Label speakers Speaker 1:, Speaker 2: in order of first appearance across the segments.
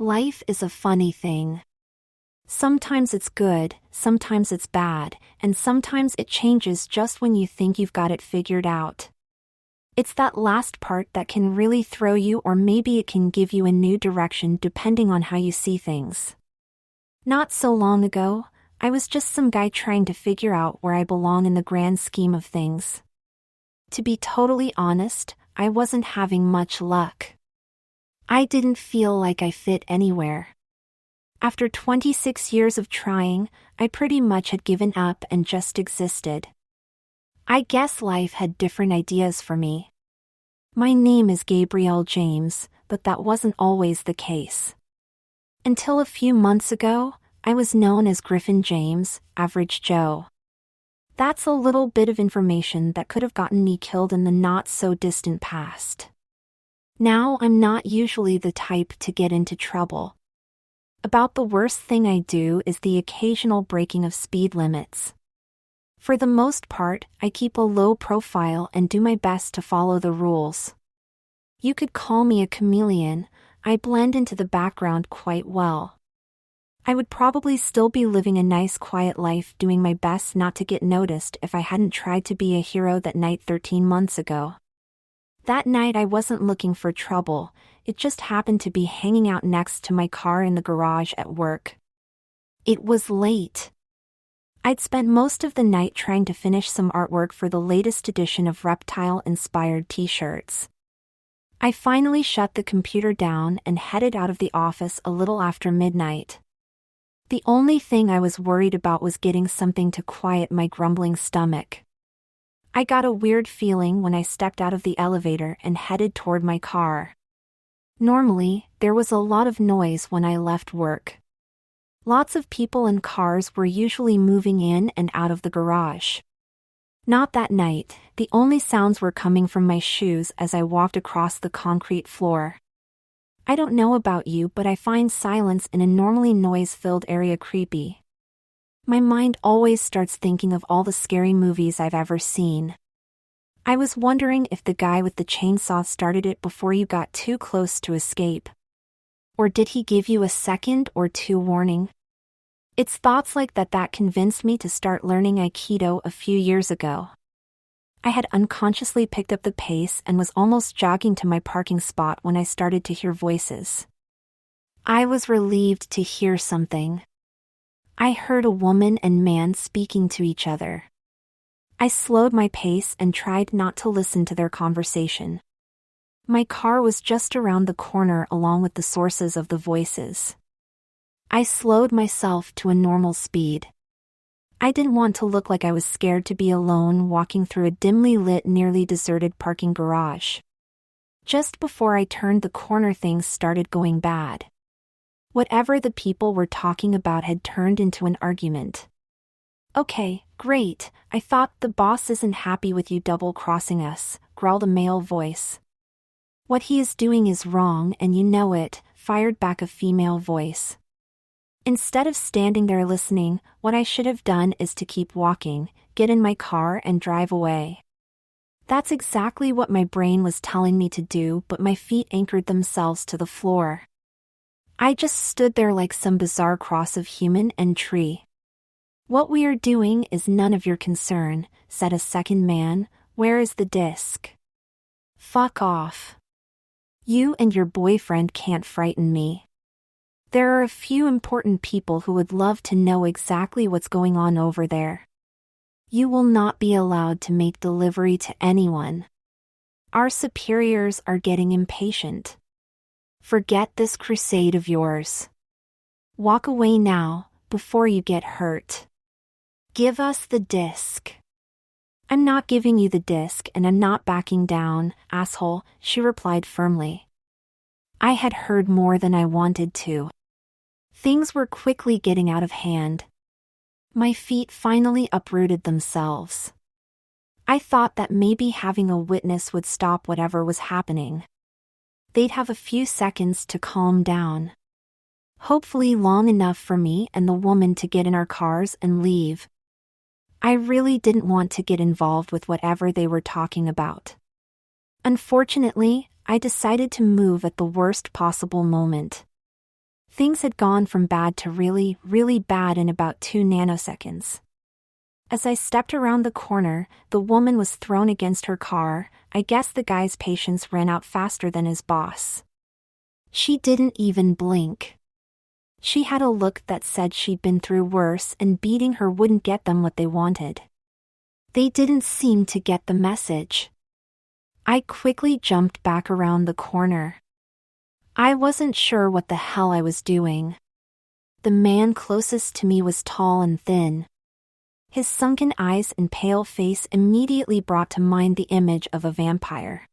Speaker 1: Life is a funny thing. Sometimes it's good, sometimes it's bad, and sometimes it changes just when you think you've got it figured out. It's that last part that can really throw you, or maybe it can give you a new direction depending on how you see things. Not so long ago, I was just some guy trying to figure out where I belong in the grand scheme of things. To be totally honest, I wasn't having much luck. I didn't feel like I fit anywhere. After 26 years of trying, I pretty much had given up and just existed. I guess life had different ideas for me. My name is Gabrielle James, but that wasn't always the case. Until a few months ago, I was known as Griffin James, Average Joe. That's a little bit of information that could have gotten me killed in the not-so-distant past. Now I'm not usually the type to get into trouble. About the worst thing I do is the occasional breaking of speed limits. For the most part, I keep a low profile and do my best to follow the rules. You could call me a chameleon. I blend into the background quite well. I would probably still be living a nice quiet life doing my best not to get noticed if I hadn't tried to be a hero that night 13 months ago. That night I wasn't looking for trouble, it just happened to be hanging out next to my car in the garage at work. It was late. I'd spent most of the night trying to finish some artwork for the latest edition of reptile-inspired t-shirts. I finally shut the computer down and headed out of the office a little after midnight. The only thing I was worried about was getting something to quiet my grumbling stomach. I got a weird feeling when I stepped out of the elevator and headed toward my car. Normally, there was a lot of noise when I left work. Lots of people and cars were usually moving in and out of the garage. Not that night, the only sounds were coming from my shoes as I walked across the concrete floor. I don't know about you, but I find silence in a normally noise-filled area creepy. My mind always starts thinking of all the scary movies I've ever seen. I was wondering if the guy with the chainsaw started it before you got too close to escape. Or did he give you a second or two warning? It's thoughts like that convinced me to start learning Aikido a few years ago. I had unconsciously picked up the pace and was almost jogging to my parking spot when I started to hear voices. I was relieved to hear something. I heard a woman and man speaking to each other. I slowed my pace and tried not to listen to their conversation. My car was just around the corner along with the sources of the voices. I slowed myself to a normal speed. I didn't want to look like I was scared to be alone walking through a dimly lit, nearly deserted parking garage. Just before I turned the corner, things started going bad. Whatever the people were talking about had turned into an argument. "Okay, great, I thought the boss isn't happy with you double-crossing us," growled a male voice. "What he is doing is wrong and you know it," fired back a female voice. Instead of standing there listening, what I should have done is to keep walking, get in my car and drive away. That's exactly what my brain was telling me to do, but my feet anchored themselves to the floor. I just stood there like some bizarre cross of human and tree. "What we are doing is none of your concern," said a second man. "Where is the disc?" "Fuck off. You and your boyfriend can't frighten me. There are a few important people who would love to know exactly what's going on over there. You will not be allowed to make delivery to anyone. Our superiors are getting impatient. Forget this crusade of yours. Walk away now, before you get hurt. Give us the disc." "I'm not giving you the disc and I'm not backing down, asshole," she replied firmly. I had heard more than I wanted to. Things were quickly getting out of hand. My feet finally uprooted themselves. I thought that maybe having a witness would stop whatever was happening. They'd have a few seconds to calm down. Hopefully long enough for me and the woman to get in our cars and leave. I really didn't want to get involved with whatever they were talking about. Unfortunately, I decided to move at the worst possible moment. Things had gone from bad to really, really bad in about 2 nanoseconds. As I stepped around the corner, the woman was thrown against her car. I guess the guy's patience ran out faster than his boss. She didn't even blink. She had a look that said she'd been through worse and beating her wouldn't get them what they wanted. They didn't seem to get the message. I quickly jumped back around the corner. I wasn't sure what the hell I was doing. The man closest to me was tall and thin. His sunken eyes and pale face immediately brought to mind the image of a vampire.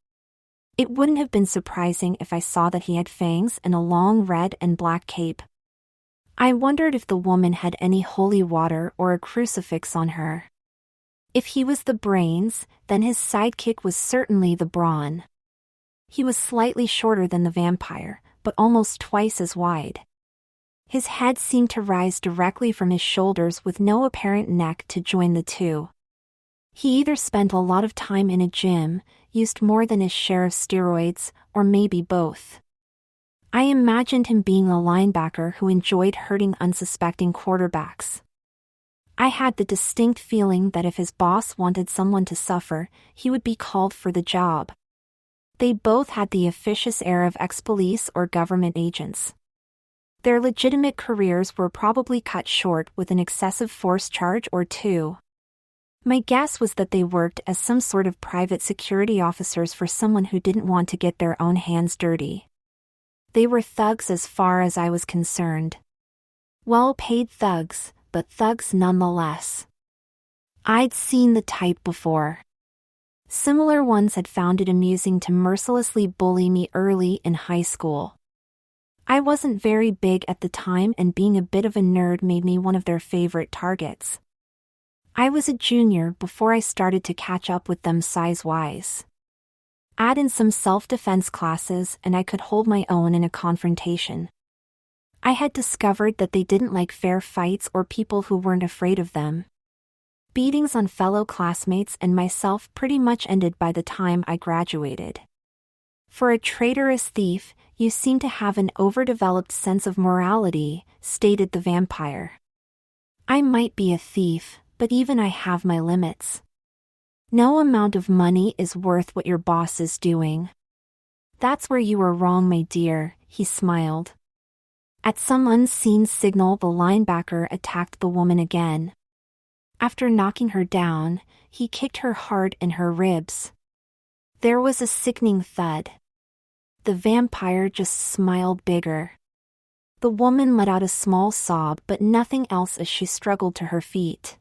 Speaker 1: It wouldn't have been surprising if I saw that he had fangs and a long red and black cape. I wondered if the woman had any holy water or a crucifix on her. If he was the brains, then his sidekick was certainly the brawn. He was slightly shorter than the vampire, but almost twice as wide. His head seemed to rise directly from his shoulders with no apparent neck to join the two. He either spent a lot of time in a gym, used more than his share of steroids, or maybe both. I imagined him being a linebacker who enjoyed hurting unsuspecting quarterbacks. I had the distinct feeling that if his boss wanted someone to suffer, he would be called for the job. They both had the officious air of ex-police or government agents. Their legitimate careers were probably cut short with an excessive force charge or two. My guess was that they worked as some sort of private security officers for someone who didn't want to get their own hands dirty. They were thugs as far as I was concerned. Well-paid thugs, but thugs nonetheless. I'd seen the type before. Similar ones had found it amusing to mercilessly bully me early in high school. I wasn't very big at the time, and being a bit of a nerd made me one of their favorite targets. I was a junior before I started to catch up with them size-wise. Add in some self-defense classes and I could hold my own in a confrontation. I had discovered that they didn't like fair fights or people who weren't afraid of them. Beatings on fellow classmates and myself pretty much ended by the time I graduated. For a traitorous thief, you seem to have an overdeveloped sense of morality, stated the vampire. I might be a thief, but even I have my limits. No amount of money is worth what your boss is doing. That's where you are wrong, my dear, he smiled. At some unseen signal, the linebacker attacked the woman again. After knocking her down, he kicked her hard in her ribs. There was a sickening thud. The vampire just smiled bigger. The woman let out a small sob but nothing else as she struggled to her feet.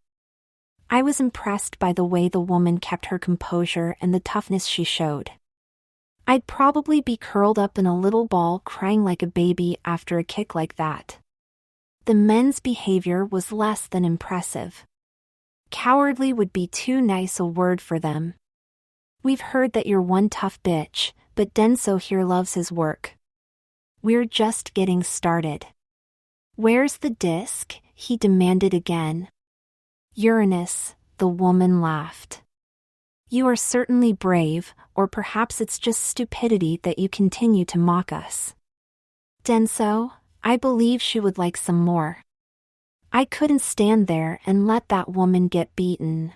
Speaker 1: I was impressed by the way the woman kept her composure and the toughness she showed. I'd probably be curled up in a little ball crying like a baby after a kick like that. The men's behavior was less than impressive. Cowardly would be too nice a word for them. We've heard that you're one tough bitch, but Denso here loves his work. We're just getting started. Where's the disc? He demanded again. Uranus, the woman laughed. You are certainly brave, or perhaps it's just stupidity that you continue to mock us. Denso, I believe she would like some more. I couldn't stand there and let that woman get beaten.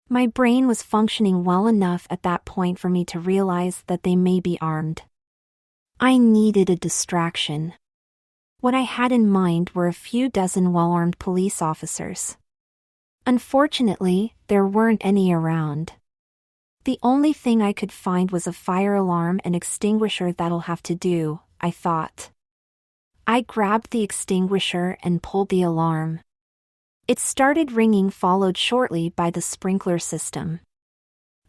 Speaker 1: My brain was functioning well enough at that point for me to realize that they may be armed. I needed a distraction. What I had in mind were a few dozen well-armed police officers. Unfortunately, there weren't any around. The only thing I could find was a fire alarm and extinguisher. That'll have to do, I thought. I grabbed the extinguisher and pulled the alarm. It started ringing, followed shortly by the sprinkler system.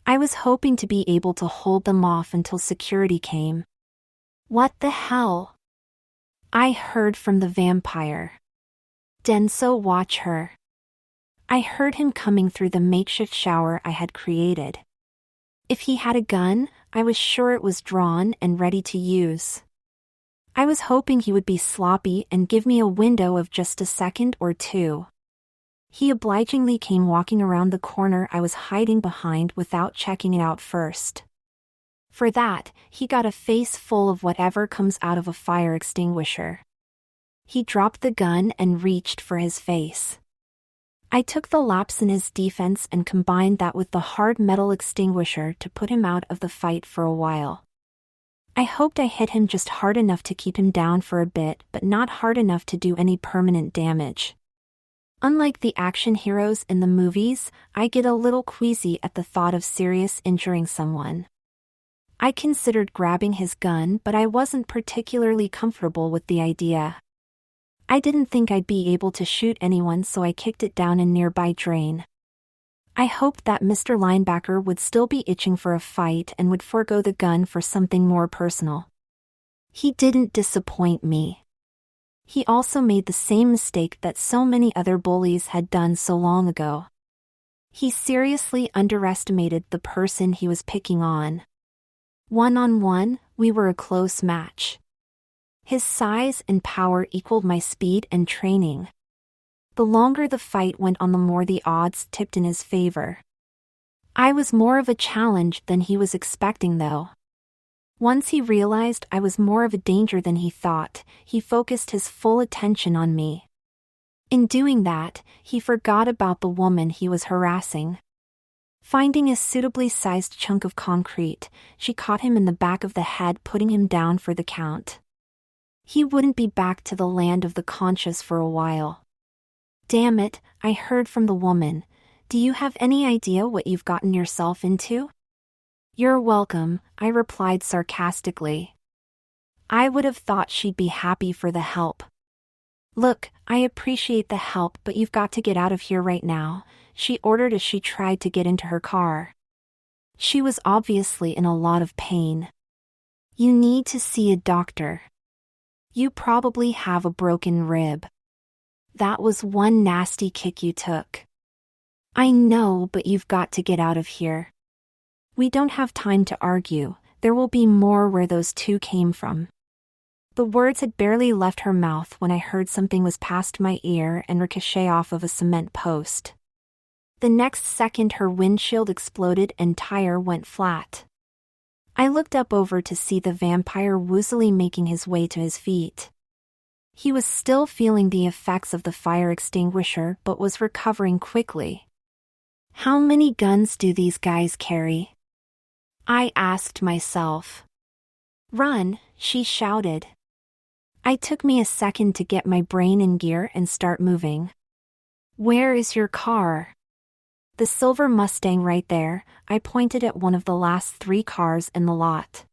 Speaker 1: I was hoping to be able to hold them off until security came. What the hell? I heard from the vampire. Denso, watch her. I heard him coming through the makeshift shower I had created. If he had a gun, I was sure it was drawn and ready to use. I was hoping he would be sloppy and give me a window of just a second or two. He obligingly came walking around the corner I was hiding behind without checking it out first. For that, he got a face full of whatever comes out of a fire extinguisher. He dropped the gun and reached for his face. I took the lapse in his defense and combined that with the hard metal extinguisher to put him out of the fight for a while. I hoped I hit him just hard enough to keep him down for a bit, but not hard enough to do any permanent damage. Unlike the action heroes in the movies, I get a little queasy at the thought of serious injuring someone. I considered grabbing his gun, but I wasn't particularly comfortable with the idea. I didn't think I'd be able to shoot anyone, so I kicked it down a nearby drain. I hoped that Mr. Linebacker would still be itching for a fight and would forego the gun for something more personal. He didn't disappoint me. He also made the same mistake that so many other bullies had done so long ago. He seriously underestimated the person he was picking on. One-on-one, we were a close match. His size and power equaled my speed and training. The longer the fight went on, the more the odds tipped in his favor. I was more of a challenge than he was expecting, though. Once he realized I was more of a danger than he thought, he focused his full attention on me. In doing that, he forgot about the woman he was harassing. Finding a suitably sized chunk of concrete, she caught him in the back of the head, putting him down for the count. He wouldn't be back to the land of the conscious for a while. Damn it, I heard from the woman. Do you have any idea what you've gotten yourself into? You're welcome, I replied sarcastically. I would have thought she'd be happy for the help. Look, I appreciate the help, but you've got to get out of here right now, she ordered as she tried to get into her car. She was obviously in a lot of pain. You need to see a doctor. You probably have a broken rib. That was one nasty kick you took. I know, but you've got to get out of here. We don't have time to argue, there will be more where those two came from. The words had barely left her mouth when I heard something was past my ear and ricochet off of a cement post. The next second her windshield exploded and tire went flat. I looked up over to see the vampire woozily making his way to his feet. He was still feeling the effects of the fire extinguisher but was recovering quickly. How many guns do these guys carry? I asked myself. Run, she shouted. It took me a second to get my brain in gear and start moving. Where is your car? The silver Mustang right there, I pointed at one of the last 3 cars in the lot.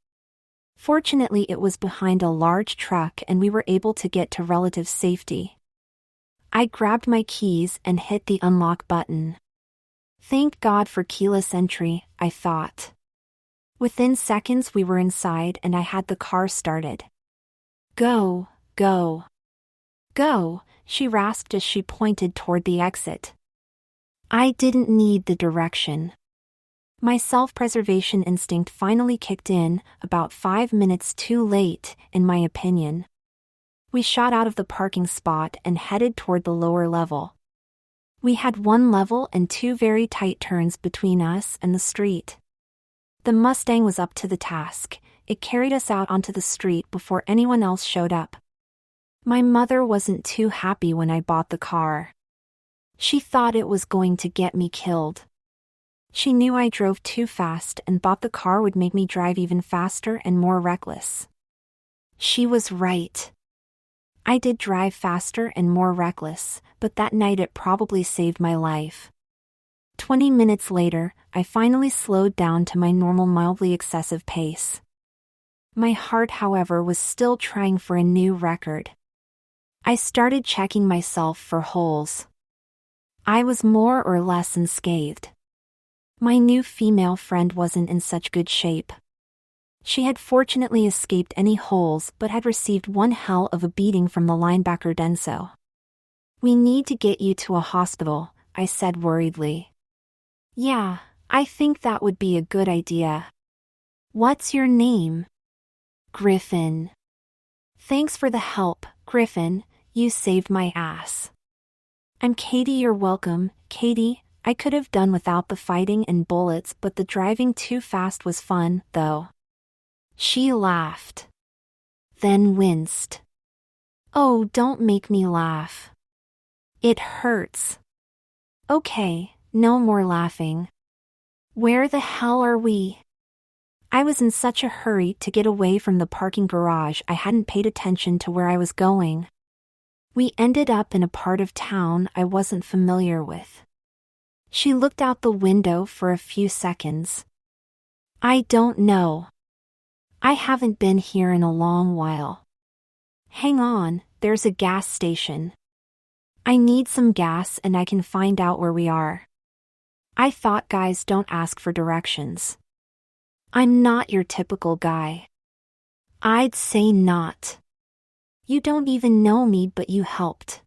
Speaker 1: Fortunately, it was behind a large truck and we were able to get to relative safety. I grabbed my keys and hit the unlock button. Thank God for keyless entry, I thought. Within seconds we were inside and I had the car started. Go, go. Go, she rasped as she pointed toward the exit. I didn't need the direction. My self-preservation instinct finally kicked in, about 5 minutes too late, in my opinion. We shot out of the parking spot and headed toward the lower level. We had 1 level and 2 very tight turns between us and the street. The Mustang was up to the task. It carried us out onto the street before anyone else showed up. My mother wasn't too happy when I bought the car. She thought it was going to get me killed. She knew I drove too fast and thought the car would make me drive even faster and more reckless. She was right. I did drive faster and more reckless, but that night it probably saved my life. 20 minutes later, I finally slowed down to my normal mildly excessive pace. My heart, however, was still trying for a new record. I started checking myself for holes. I was more or less unscathed. My new female friend wasn't in such good shape. She had fortunately escaped any holes but had received one hell of a beating from the linebacker Denso. We need to get you to a hospital, I said worriedly. Yeah, I think that would be a good idea. What's your name? Griffin. Thanks for the help, Griffin, you saved my ass. I'm Katie. You're welcome, Katie. I could have done without the fighting and bullets, but the driving too fast was fun, though. She laughed. Then winced. Oh, don't make me laugh. It hurts. Okay, no more laughing. Where the hell are we? I was in such a hurry to get away from the parking garage I hadn't paid attention to where I was going. We ended up in a part of town I wasn't familiar with. She looked out the window for a few seconds. I don't know. I haven't been here in a long while. Hang on, there's a gas station. I need some gas and I can find out where we are. I thought guys don't ask for directions. I'm not your typical guy. I'd say not. You don't even know me, but you helped.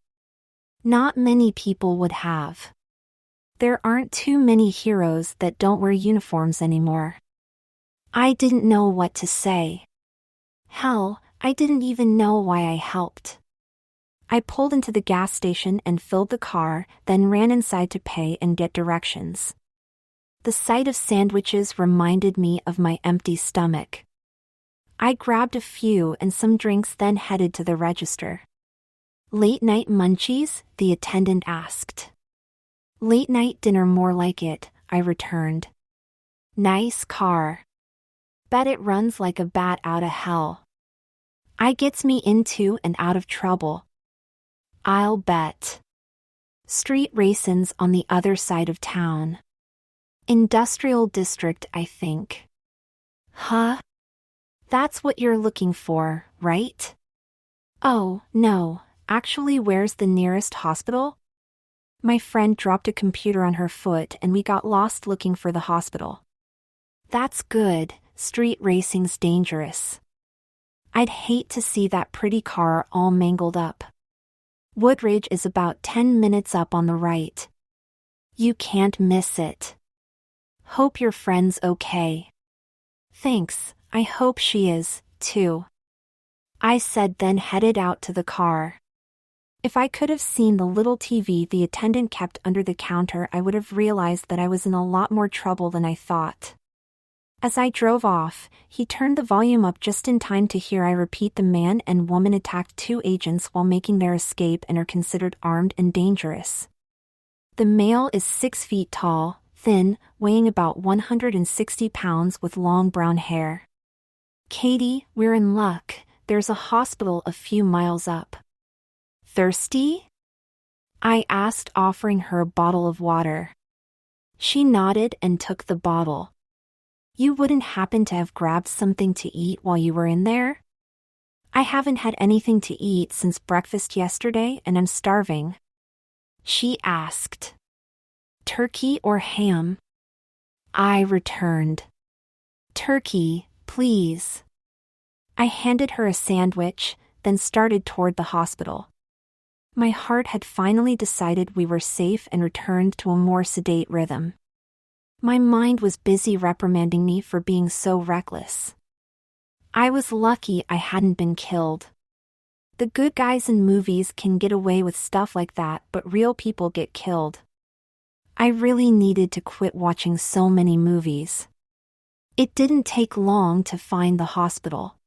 Speaker 1: Not many people would have. There aren't too many heroes that don't wear uniforms anymore. I didn't know what to say. Hell, I didn't even know why I helped. I pulled into the gas station and filled the car, then ran inside to pay and get directions. The sight of sandwiches reminded me of my empty stomach. I grabbed a few and some drinks, then headed to the register. Late night munchies? The attendant asked. Late night dinner, more like it, I returned. Nice car. Bet it runs like a bat out of hell. I gets me into and out of trouble. I'll bet. Street racin's on the other side of town. Industrial district, I think. Huh? That's what you're looking for, right? Oh, no, actually, where's the nearest hospital? My friend dropped a computer on her foot and we got lost looking for the hospital. That's good, street racing's dangerous. I'd hate to see that pretty car all mangled up. Woodridge is about 10 minutes up on the right. You can't miss it. Hope your friend's okay. Thanks, I hope she is, too. I said, then headed out to the car. If I could have seen the little TV the attendant kept under the counter, I would have realized that I was in a lot more trouble than I thought. As I drove off, he turned the volume up just in time to hear I repeat: the man and woman attacked two agents while making their escape and are considered armed and dangerous. The male is 6 feet tall, thin, weighing about 160 pounds with long brown hair. Katie, we're in luck, there's a hospital a few miles up. Thirsty? I asked, offering her a bottle of water. She nodded and took the bottle. You wouldn't happen to have grabbed something to eat while you were in there? I haven't had anything to eat since breakfast yesterday and I'm starving. She asked. Turkey or ham? I returned. Turkey, please. I handed her a sandwich, then started toward the hospital. My heart had finally decided we were safe and returned to a more sedate rhythm. My mind was busy reprimanding me for being so reckless. I was lucky I hadn't been killed. The good guys in movies can get away with stuff like that, but real people get killed. I really needed to quit watching so many movies. It didn't take long to find the hospital.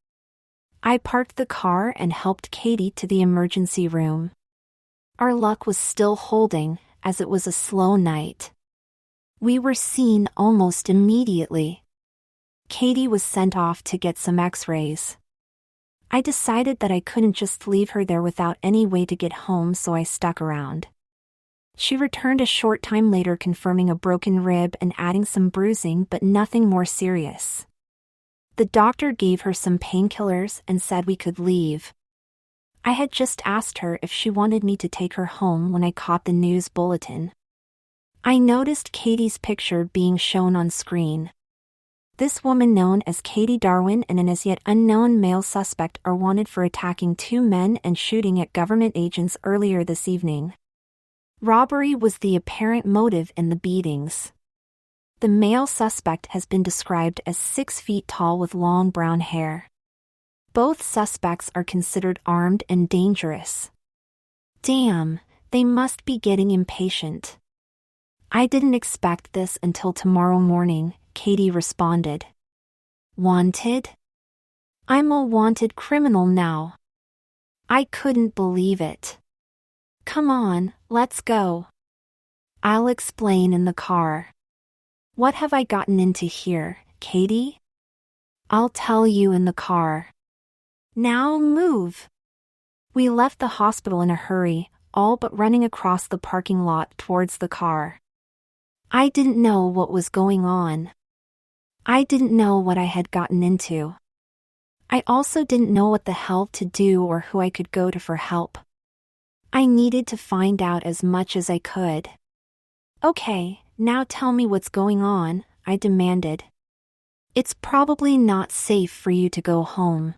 Speaker 1: I parked the car and helped Katie to the emergency room. Our luck was still holding, as it was a slow night. We were seen almost immediately. Katie was sent off to get some x-rays. I decided that I couldn't just leave her there without any way to get home, so I stuck around. She returned a short time later, confirming a broken rib and adding some bruising, but nothing more serious. The doctor gave her some painkillers and said we could leave. I had just asked her if she wanted me to take her home when I caught the news bulletin. I noticed Katie's picture being shown on screen. This woman, known as Katie Darwin, and an as yet unknown male suspect are wanted for attacking 2 men and shooting at government agents earlier this evening. Robbery was the apparent motive in the beatings. The male suspect has been described as 6 feet tall with long brown hair. Both suspects are considered armed and dangerous. Damn, they must be getting impatient. I didn't expect this until tomorrow morning, Katie responded. Wanted? I'm a wanted criminal now. I couldn't believe it. Come on, let's go. I'll explain in the car. What have I gotten into here, Katie? I'll tell you in the car. Now move. We left the hospital in a hurry, all but running across the parking lot towards the car. I didn't know what was going on. I didn't know what I had gotten into. I also didn't know what the hell to do or who I could go to for help. I needed to find out as much as I could. Okay, now tell me what's going on, I demanded. It's probably not safe for you to go home.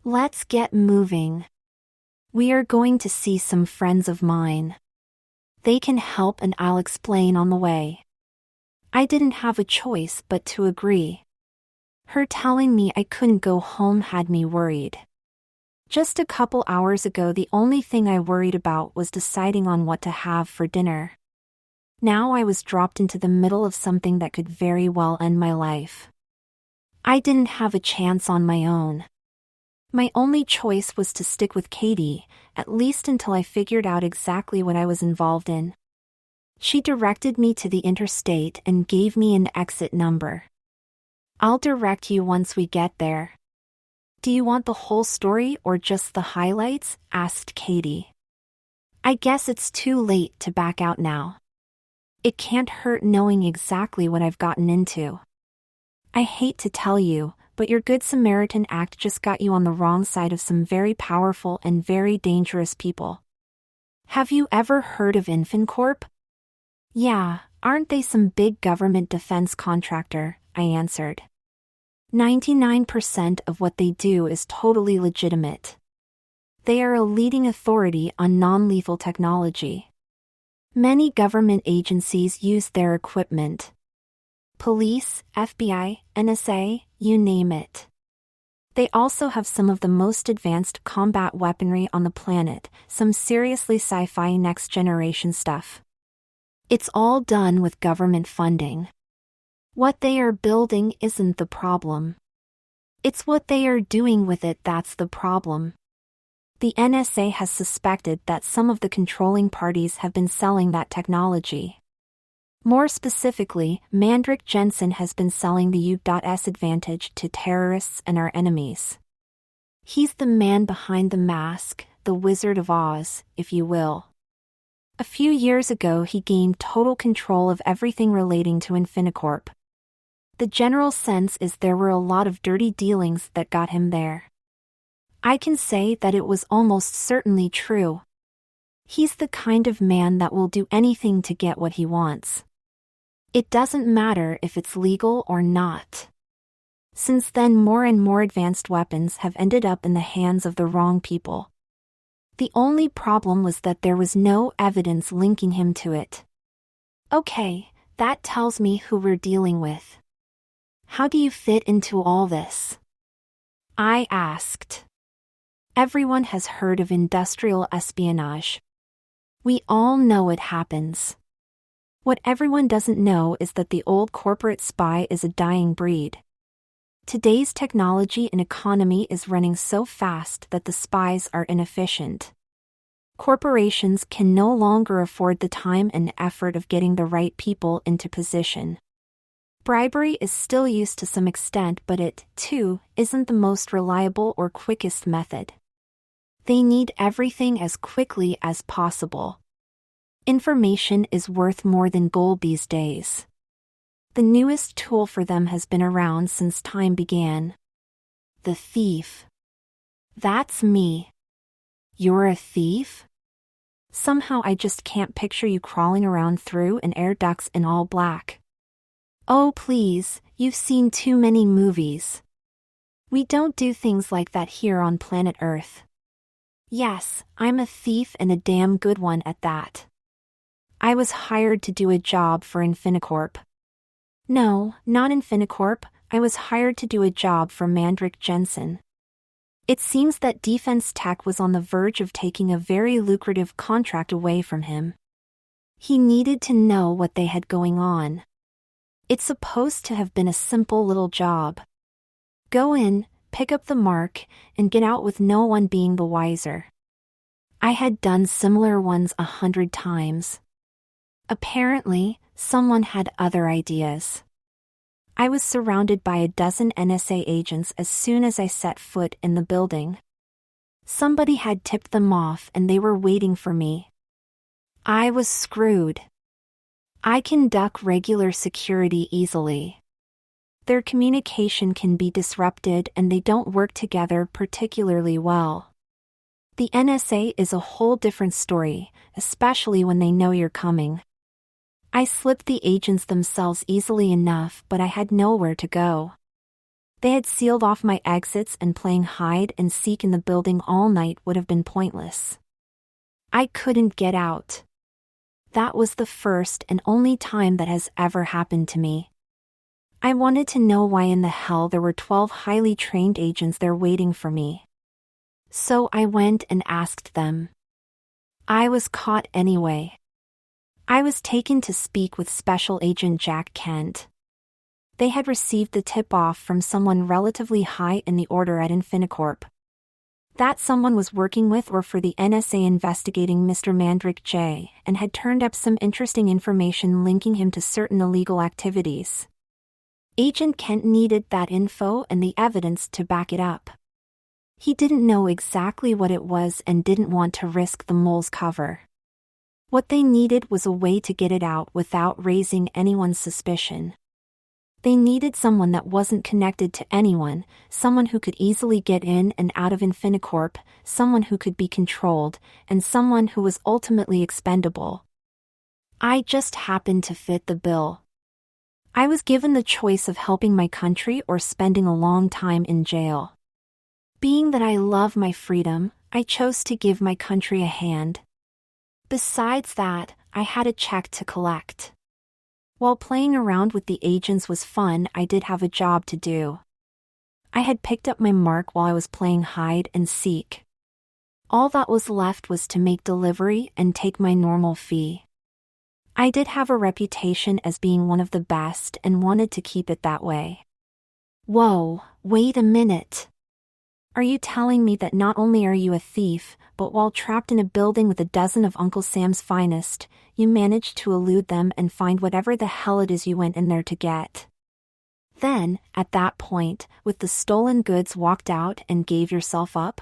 Speaker 1: Let's get moving. We are going to see some friends of mine. They can help and I'll explain on the way. I didn't have a choice but to agree. Her telling me I couldn't go home had me worried. Just a couple hours ago, the only thing I worried about was deciding on what to have for dinner. Now I was dropped into the middle of something that could very well end my life. I didn't have a chance on my own. My only choice was to stick with Katie, at least until I figured out exactly what I was involved in. She directed me to the interstate and gave me an exit number. I'll direct you once we get there. Do you want the whole story or just the highlights? Asked Katie. I guess it's too late to back out now. It can't hurt knowing exactly what I've gotten into. I hate to tell you, but your Good Samaritan act just got you on the wrong side of some very powerful and very dangerous people. Have you ever heard of Infincorp? Yeah, aren't they some big government defense contractor? I answered. 99% of what they do is totally legitimate. They are a leading authority on non-lethal technology. Many government agencies use their equipment. Police, FBI, NSA, you name it. They also have some of the most advanced combat weaponry on the planet, some seriously sci-fi next-generation stuff. It's all done with government funding. What they are building isn't the problem. It's what they are doing with it that's the problem. The NSA has suspected that some of the controlling parties have been selling that technology. More specifically, Mandrick Jensen has been selling the U.S. advantage to terrorists and our enemies. He's the man behind the mask, the Wizard of Oz, if you will. A few years ago he gained total control of everything relating to Infinicorp. The general sense is there were a lot of dirty dealings that got him there. I can say that it was almost certainly true. He's the kind of man that will do anything to get what he wants. It doesn't matter if it's legal or not. Since then, more and more advanced weapons have ended up in the hands of the wrong people. The only problem was that there was no evidence linking him to it. Okay, that tells me who we're dealing with. How do you fit into all this? I asked. Everyone has heard of industrial espionage. We all know it happens. What everyone doesn't know is that the old corporate spy is a dying breed. Today's technology and economy is running so fast that the spies are inefficient. Corporations can no longer afford the time and effort of getting the right people into position. Bribery is still used to some extent, but it, too, isn't the most reliable or quickest method. They need everything as quickly as possible. Information is worth more than gold these days. The newest tool for them has been around since time began. The thief. That's me. You're a thief? Somehow I just can't picture you crawling around through an air ducts in all black. Oh please, you've seen too many movies. We don't do things like that here on planet Earth. Yes, I'm a thief and a damn good one at that. I was hired to do a job for Infinicorp. No, not Infinicorp, I was hired to do a job for Mandrick Jensen. It seems that Defense Tech was on the verge of taking a very lucrative contract away from him. He needed to know what they had going on. It's supposed to have been a simple little job. Go in, pick up the mark, and get out with no one being the wiser. I had done similar ones 100 times. Apparently, someone had other ideas. I was surrounded by a dozen NSA agents as soon as I set foot in the building. Somebody had tipped them off and they were waiting for me. I was screwed. I can duck regular security easily. Their communication can be disrupted and they don't work together particularly well. The NSA is a whole different story, especially when they know you're coming. I slipped the agents themselves easily enough, but I had nowhere to go. They had sealed off my exits and playing hide and seek in the building all night would have been pointless. I couldn't get out. That was the first and only time that has ever happened to me. I wanted to know why in the hell there were 12 highly trained agents there waiting for me. So I went and asked them. I was caught anyway. I was taken to speak with Special Agent Jack Kent. They had received the tip-off from someone relatively high in the order at Infinicorp. That someone was working with or for the NSA investigating Mr. Mandrick J. and had turned up some interesting information linking him to certain illegal activities. Agent Kent needed that info and the evidence to back it up. He didn't know exactly what it was and didn't want to risk the mole's cover. What they needed was a way to get it out without raising anyone's suspicion. They needed someone that wasn't connected to anyone, someone who could easily get in and out of Infinicorp, someone who could be controlled, and someone who was ultimately expendable. I just happened to fit the bill. I was given the choice of helping my country or spending a long time in jail. Being that I love my freedom, I chose to give my country a hand. Besides that, I had a check to collect. While playing around with the agents was fun, I did have a job to do. I had picked up my mark while I was playing hide and seek. All that was left was to make delivery and take my normal fee. I did have a reputation as being one of the best and wanted to keep it that way. Whoa, wait a minute. Are you telling me that not only are you a thief, but while trapped in a building with a dozen of Uncle Sam's finest, you managed to elude them and find whatever the hell it is you went in there to get? Then, at that point, with the stolen goods walked out and gave yourself up?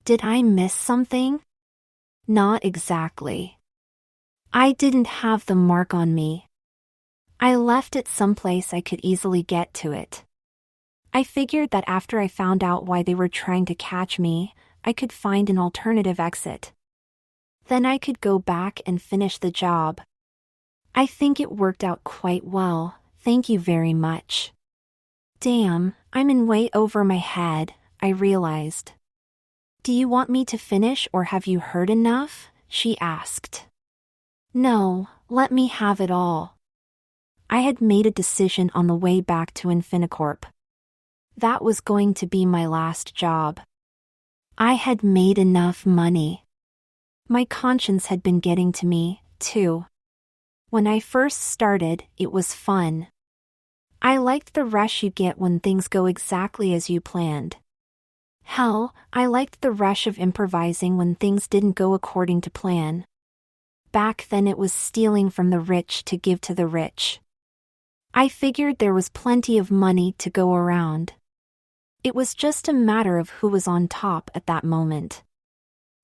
Speaker 1: Did I miss something? Not exactly. I didn't have the mark on me. I left it someplace I could easily get to it. I figured that after I found out why they were trying to catch me, I could find an alternative exit. Then I could go back and finish the job. I think it worked out quite well, thank you very much. Damn, I'm in way over my head, I realized. Do you want me to finish or have you heard enough? She asked. No, let me have it all. I had made a decision on the way back to Infinicorp. That was going to be my last job. I had made enough money. My conscience had been getting to me, too. When I first started, it was fun. I liked the rush you get when things go exactly as you planned. Hell, I liked the rush of improvising when things didn't go according to plan. Back then it was stealing from the rich to give to the rich. I figured there was plenty of money to go around. It was just a matter of who was on top at that moment.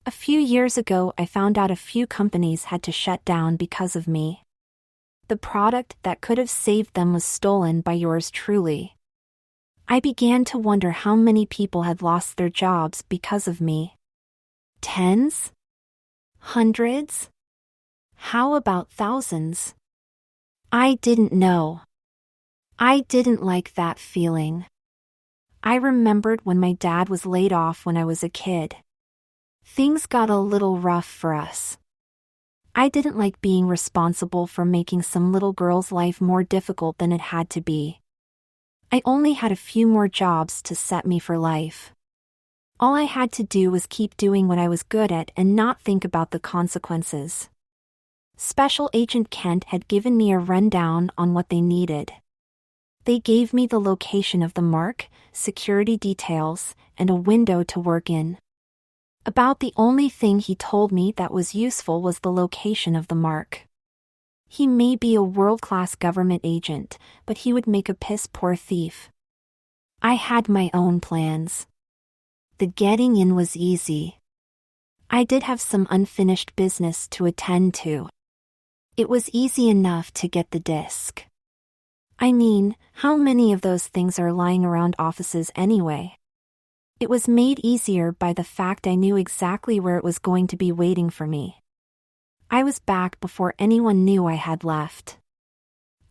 Speaker 1: A few years ago I found out a few companies had to shut down because of me. The product that could have saved them was stolen by yours truly. I began to wonder how many people had lost their jobs because of me. Tens? Hundreds? How about thousands? I didn't know. I didn't like that feeling. I remembered when my dad was laid off when I was a kid. Things got a little rough for us. I didn't like being responsible for making some little girl's life more difficult than it had to be. I only had a few more jobs to set me for life. All I had to do was keep doing what I was good at and not think about the consequences. Special Agent Kent had given me a rundown on what they needed. They gave me the location of the mark, security details, and a window to work in. About the only thing he told me that was useful was the location of the mark. He may be a world-class government agent, but he would make a piss-poor thief. I had my own plans. The getting in was easy. I did have some unfinished business to attend to. It was easy enough to get the disc. I mean, how many of those things are lying around offices anyway? It was made easier by the fact I knew exactly where it was going to be waiting for me. I was back before anyone knew I had left.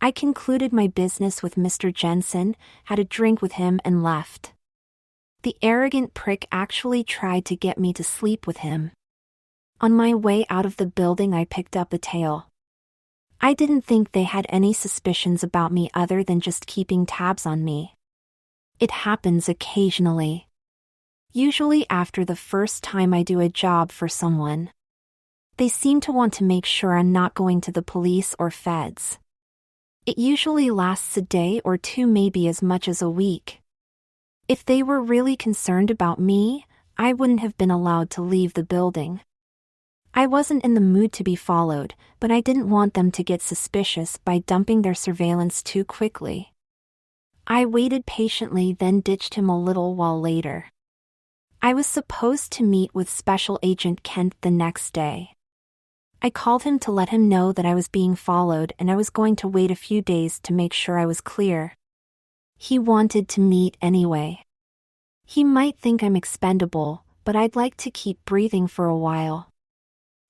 Speaker 1: I concluded my business with Mr. Jensen, had a drink with him and left. The arrogant prick actually tried to get me to sleep with him. On my way out of the building I picked up a tail. I didn't think they had any suspicions about me other than just keeping tabs on me. It happens occasionally. Usually after the first time I do a job for someone. They seem to want to make sure I'm not going to the police or feds. It usually lasts a day or two, maybe as much as a week. If they were really concerned about me, I wouldn't have been allowed to leave the building. I wasn't in the mood to be followed, but I didn't want them to get suspicious by dumping their surveillance too quickly. I waited patiently, then ditched him a little while later. I was supposed to meet with Special Agent Kent the next day. I called him to let him know that I was being followed and I was going to wait a few days to make sure I was clear. He wanted to meet anyway. He might think I'm expendable, but I'd like to keep breathing for a while.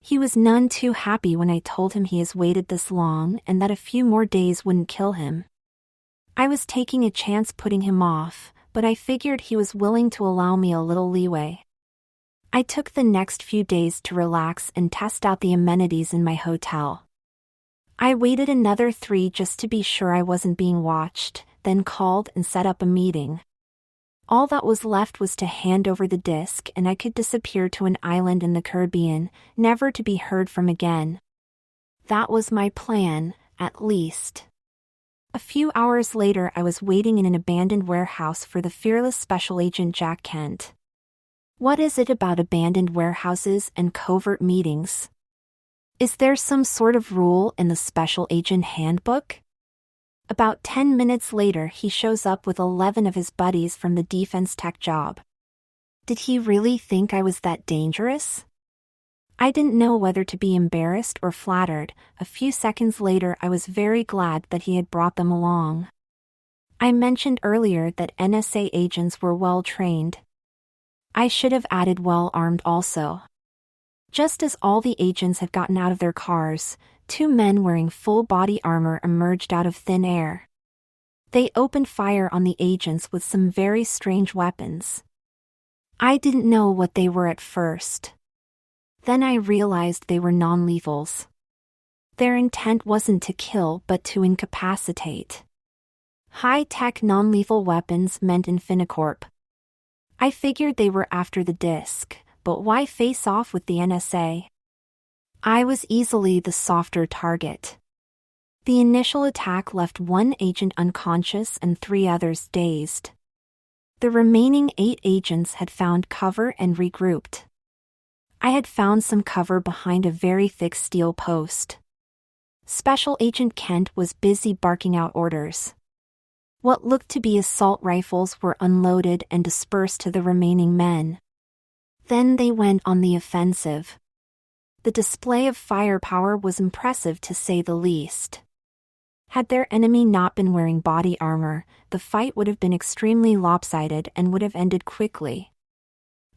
Speaker 1: He was none too happy when I told him he has waited this long and that a few more days wouldn't kill him. I was taking a chance putting him off, but I figured he was willing to allow me a little leeway. I took the next few days to relax and test out the amenities in my hotel. I waited another 3 just to be sure I wasn't being watched, then called and set up a meeting. All that was left was to hand over the disc and I could disappear to an island in the Caribbean, never to be heard from again. That was my plan, at least. A few hours later I was waiting in an abandoned warehouse for the fearless Special Agent Jack Kent. What is it about abandoned warehouses and covert meetings? Is there some sort of rule in the Special Agent Handbook? About 10 minutes later he shows up with 11 of his buddies from the defense tech job. Did he really think I was that dangerous? I didn't know whether to be embarrassed or flattered. A few seconds later I was very glad that he had brought them along. I mentioned earlier that NSA agents were well trained. I should have added well armed also. Just as all the agents had gotten out of their cars, 2 men wearing full body armor emerged out of thin air. They opened fire on the agents with some very strange weapons. I didn't know what they were at first. Then I realized they were non-lethals. Their intent wasn't to kill but to incapacitate. High-tech non-lethal weapons meant Infinicorp. I figured they were after the disc, but why face off with the NSA? I was easily the softer target. The initial attack left 1 agent unconscious and 3 others dazed. The remaining 8 agents had found cover and regrouped. I had found some cover behind a very thick steel post. Special Agent Kent was busy barking out orders. What looked to be assault rifles were unloaded and dispersed to the remaining men. Then they went on the offensive. The display of firepower was impressive to say the least. Had their enemy not been wearing body armor, the fight would have been extremely lopsided and would have ended quickly.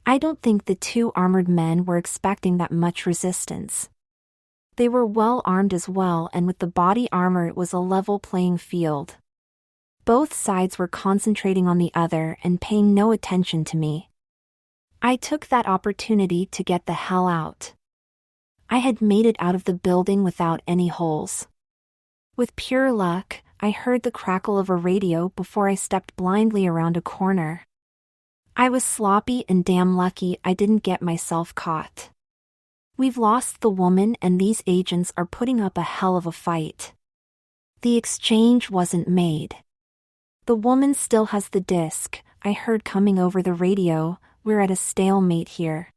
Speaker 1: I don't think the 2 armored men were expecting that much resistance. They were well armed as well, and with the body armor it was a level playing field. Both sides were concentrating on the other and paying no attention to me. I took that opportunity to get the hell out. I had made it out of the building without any holes. With pure luck, I heard the crackle of a radio before I stepped blindly around a corner. I was sloppy and damn lucky I didn't get myself caught. We've lost the woman and these agents are putting up a hell of a fight. The exchange wasn't made. The woman still has the disc, I heard coming over the radio. We're at a stalemate here.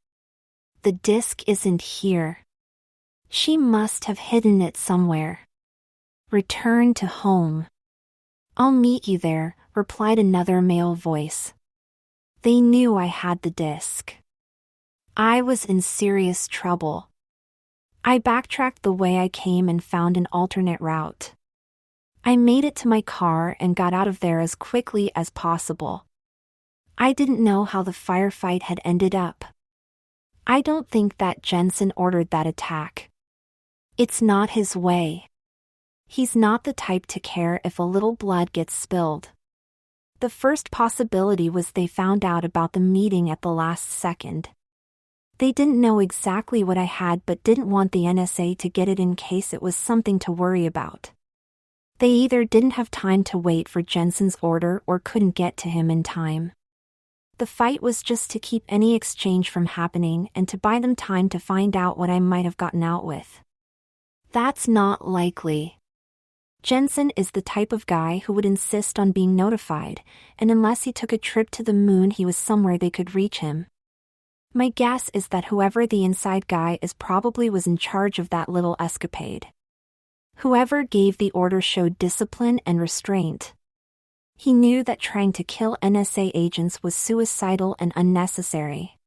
Speaker 1: The disc isn't here. She must have hidden it somewhere. Return to home. I'll meet you there, replied another male voice. They knew I had the disc. I was in serious trouble. I backtracked the way I came and found an alternate route. I made it to my car and got out of there as quickly as possible. I didn't know how the firefight had ended up. I don't think that Jensen ordered that attack. It's not his way. He's not the type to care if a little blood gets spilled. The first possibility was they found out about the meeting at the last second. They didn't know exactly what I had but didn't want the NSA to get it in case it was something to worry about. They either didn't have time to wait for Jensen's order or couldn't get to him in time. The fight was just to keep any exchange from happening and to buy them time to find out what I might have gotten out with. That's not likely. Jensen is the type of guy who would insist on being notified, and unless he took a trip to the moon, he was somewhere they could reach him. My guess is that whoever the inside guy is probably was in charge of that little escapade. Whoever gave the order showed discipline and restraint. He knew that trying to kill NSA agents was suicidal and unnecessary.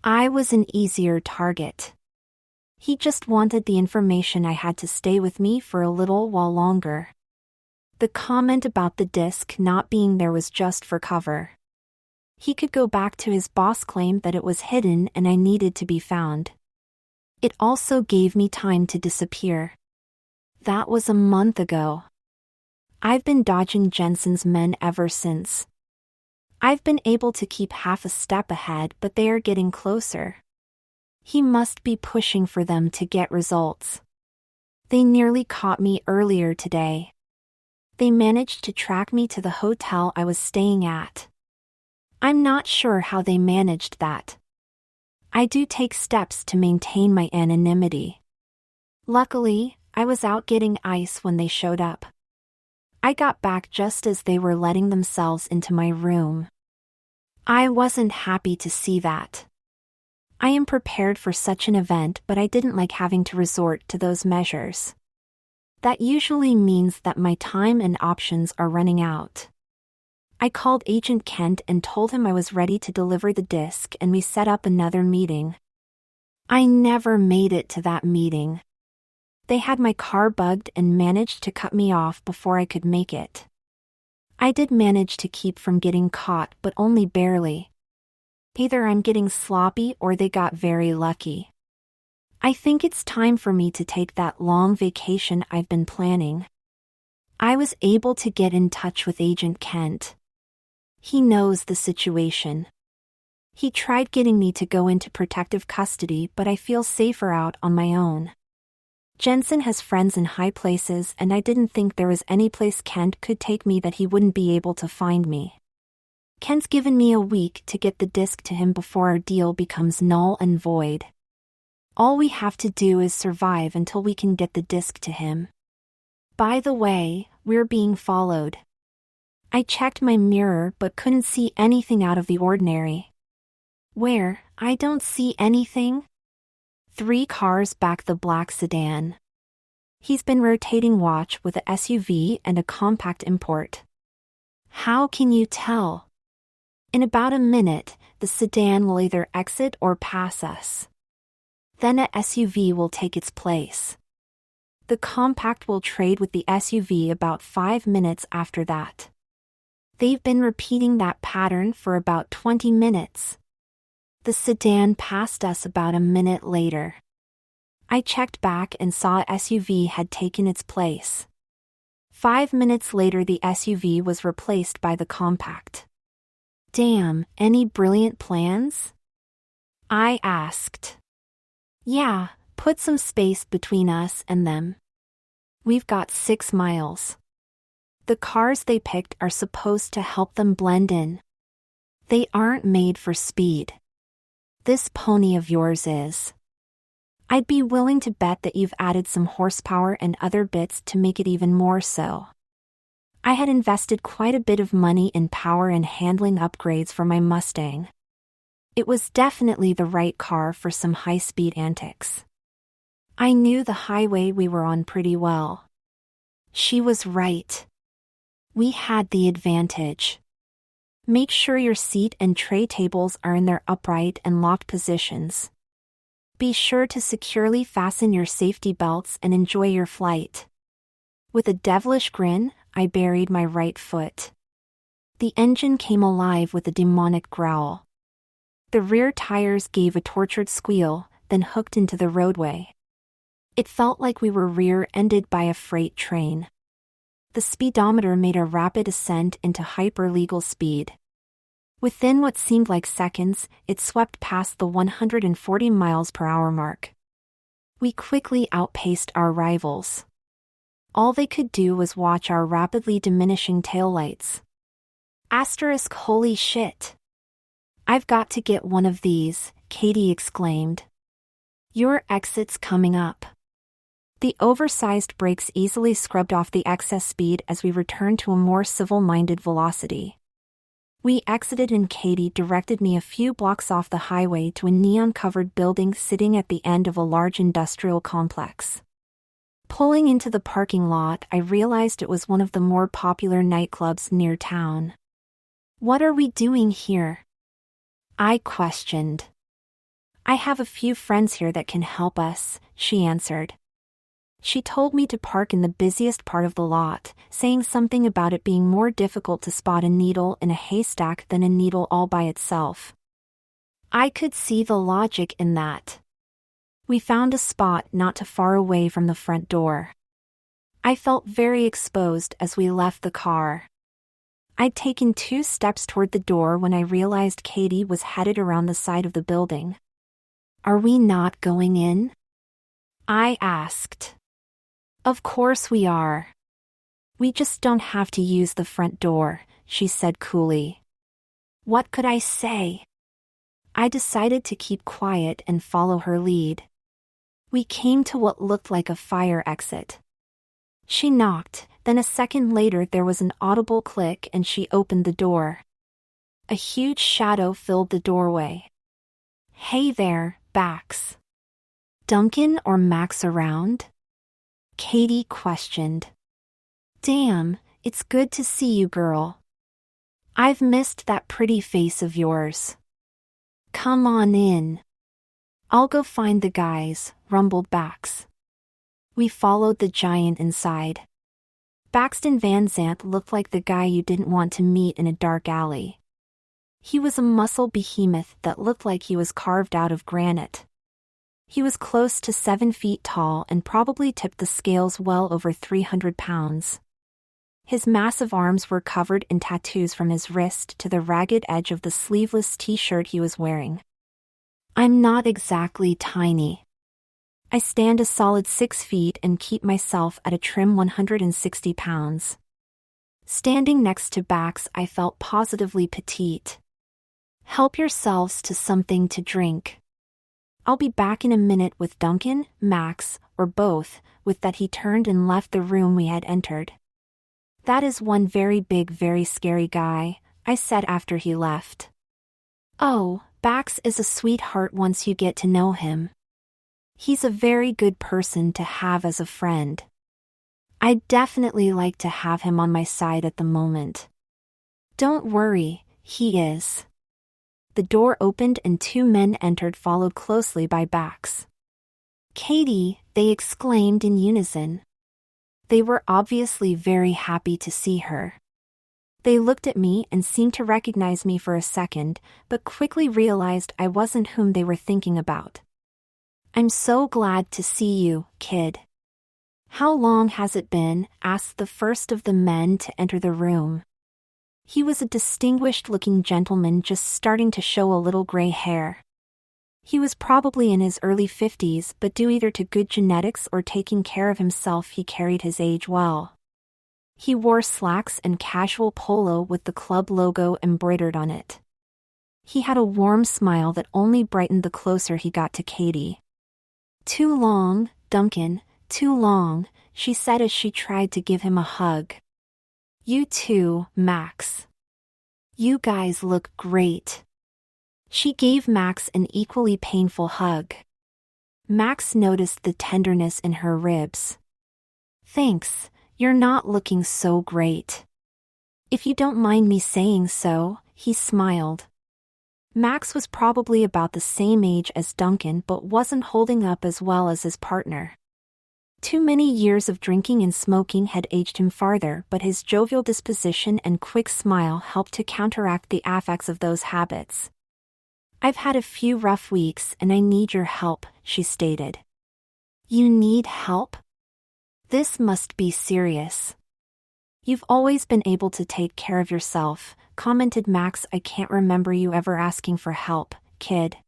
Speaker 1: I was an easier target. He just wanted the information I had to stay with me for a little while longer. The comment about the disc not being there was just for cover. He could go back to his boss claim that it was hidden and I needed to be found. It also gave me time to disappear. That was a month ago. I've been dodging Jensen's men ever since. I've been able to keep half a step ahead, but they are getting closer. He must be pushing for them to get results. They nearly caught me earlier today. They managed to track me to the hotel I was staying at. I'm not sure how they managed that. I do take steps to maintain my anonymity. Luckily, I was out getting ice when they showed up. I got back just as they were letting themselves into my room. I wasn't happy to see that. I am prepared for such an event, but I didn't like having to resort to those measures. That usually means that my time and options are running out. I called Agent Kent and told him I was ready to deliver the disc, and we set up another meeting. I never made it to that meeting. They had my car bugged and managed to cut me off before I could make it. I did manage to keep from getting caught, but only barely. Either I'm getting sloppy or they got very lucky. I think it's time for me to take that long vacation I've been planning. I was able to get in touch with Agent Kent. He knows the situation. He tried getting me to go into protective custody, but I feel safer out on my own. Jensen has friends in high places, and I didn't think there was any place Kent could take me that he wouldn't be able to find me. Kent's given me a week to get the disc to him before our deal becomes null and void. All we have to do is survive until we can get the disc to him. By the way, we're being followed. I checked my mirror but couldn't see anything out of the ordinary. Where? I don't see anything. 3 cars back the black sedan. He's been rotating watch with a SUV and a compact import. How can you tell? In about a minute, the sedan will either exit or pass us. Then a SUV will take its place. The compact will trade with the SUV about 5 minutes after that. They've been repeating that pattern for about 20 minutes. The sedan passed us about a minute later. I checked back and saw a SUV had taken its place. 5 minutes later, the SUV was replaced by the compact. Damn, any brilliant plans? I asked. Yeah, put some space between us and them. We've got 6 miles. The cars they picked are supposed to help them blend in. They aren't made for speed. This pony of yours is. I'd be willing to bet that you've added some horsepower and other bits to make it even more so. I had invested quite a bit of money in power and handling upgrades for my Mustang. It was definitely the right car for some high-speed antics. I knew the highway we were on pretty well. She was right. We had the advantage. Make sure your seat and tray tables are in their upright and locked positions. Be sure to securely fasten your safety belts and enjoy your flight. With a devilish grin, I buried my right foot. The engine came alive with a demonic growl. The rear tires gave a tortured squeal, then hooked into the roadway. It felt like we were rear-ended by a freight train. The speedometer made a rapid ascent into hyper-legal speed. Within what seemed like seconds, it swept past the 140 miles per hour mark. We quickly outpaced our rivals. All they could do was watch our rapidly diminishing taillights. Asterisk holy shit. I've got to get one of these, Katie exclaimed. Your exit's coming up. The oversized brakes easily scrubbed off the excess speed as we returned to a more civil-minded velocity. We exited and Katie directed me a few blocks off the highway to a neon-covered building sitting at the end of a large industrial complex. Pulling into the parking lot, I realized it was one of the more popular nightclubs near town. What are we doing here? I questioned. I have a few friends here that can help us, she answered. She told me to park in the busiest part of the lot, saying something about it being more difficult to spot a needle in a haystack than a needle all by itself. I could see the logic in that. We found a spot not too far away from the front door. I felt very exposed as we left the car. I'd taken 2 steps toward the door when I realized Katie was headed around the side of the building. Are we not going in? I asked. Of course we are. We just don't have to use the front door, she said coolly. What could I say? I decided to keep quiet and follow her lead. We came to what looked like a fire exit. She knocked, then a second later there was an audible click and she opened the door. A huge shadow filled the doorway. Hey there, Bax. Duncan or Max around? Katie questioned. Damn, it's good to see you, girl. I've missed that pretty face of yours. Come on in. I'll go find the guys, rumbled Bax. We followed the giant inside. Baxton Van Zant looked like the guy you didn't want to meet in a dark alley. He was a muscle behemoth that looked like he was carved out of granite. He was close to 7 feet tall and probably tipped the scales well over 300 pounds. His massive arms were covered in tattoos from his wrist to the ragged edge of the sleeveless t-shirt he was wearing. I'm not exactly tiny. I stand a solid 6 feet and keep myself at a trim 160 pounds. Standing next to Bax, I felt positively petite. Help yourselves to something to drink. I'll be back in a minute with Duncan, Max, or both. With that he turned and left the room we had entered. That is one very big, very scary guy, I said after he left. Oh, Bax is a sweetheart once you get to know him. He's a very good person to have as a friend. I'd definitely like to have him on my side at the moment. Don't worry, he is. The door opened and 2 men entered, followed closely by Bax. Katie, they exclaimed in unison. They were obviously very happy to see her. They looked at me and seemed to recognize me for a second, but quickly realized I wasn't whom they were thinking about. I'm so glad to see you, kid. How long has it been? Asked the first of the men to enter the room. He was a distinguished-looking gentleman just starting to show a little gray hair. He was probably in his early 50s, but due either to good genetics or taking care of himself, he carried his age well. He wore slacks and casual polo with the club logo embroidered on it. He had a warm smile that only brightened the closer he got to Katie. Too long, Duncan, too long, she said as she tried to give him a hug. You too, Max. You guys look great. She gave Max an equally painful hug. Max noticed the tenderness in her ribs. Thanks, you're not looking so great. If you don't mind me saying so, he smiled. Max was probably about the same age as Duncan but wasn't holding up as well as his partner. Too many years of drinking and smoking had aged him farther, but his jovial disposition and quick smile helped to counteract the effects of those habits. I've had a few rough weeks and I need your help, she stated. You need help? This must be serious. You've always been able to take care of yourself, commented Max. I can't remember you ever asking for help, kid.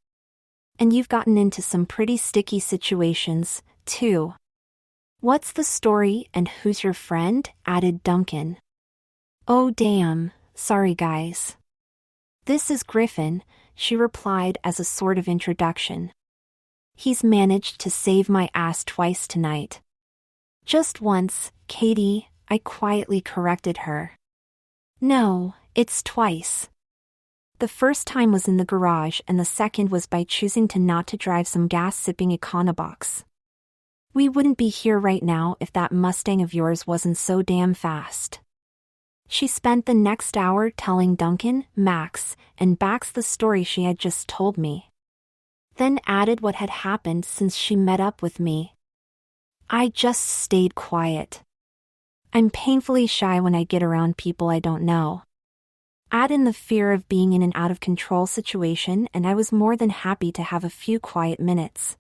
Speaker 1: And you've gotten into some pretty sticky situations, too. What's the story and who's your friend? Added Duncan. Oh damn, sorry guys. This is Griffin, she replied as a sort of introduction. He's managed to save my ass twice tonight. Just once, Katie, I quietly corrected her. No, it's twice. The first time was in the garage and the second was by choosing to not to drive some gas-sipping Econobox. We wouldn't be here right now if that Mustang of yours wasn't so damn fast. She spent the next hour telling Duncan, Max, and Bax the story she had just told me. Then added what had happened since she met up with me. I just stayed quiet. I'm painfully shy when I get around people I don't know. Add in the fear of being in an out-of-control situation and I was more than happy to have a few quiet minutes.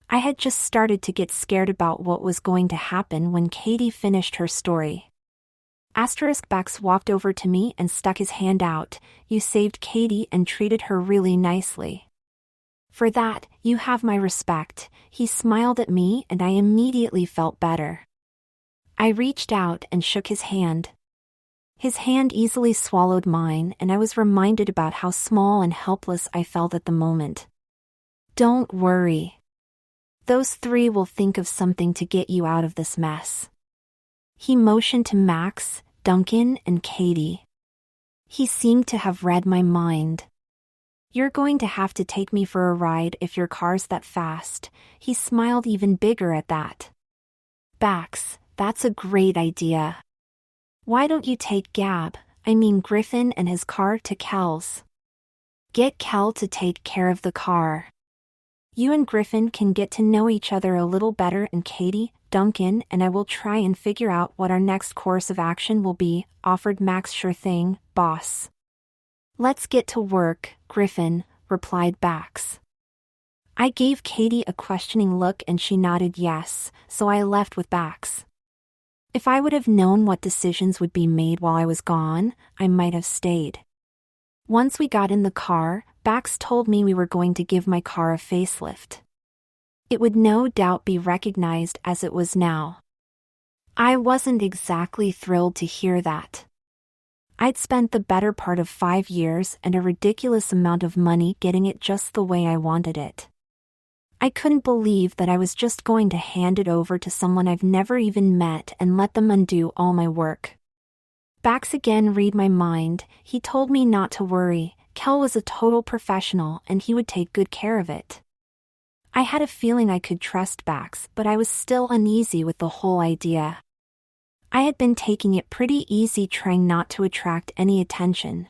Speaker 1: I had just started to get scared about what was going to happen when Katie finished her story. Bax walked over to me and stuck his hand out. You saved Katie and treated her really nicely. For that, you have my respect. He smiled at me and I immediately felt better. I reached out and shook his hand. His hand easily swallowed mine and I was reminded about how small and helpless I felt at the moment. Don't worry. Those three will think of something to get you out of this mess. He motioned to Max, Duncan, and Katie. He seemed to have read my mind. You're going to have to take me for a ride if your car's that fast. He smiled even bigger at that. Bax, that's a great idea. Why don't you take Griffin and his car to Kel's? Get Kel to take care of the car. You and Griffin can get to know each other a little better and Katie, Duncan, and I will try and figure out what our next course of action will be, offered Max. Sure thing, boss. Let's get to work, Griffin, replied Bax. I gave Katie a questioning look and she nodded yes, so I left with Bax. If I would have known what decisions would be made while I was gone, I might have stayed. Once we got in the car, Bax told me we were going to give my car a facelift. It would no doubt be recognized as it was now. I wasn't exactly thrilled to hear that. I'd spent the better part of 5 years and a ridiculous amount of money getting it just the way I wanted it. I couldn't believe that I was just going to hand it over to someone I've never even met and let them undo all my work. Bax again read my mind. He told me not to worry. Kel was a total professional and he would take good care of it. I had a feeling I could trust Bax, but I was still uneasy with the whole idea. I had been taking it pretty easy trying not to attract any attention.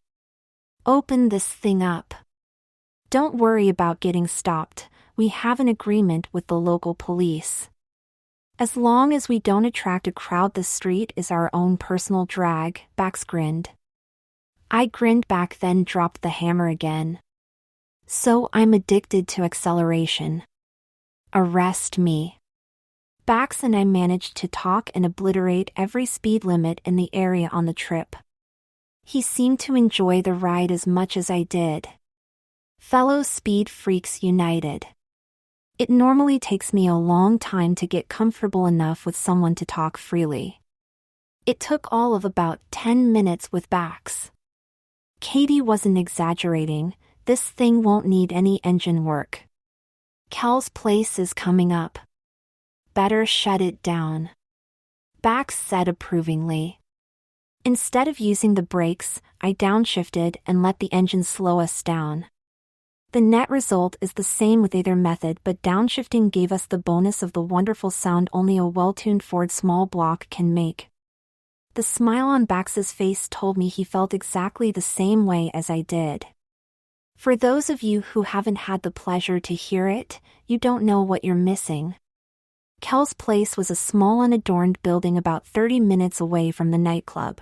Speaker 1: Open this thing up. Don't worry about getting stopped. We have an agreement with the local police. As long as we don't attract a crowd, the street is our own personal drag, Bax grinned. I grinned back, then dropped the hammer again. So I'm addicted to acceleration. Arrest me. Bax and I managed to talk and obliterate every speed limit in the area on the trip. He seemed to enjoy the ride as much as I did. Fellow speed freaks united. It normally takes me a long time to get comfortable enough with someone to talk freely. It took all of about 10 minutes with Bax. Katie wasn't exaggerating. This thing won't need any engine work. Kel's place is coming up. Better shut it down. Bax said approvingly. Instead of using the brakes, I downshifted and let the engine slow us down. The net result is the same with either method, but downshifting gave us the bonus of the wonderful sound only a well-tuned Ford small block can make. The smile on Bax's face told me he felt exactly the same way as I did. For those of you who haven't had the pleasure to hear it, you don't know what you're missing. Kel's place was a small unadorned building about 30 minutes away from the nightclub.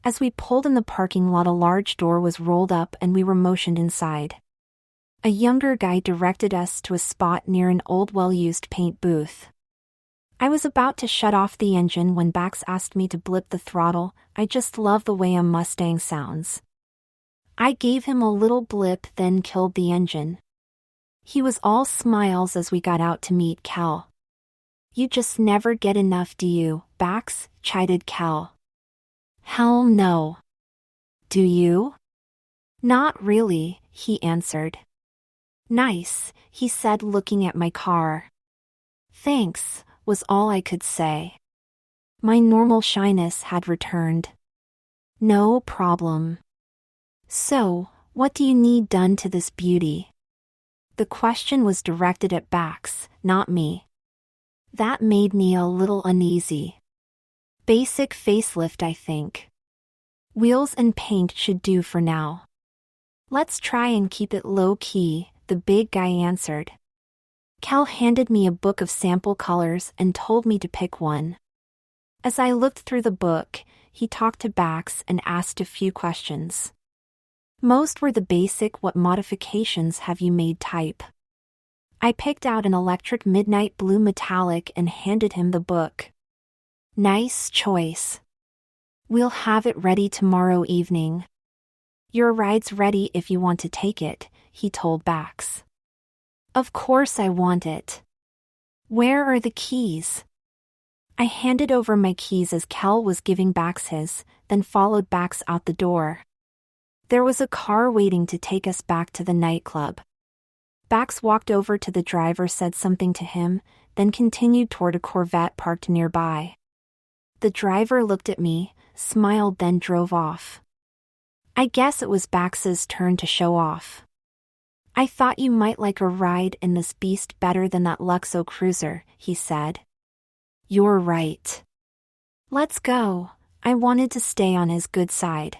Speaker 1: As we pulled in the parking lot, a large door was rolled up and we were motioned inside. A younger guy directed us to a spot near an old well-used paint booth. I was about to shut off the engine when Bax asked me to blip the throttle. I just love the way a Mustang sounds. I gave him a little blip, then killed the engine. He was all smiles as we got out to meet Kel. You just never get enough, do you, Bax? Chided Kel. Hell no. Do you? Not really, he answered. Nice, he said, looking at my car. Thanks, was all I could say. My normal shyness had returned. No problem. So, what do you need done to this beauty? The question was directed at Bax, not me. That made me a little uneasy. Basic facelift, I think. Wheels and paint should do for now. Let's try and keep it low-key, the big guy answered. Cal handed me a book of sample colors and told me to pick one. As I looked through the book, he talked to Bax and asked a few questions. Most were the basic "what modifications have you made" type. I picked out an electric midnight blue metallic and handed him the book. Nice choice. We'll have it ready tomorrow evening. Your ride's ready if you want to take it, he told Bax. Of course I want it. Where are the keys? I handed over my keys as Kel was giving Bax his, then followed Bax out the door. There was a car waiting to take us back to the nightclub. Bax walked over to the driver, said something to him, then continued toward a Corvette parked nearby. The driver looked at me, smiled, then drove off. I guess it was Bax's turn to show off. I thought you might like a ride in this beast better than that Luxo cruiser, he said. You're right. Let's go. I wanted to stay on his good side.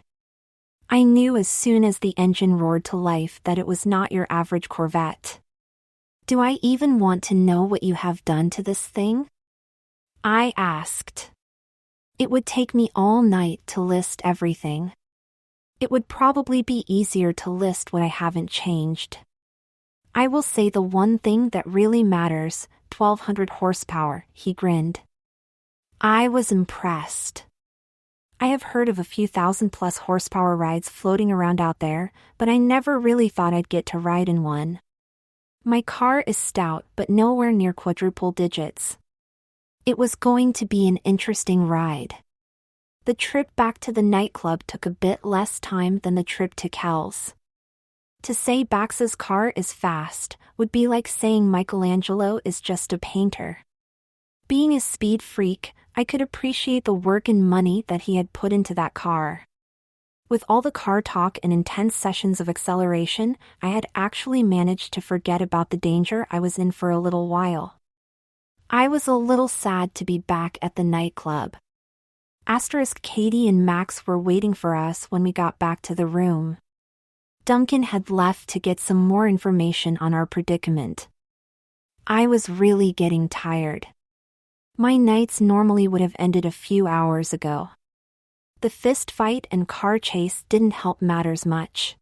Speaker 1: I knew as soon as the engine roared to life that it was not your average Corvette. Do I even want to know what you have done to this thing? I asked. It would take me all night to list everything. It would probably be easier to list what I haven't changed. I will say the one thing that really matters, 1200 horsepower, he grinned. I was impressed. I have heard of a few thousand-plus horsepower rides floating around out there, but I never really thought I'd get to ride in one. My car is stout but nowhere near quadruple digits. It was going to be an interesting ride. The trip back to the nightclub took a bit less time than the trip to Kel's. To say Bax's car is fast would be like saying Michelangelo is just a painter. Being a speed freak, I could appreciate the work and money that he had put into that car. With all the car talk and intense sessions of acceleration, I had actually managed to forget about the danger I was in for a little while. I was a little sad to be back at the nightclub. Katie and Max were waiting for us when we got back to the room. Duncan had left to get some more information on our predicament. I was really getting tired. My nights normally would have ended a few hours ago. The fist fight and car chase didn't help matters much.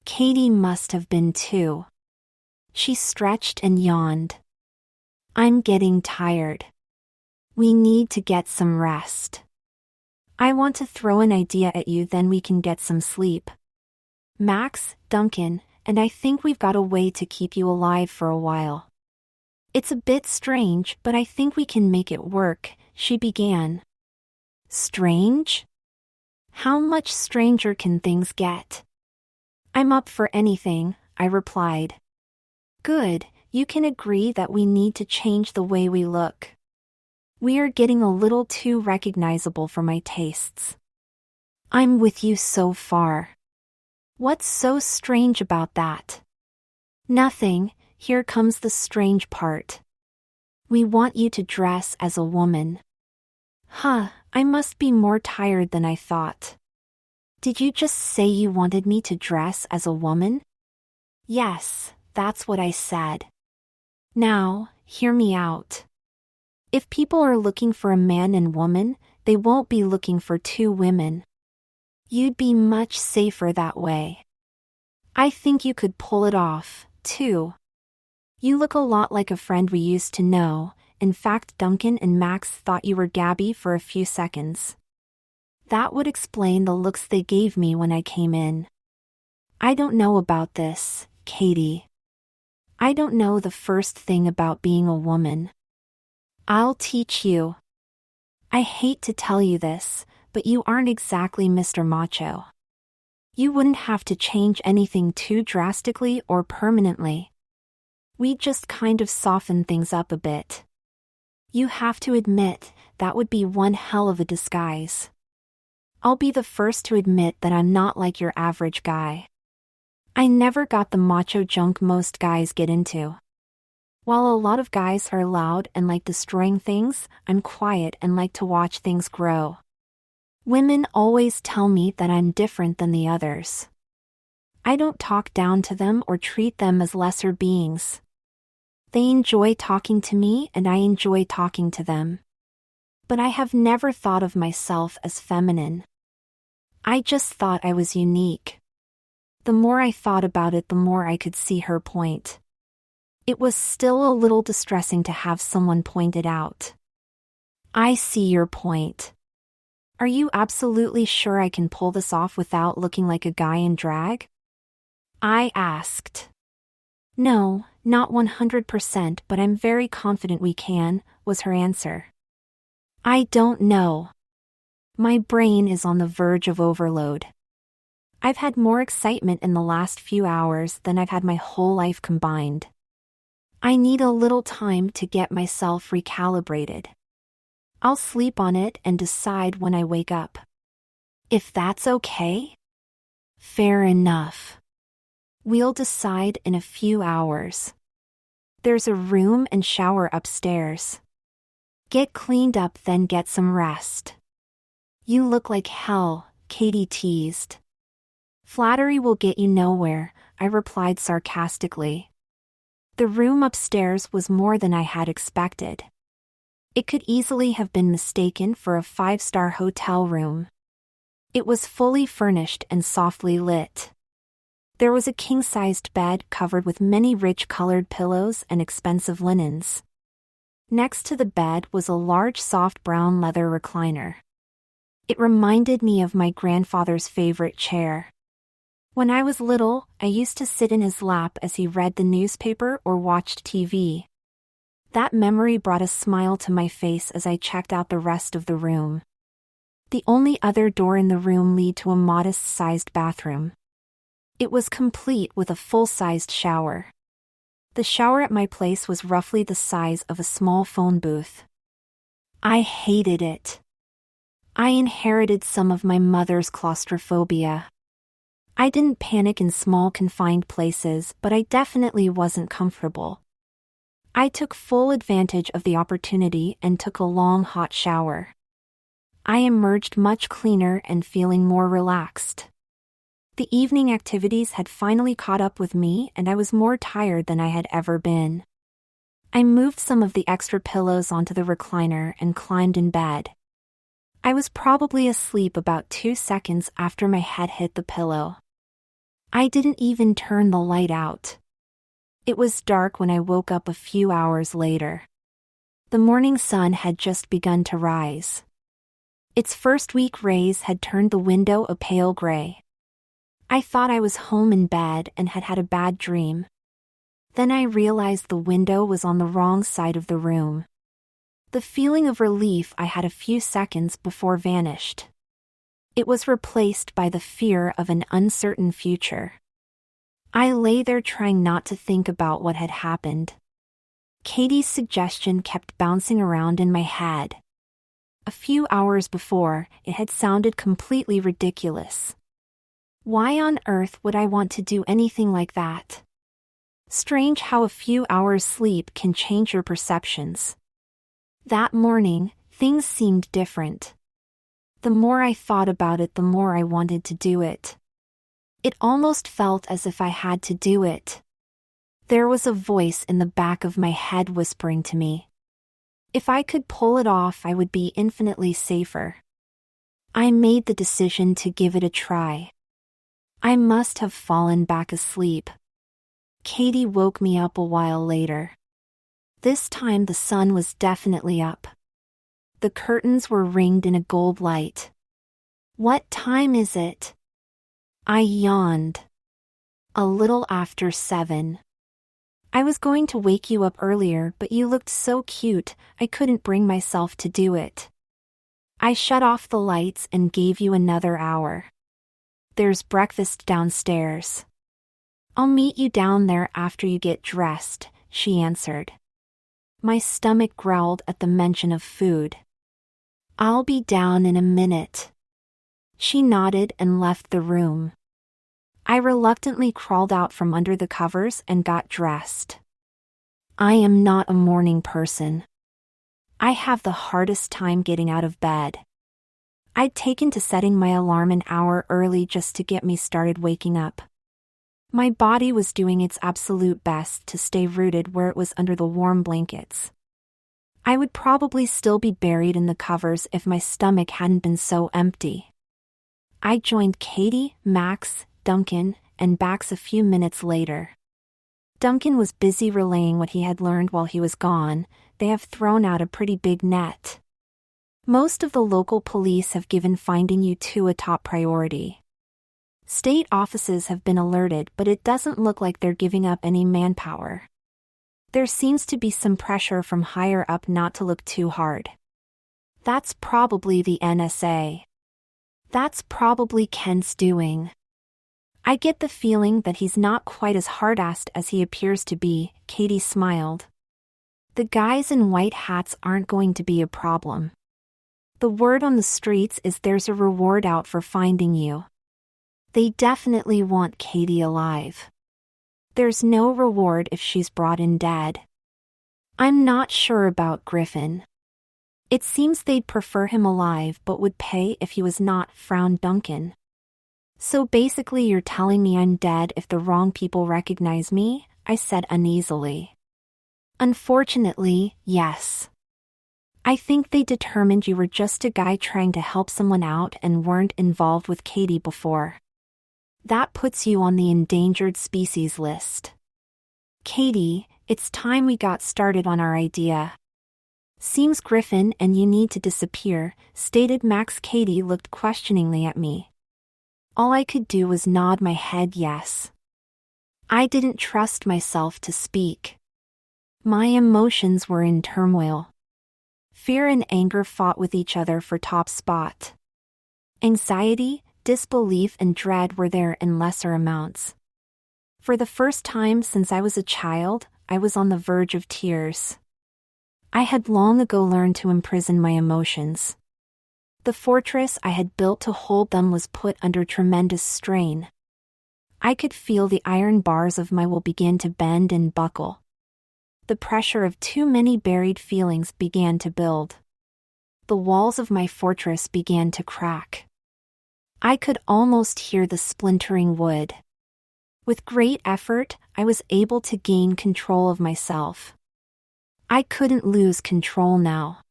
Speaker 1: Katie must have been too. She stretched and yawned. I'm getting tired. We need to get some rest. I want to throw an idea at you, then we can get some sleep. Max, Duncan, and I think we've got a way to keep you alive for a while. It's a bit strange, but I think we can make it work, she began. Strange? How much stranger can things get? I'm up for anything, I replied. Good, you can agree that we need to change the way we look. We are getting a little too recognizable for my tastes. I'm with you so far. What's so strange about that? Nothing, here comes the strange part. We want you to dress as a woman. Huh, I must be more tired than I thought. Did you just say you wanted me to dress as a woman? Yes, that's what I said. Now, hear me out. If people are looking for a man and woman, they won't be looking for two women. You'd be much safer that way. I think you could pull it off, too. You look a lot like a friend we used to know. In fact, Duncan and Max thought you were Gabby for a few seconds. That would explain the looks they gave me when I came in. I don't know about this, Katie. I don't know the first thing about being a woman. I'll teach you. I hate to tell you this, but you aren't exactly Mr. Macho. You wouldn't have to change anything too drastically or permanently. We'd just kind of soften things up a bit. You have to admit, that would be one hell of a disguise. I'll be the first to admit that I'm not like your average guy. I never got the macho junk most guys get into. While a lot of guys are loud and like destroying things, I'm quiet and like to watch things grow. Women always tell me that I'm different than the others. I don't talk down to them or treat them as lesser beings. They enjoy talking to me and I enjoy talking to them. But I have never thought of myself as feminine. I just thought I was unique. The more I thought about it, the more I could see her point. It was still a little distressing to have someone point it out. I see your point. Are you absolutely sure I can pull this off without looking like a guy in drag? I asked. No, not 100%, but I'm very confident we can, was her answer. I don't know. My brain is on the verge of overload. I've had more excitement in the last few hours than I've had my whole life combined. I need a little time to get myself recalibrated. I'll sleep on it and decide when I wake up. If that's okay? Fair enough. We'll decide in a few hours. There's a room and shower upstairs. Get cleaned up, then get some rest. You look like hell, Katie teased. Flattery will get you nowhere, I replied sarcastically. The room upstairs was more than I had expected. It could easily have been mistaken for a 5-star hotel room. It was fully furnished and softly lit. There was a king-sized bed covered with many rich-colored pillows and expensive linens. Next to the bed was a large soft brown leather recliner. It reminded me of my grandfather's favorite chair. When I was little, I used to sit in his lap as he read the newspaper or watched TV. That memory brought a smile to my face as I checked out the rest of the room. The only other door in the room led to a modest-sized bathroom. It was complete with a full-sized shower. The shower at my place was roughly the size of a small phone booth. I hated it. I inherited some of my mother's claustrophobia. I didn't panic in small confined places, but I definitely wasn't comfortable. I took full advantage of the opportunity and took a long hot shower. I emerged much cleaner and feeling more relaxed. The evening activities had finally caught up with me and I was more tired than I had ever been. I moved some of the extra pillows onto the recliner and climbed in bed. I was probably asleep about 2 seconds after my head hit the pillow. I didn't even turn the light out. It was dark when I woke up a few hours later. The morning sun had just begun to rise. Its first weak rays had turned the window a pale gray. I thought I was home in bed and had had a bad dream. Then I realized the window was on the wrong side of the room. The feeling of relief I had a few seconds before vanished. It was replaced by the fear of an uncertain future. I lay there trying not to think about what had happened. Katie's suggestion kept bouncing around in my head. A few hours before, it had sounded completely ridiculous. Why on earth would I want to do anything like that? Strange how a few hours sleep can change your perceptions. That morning, things seemed different. The more I thought about it, the more I wanted to do it. It almost felt as if I had to do it. There was a voice in the back of my head whispering to me. If I could pull it off, I would be infinitely safer. I made the decision to give it a try. I must have fallen back asleep. Katie woke me up a while later. This time the sun was definitely up. The curtains were ringed in a gold light. What time is it? I yawned. A little after 7. I was going to wake you up earlier, but you looked so cute, I couldn't bring myself to do it. I shut off the lights and gave you another hour. There's breakfast downstairs. I'll meet you down there after you get dressed, she answered. My stomach growled at the mention of food. I'll be down in a minute. She nodded and left the room. I reluctantly crawled out from under the covers and got dressed. I am not a morning person. I have the hardest time getting out of bed. I'd taken to setting my alarm an hour early just to get me started waking up. My body was doing its absolute best to stay rooted where it was under the warm blankets. I would probably still be buried in the covers if my stomach hadn't been so empty. I joined Katie, Max, Duncan, and Bax a few minutes later. Duncan was busy relaying what he had learned while he was gone. They have thrown out a pretty big net. Most of the local police have given finding you two a top priority. State offices have been alerted, but it doesn't look like they're giving up any manpower. There seems to be some pressure from higher up not to look too hard. That's probably the NSA. That's probably Kent's doing. I get the feeling that he's not quite as hard-assed as he appears to be, Katie smiled. The guys in white hats aren't going to be a problem. The word on the streets is there's a reward out for finding you. They definitely want Katie alive. There's no reward if she's brought in dead. I'm not sure about Griffin. It seems they'd prefer him alive but would pay if he was not, frowned Duncan. So basically you're telling me I'm dead if the wrong people recognize me? I said uneasily. Unfortunately, yes. I think they determined you were just a guy trying to help someone out and weren't involved with Katie before. That puts you on the endangered species list. Katie, it's time we got started on our idea. Seems Griffin and you need to disappear, stated Max. Katie looked questioningly at me. All I could do was nod my head yes. I didn't trust myself to speak. My emotions were in turmoil. Fear and anger fought with each other for top spot. Anxiety, disbelief and dread were there in lesser amounts. For the first time since I was a child, I was on the verge of tears. I had long ago learned to imprison my emotions. The fortress I had built to hold them was put under tremendous strain. I could feel the iron bars of my will begin to bend and buckle. The pressure of too many buried feelings began to build. The walls of my fortress began to crack. I could almost hear the splintering wood. With great effort, I was able to gain control of myself. I couldn't lose control now.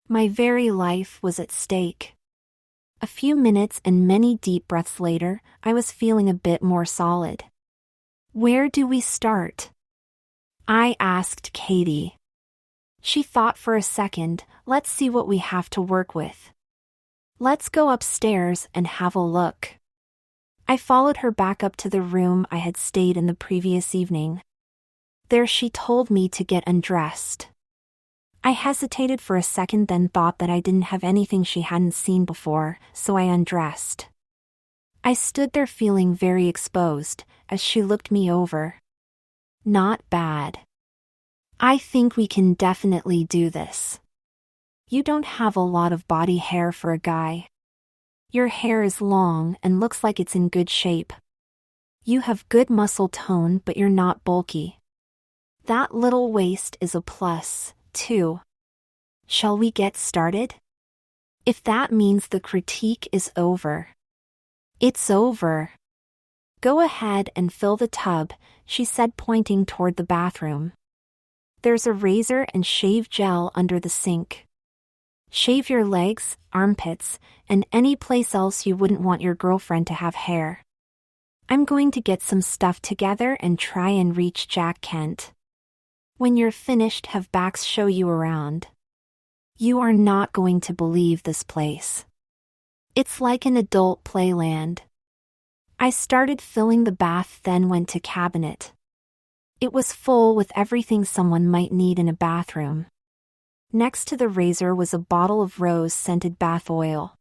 Speaker 1: My very life was at stake. A few minutes and many deep breaths later, I was feeling a bit more solid. Where do we start? I asked Katie. She thought for a second. Let's see what we have to work with. Let's go upstairs and have a look. I followed her back up to the room I had stayed in the previous evening. There she told me to get undressed. I hesitated for a second, then thought that I didn't have anything she hadn't seen before, so I undressed. I stood there feeling very exposed, as she looked me over. Not bad. I think we can definitely do this. You don't have a lot of body hair for a guy. Your hair is long and looks like it's in good shape. You have good muscle tone, but you're not bulky. That little waist is a plus, too. Shall we get started? If that means the critique is over. It's over. Go ahead and fill the tub, she said, pointing toward the bathroom. There's a razor and shave gel under the sink. Shave your legs, armpits, and any place else you wouldn't want your girlfriend to have hair. I'm going to get some stuff together and try and reach Jack Kent. When you're finished, have Bax show you around. You are not going to believe this place. It's like an adult playland. I started filling the bath, then went to cabinet. It was full with everything someone might need in a bathroom. Next to the razor was a bottle of rose-scented bath oil.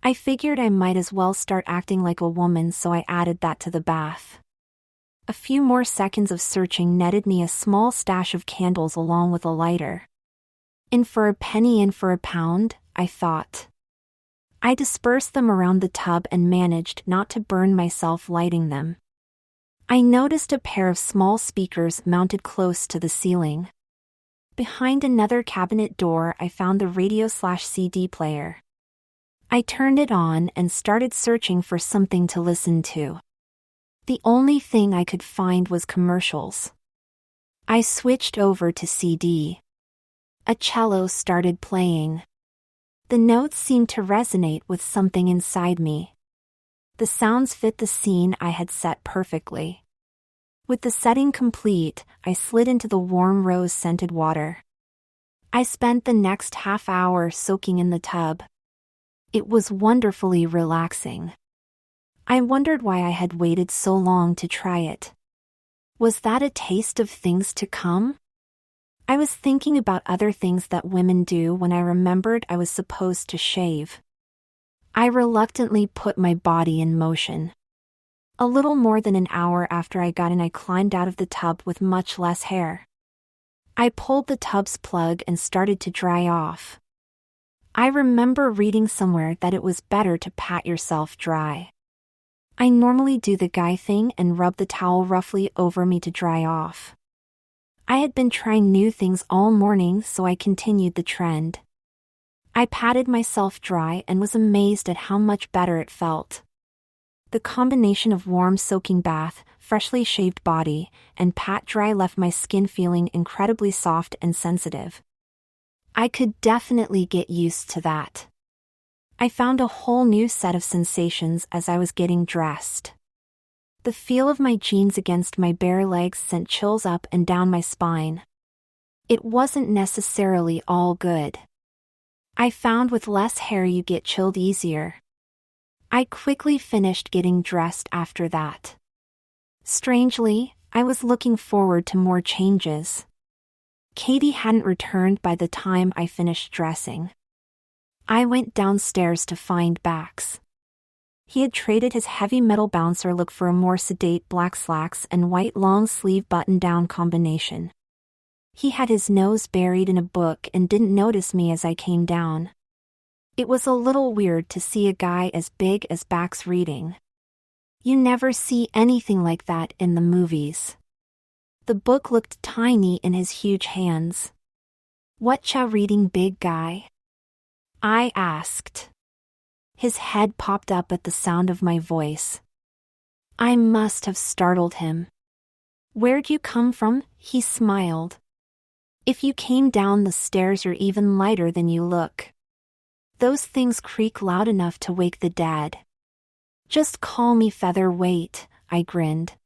Speaker 1: I figured I might as well start acting like a woman, so I added that to the bath. A few more seconds of searching netted me a small stash of candles along with a lighter. In for a penny, in for a pound, I thought. I dispersed them around the tub and managed not to burn myself lighting them. I noticed a pair of small speakers mounted close to the ceiling. Behind another cabinet door, I found the radio/CD player. I turned it on and started searching for something to listen to. The only thing I could find was commercials. I switched over to CD. A cello started playing. The notes seemed to resonate with something inside me. The sounds fit the scene I had set perfectly. With the setting complete, I slid into the warm rose-scented water. I spent the next half hour soaking in the tub. It was wonderfully relaxing. I wondered why I had waited so long to try it. Was that a taste of things to come? I was thinking about other things that women do when I remembered I was supposed to shave. I reluctantly put my body in motion. A little more than an hour after I got in, I climbed out of the tub with much less hair. I pulled the tub's plug and started to dry off. I remember reading somewhere that it was better to pat yourself dry. I normally do the guy thing and rub the towel roughly over me to dry off. I had been trying new things all morning, so I continued the trend. I patted myself dry and was amazed at how much better it felt. The combination of warm soaking bath, freshly shaved body, and pat dry left my skin feeling incredibly soft and sensitive. I could definitely get used to that. I found a whole new set of sensations as I was getting dressed. The feel of my jeans against my bare legs sent chills up and down my spine. It wasn't necessarily all good. I found with less hair you get chilled easier. I quickly finished getting dressed after that. Strangely, I was looking forward to more changes. Katie hadn't returned by the time I finished dressing. I went downstairs to find Bax. He had traded his heavy metal bouncer look for a more sedate black slacks and white long-sleeve button-down combination. He had his nose buried in a book and didn't notice me as I came down. It was a little weird to see a guy as big as Bax reading. You never see anything like that in the movies. The book looked tiny in his huge hands. "Whatcha reading, big guy?" I asked. His head popped up at the sound of my voice. I must have startled him. "Where'd you come from?" He smiled. "If you came down the stairs, you're even lighter than you look. Those things creak loud enough to wake the dead." "Just call me Featherweight," I grinned.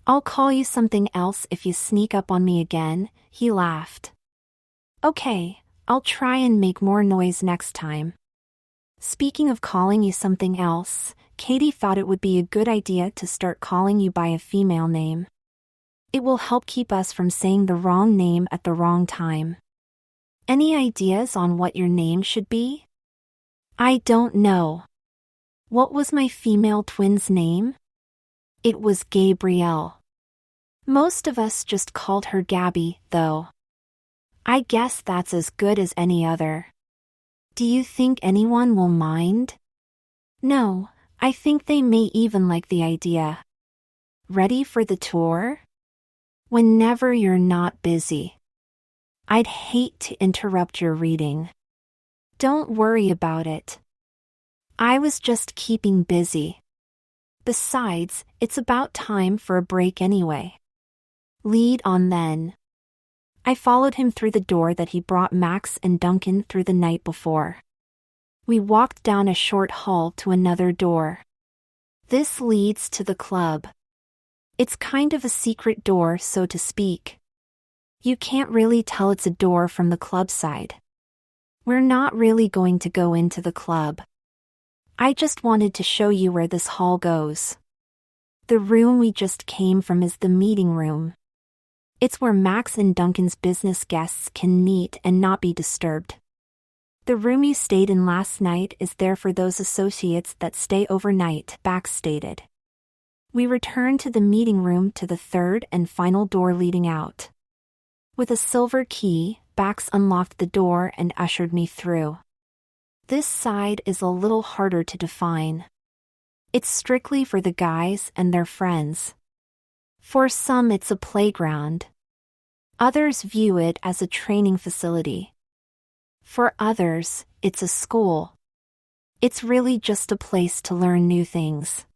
Speaker 1: "I'll call you something else if you sneak up on me again," he laughed. "Okay, I'll try and make more noise next time." Speaking of calling you something else, Katie thought it would be a good idea to start calling you by a female name. It will help keep us from saying the wrong name at the wrong time. Any ideas on what your name should be? I don't know. What was my female twin's name? It was Gabrielle. Most of us just called her Gabby, though. I guess that's as good as any other. Do you think anyone will mind? No, I think they may even like the idea. Ready for the tour? Whenever you're not busy. I'd hate to interrupt your reading. Don't worry about it. I was just keeping busy. Besides, it's about time for a break anyway. Lead on then. I followed him through the door that he brought Max and Duncan through the night before. We walked down a short hall to another door. This leads to the club. It's kind of a secret door, so to speak. You can't really tell it's a door from the club side. We're not really going to go into the club. I just wanted to show you where this hall goes. The room we just came from is the meeting room. It's where Max and Duncan's business guests can meet and not be disturbed. The room you stayed in last night is there for those associates that stay overnight, Bax stated. We returned to the meeting room to the third and final door leading out. With a silver key, Bax unlocked the door and ushered me through. This side is a little harder to define. It's strictly for the guys and their friends. For some it's a playground. Others view it as a training facility. For others, it's a school. It's really just a place to learn new things.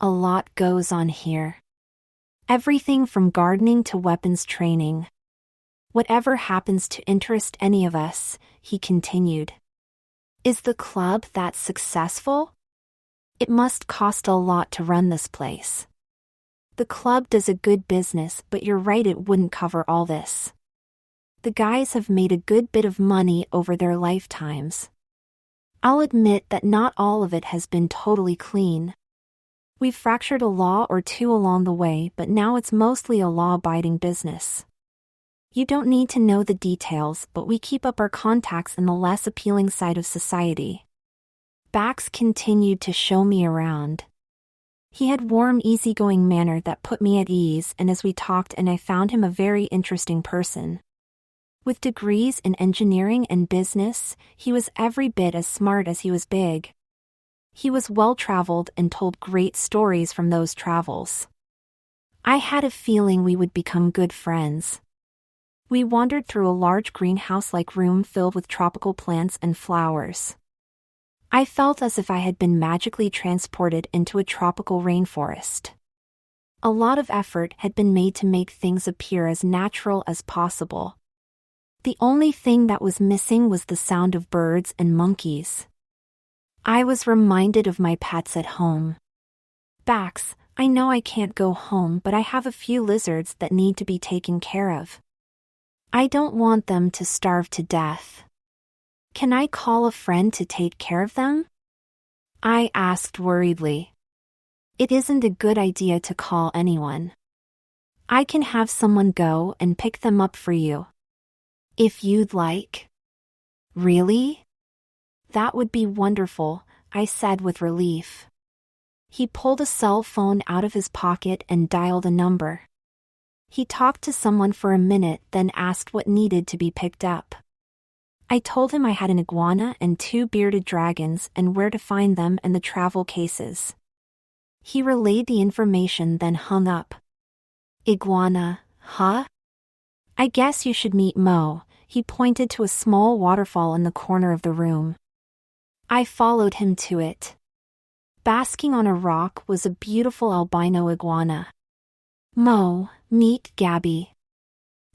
Speaker 1: A lot goes on here. Everything from gardening to weapons training. Whatever happens to interest any of us, he continued. Is the club that successful? It must cost a lot to run this place. The club does a good business, but you're right, it wouldn't cover all this. The guys have made a good bit of money over their lifetimes. I'll admit that not all of it has been totally clean. We've fractured a law or two along the way, but now it's mostly a law-abiding business. You don't need to know the details, but we keep up our contacts in the less appealing side of society. Bax continued to show me around. He had warm, easygoing manner that put me at ease, and as we talked I found him a very interesting person. With degrees in engineering and business, he was every bit as smart as he was big. He was well-traveled and told great stories from those travels. I had a feeling we would become good friends. We wandered through a large greenhouse-like room filled with tropical plants and flowers. I felt as if I had been magically transported into a tropical rainforest. A lot of effort had been made to make things appear as natural as possible. The only thing that was missing was the sound of birds and monkeys. I was reminded of my pets at home. Bax, I know I can't go home, but I have a few lizards that need to be taken care of. I don't want them to starve to death. Can I call a friend to take care of them? I asked worriedly. It isn't a good idea to call anyone. I can have someone go and pick them up for you. If you'd like. Really? That would be wonderful, I said with relief. He pulled a cell phone out of his pocket and dialed a number. He talked to someone for a minute, then asked what needed to be picked up. I told him I had an iguana and 2 bearded dragons and where to find them and the travel cases. He relayed the information, then hung up. Iguana, huh? I guess you should meet Mo. He pointed to a small waterfall in the corner of the room. I followed him to it. Basking on a rock was a beautiful albino iguana. Mo, meet Gabby.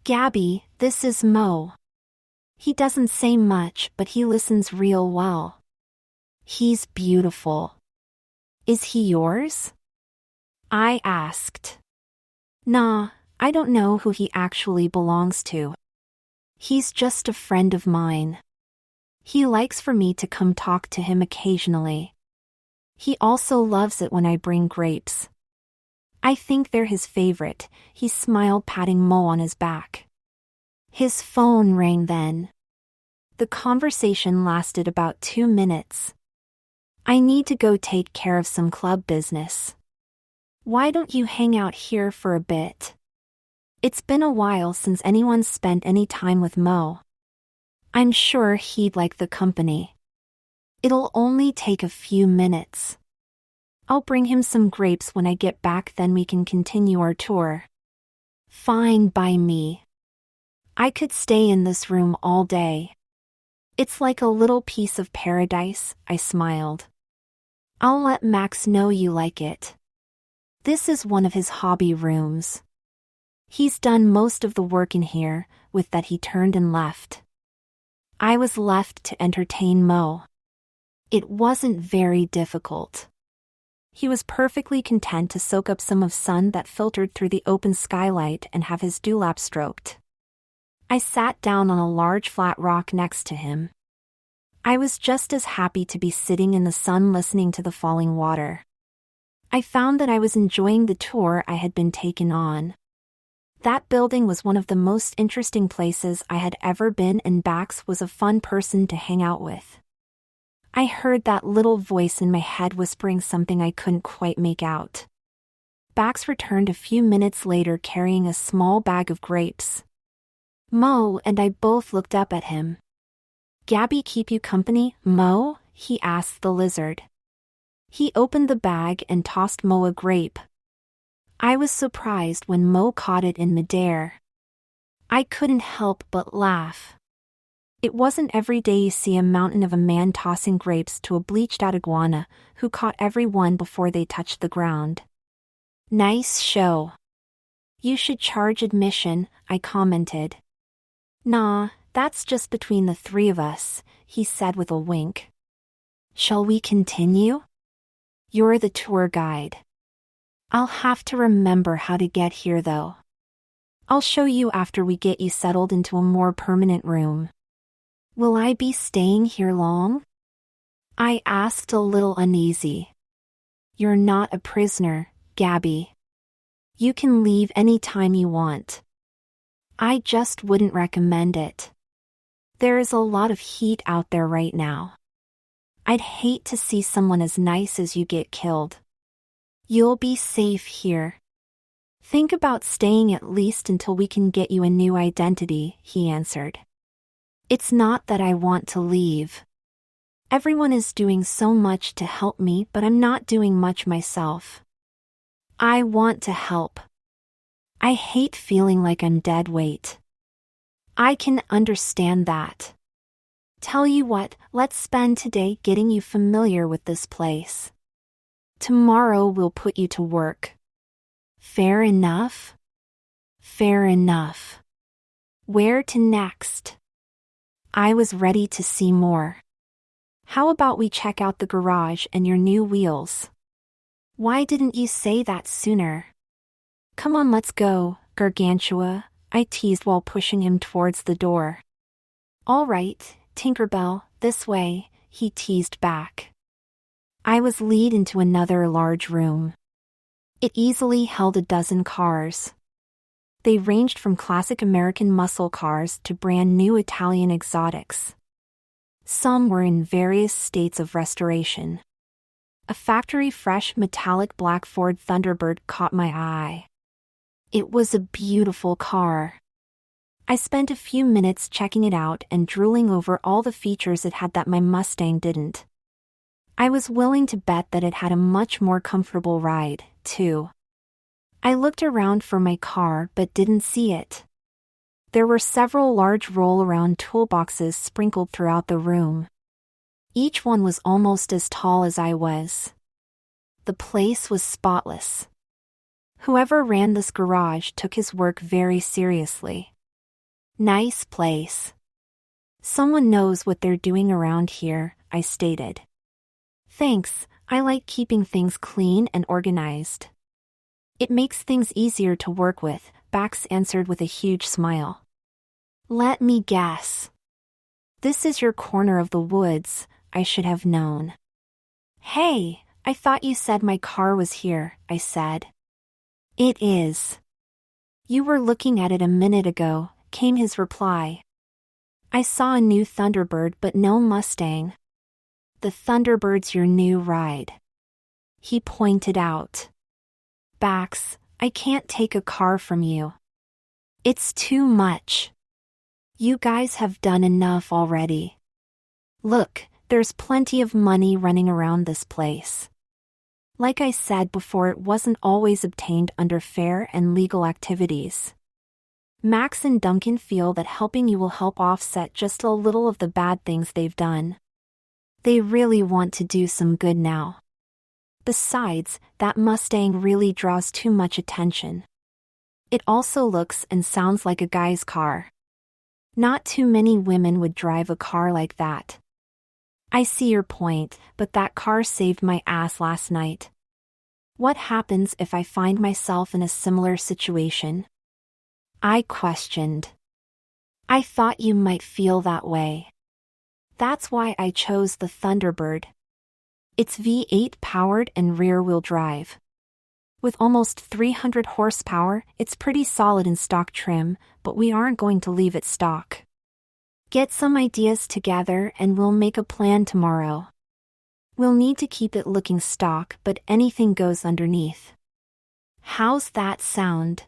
Speaker 1: Gabby, this is Mo. He doesn't say much, but he listens real well. He's beautiful. Is he yours? I asked. Nah, I don't know who he actually belongs to. He's just a friend of mine. He likes for me to come talk to him occasionally. He also loves it when I bring grapes. I think they're his favorite. He smiled, patting Mo on his back. His phone rang then. The conversation lasted about 2 minutes. I need to go take care of some club business. Why don't you hang out here for a bit? It's been a while since anyone's spent any time with Mo. I'm sure he'd like the company. It'll only take a few minutes. I'll bring him some grapes when I get back, then we can continue our tour. Fine by me. I could stay in this room all day. It's like a little piece of paradise, I smiled. I'll let Max know you like it. This is one of his hobby rooms. He's done most of the work in here. With that he turned and left. I was left to entertain Mo. It wasn't very difficult. He was perfectly content to soak up some of sun that filtered through the open skylight and have his dewlap stroked. I sat down on a large flat rock next to him. I was just as happy to be sitting in the sun listening to the falling water. I found that I was enjoying the tour I had been taken on. That building was one of the most interesting places I had ever been, and Bax was a fun person to hang out with. I heard that little voice in my head whispering something I couldn't quite make out. Bax returned a few minutes later carrying a small bag of grapes. Mo and I both looked up at him. "Gabby keep you company, Mo?" he asked the lizard. He opened the bag and tossed Mo a grape. I was surprised when Mo caught it in midair. I couldn't help but laugh. It wasn't every day you see a mountain of a man tossing grapes to a bleached-out iguana who caught every one before they touched the ground. "Nice show. You should charge admission," I commented. "Nah, that's just between the three of us," he said with a wink. "Shall we continue? You're the tour guide. I'll have to remember how to get here though. I'll show you after we get you settled into a more permanent room." "Will I be staying here long?" I asked a little uneasy. "You're not a prisoner, Gabby. You can leave any time you want. I just wouldn't recommend it. There is a lot of heat out there right now. I'd hate to see someone as nice as you get killed. You'll be safe here. Think about staying at least until we can get you a new identity," he answered. "It's not that I want to leave. Everyone is doing so much to help me, but I'm not doing much myself. I want to help. I hate feeling like I'm dead weight." "I can understand that. Tell you what, let's spend today getting you familiar with this place. Tomorrow we'll put you to work. Fair enough?" "Fair enough. Where to next?" I was ready to see more. "How about we check out the garage and your new wheels? Why didn't you say that sooner?" "Come on, let's go, Gargantua," I teased while pushing him towards the door. "All right, Tinkerbell, this way," he teased back. I was led into another large room. It easily held a dozen cars. They ranged from classic American muscle cars to brand new Italian exotics. Some were in various states of restoration. A factory-fresh metallic black Ford Thunderbird caught my eye. It was a beautiful car. I spent a few minutes checking it out and drooling over all the features it had that my Mustang didn't. I was willing to bet that it had a much more comfortable ride, too. I looked around for my car but didn't see it. There were several large roll-around toolboxes sprinkled throughout the room. Each one was almost as tall as I was. The place was spotless. Whoever ran this garage took his work very seriously. Nice place. Someone knows what they're doing around here, I stated. Thanks, I like keeping things clean and organized. It makes things easier to work with, Bax answered with a huge smile. Let me guess. This is your corner of the woods, I should have known. Hey, I thought you said my car was here, I said. It is. You were looking at it a minute ago, came his reply. I saw a new Thunderbird but no Mustang. The Thunderbird's your new ride. He pointed out. Bax, I can't take a car from you. It's too much. You guys have done enough already. Look, there's plenty of money running around this place. Like I said before, it wasn't always obtained under fair and legal activities. Max and Duncan feel that helping you will help offset just a little of the bad things they've done. They really want to do some good now. Besides, that Mustang really draws too much attention. It also looks and sounds like a guy's car. Not too many women would drive a car like that. I see your point, but that car saved my ass last night. What happens if I find myself in a similar situation? I questioned. I thought you might feel that way. That's why I chose the Thunderbird. It's V8 powered and rear-wheel drive. With almost 300 horsepower, it's pretty solid in stock trim, but we aren't going to leave it stock. Get some ideas together and we'll make a plan tomorrow. We'll need to keep it looking stock, but anything goes underneath. How's that sound?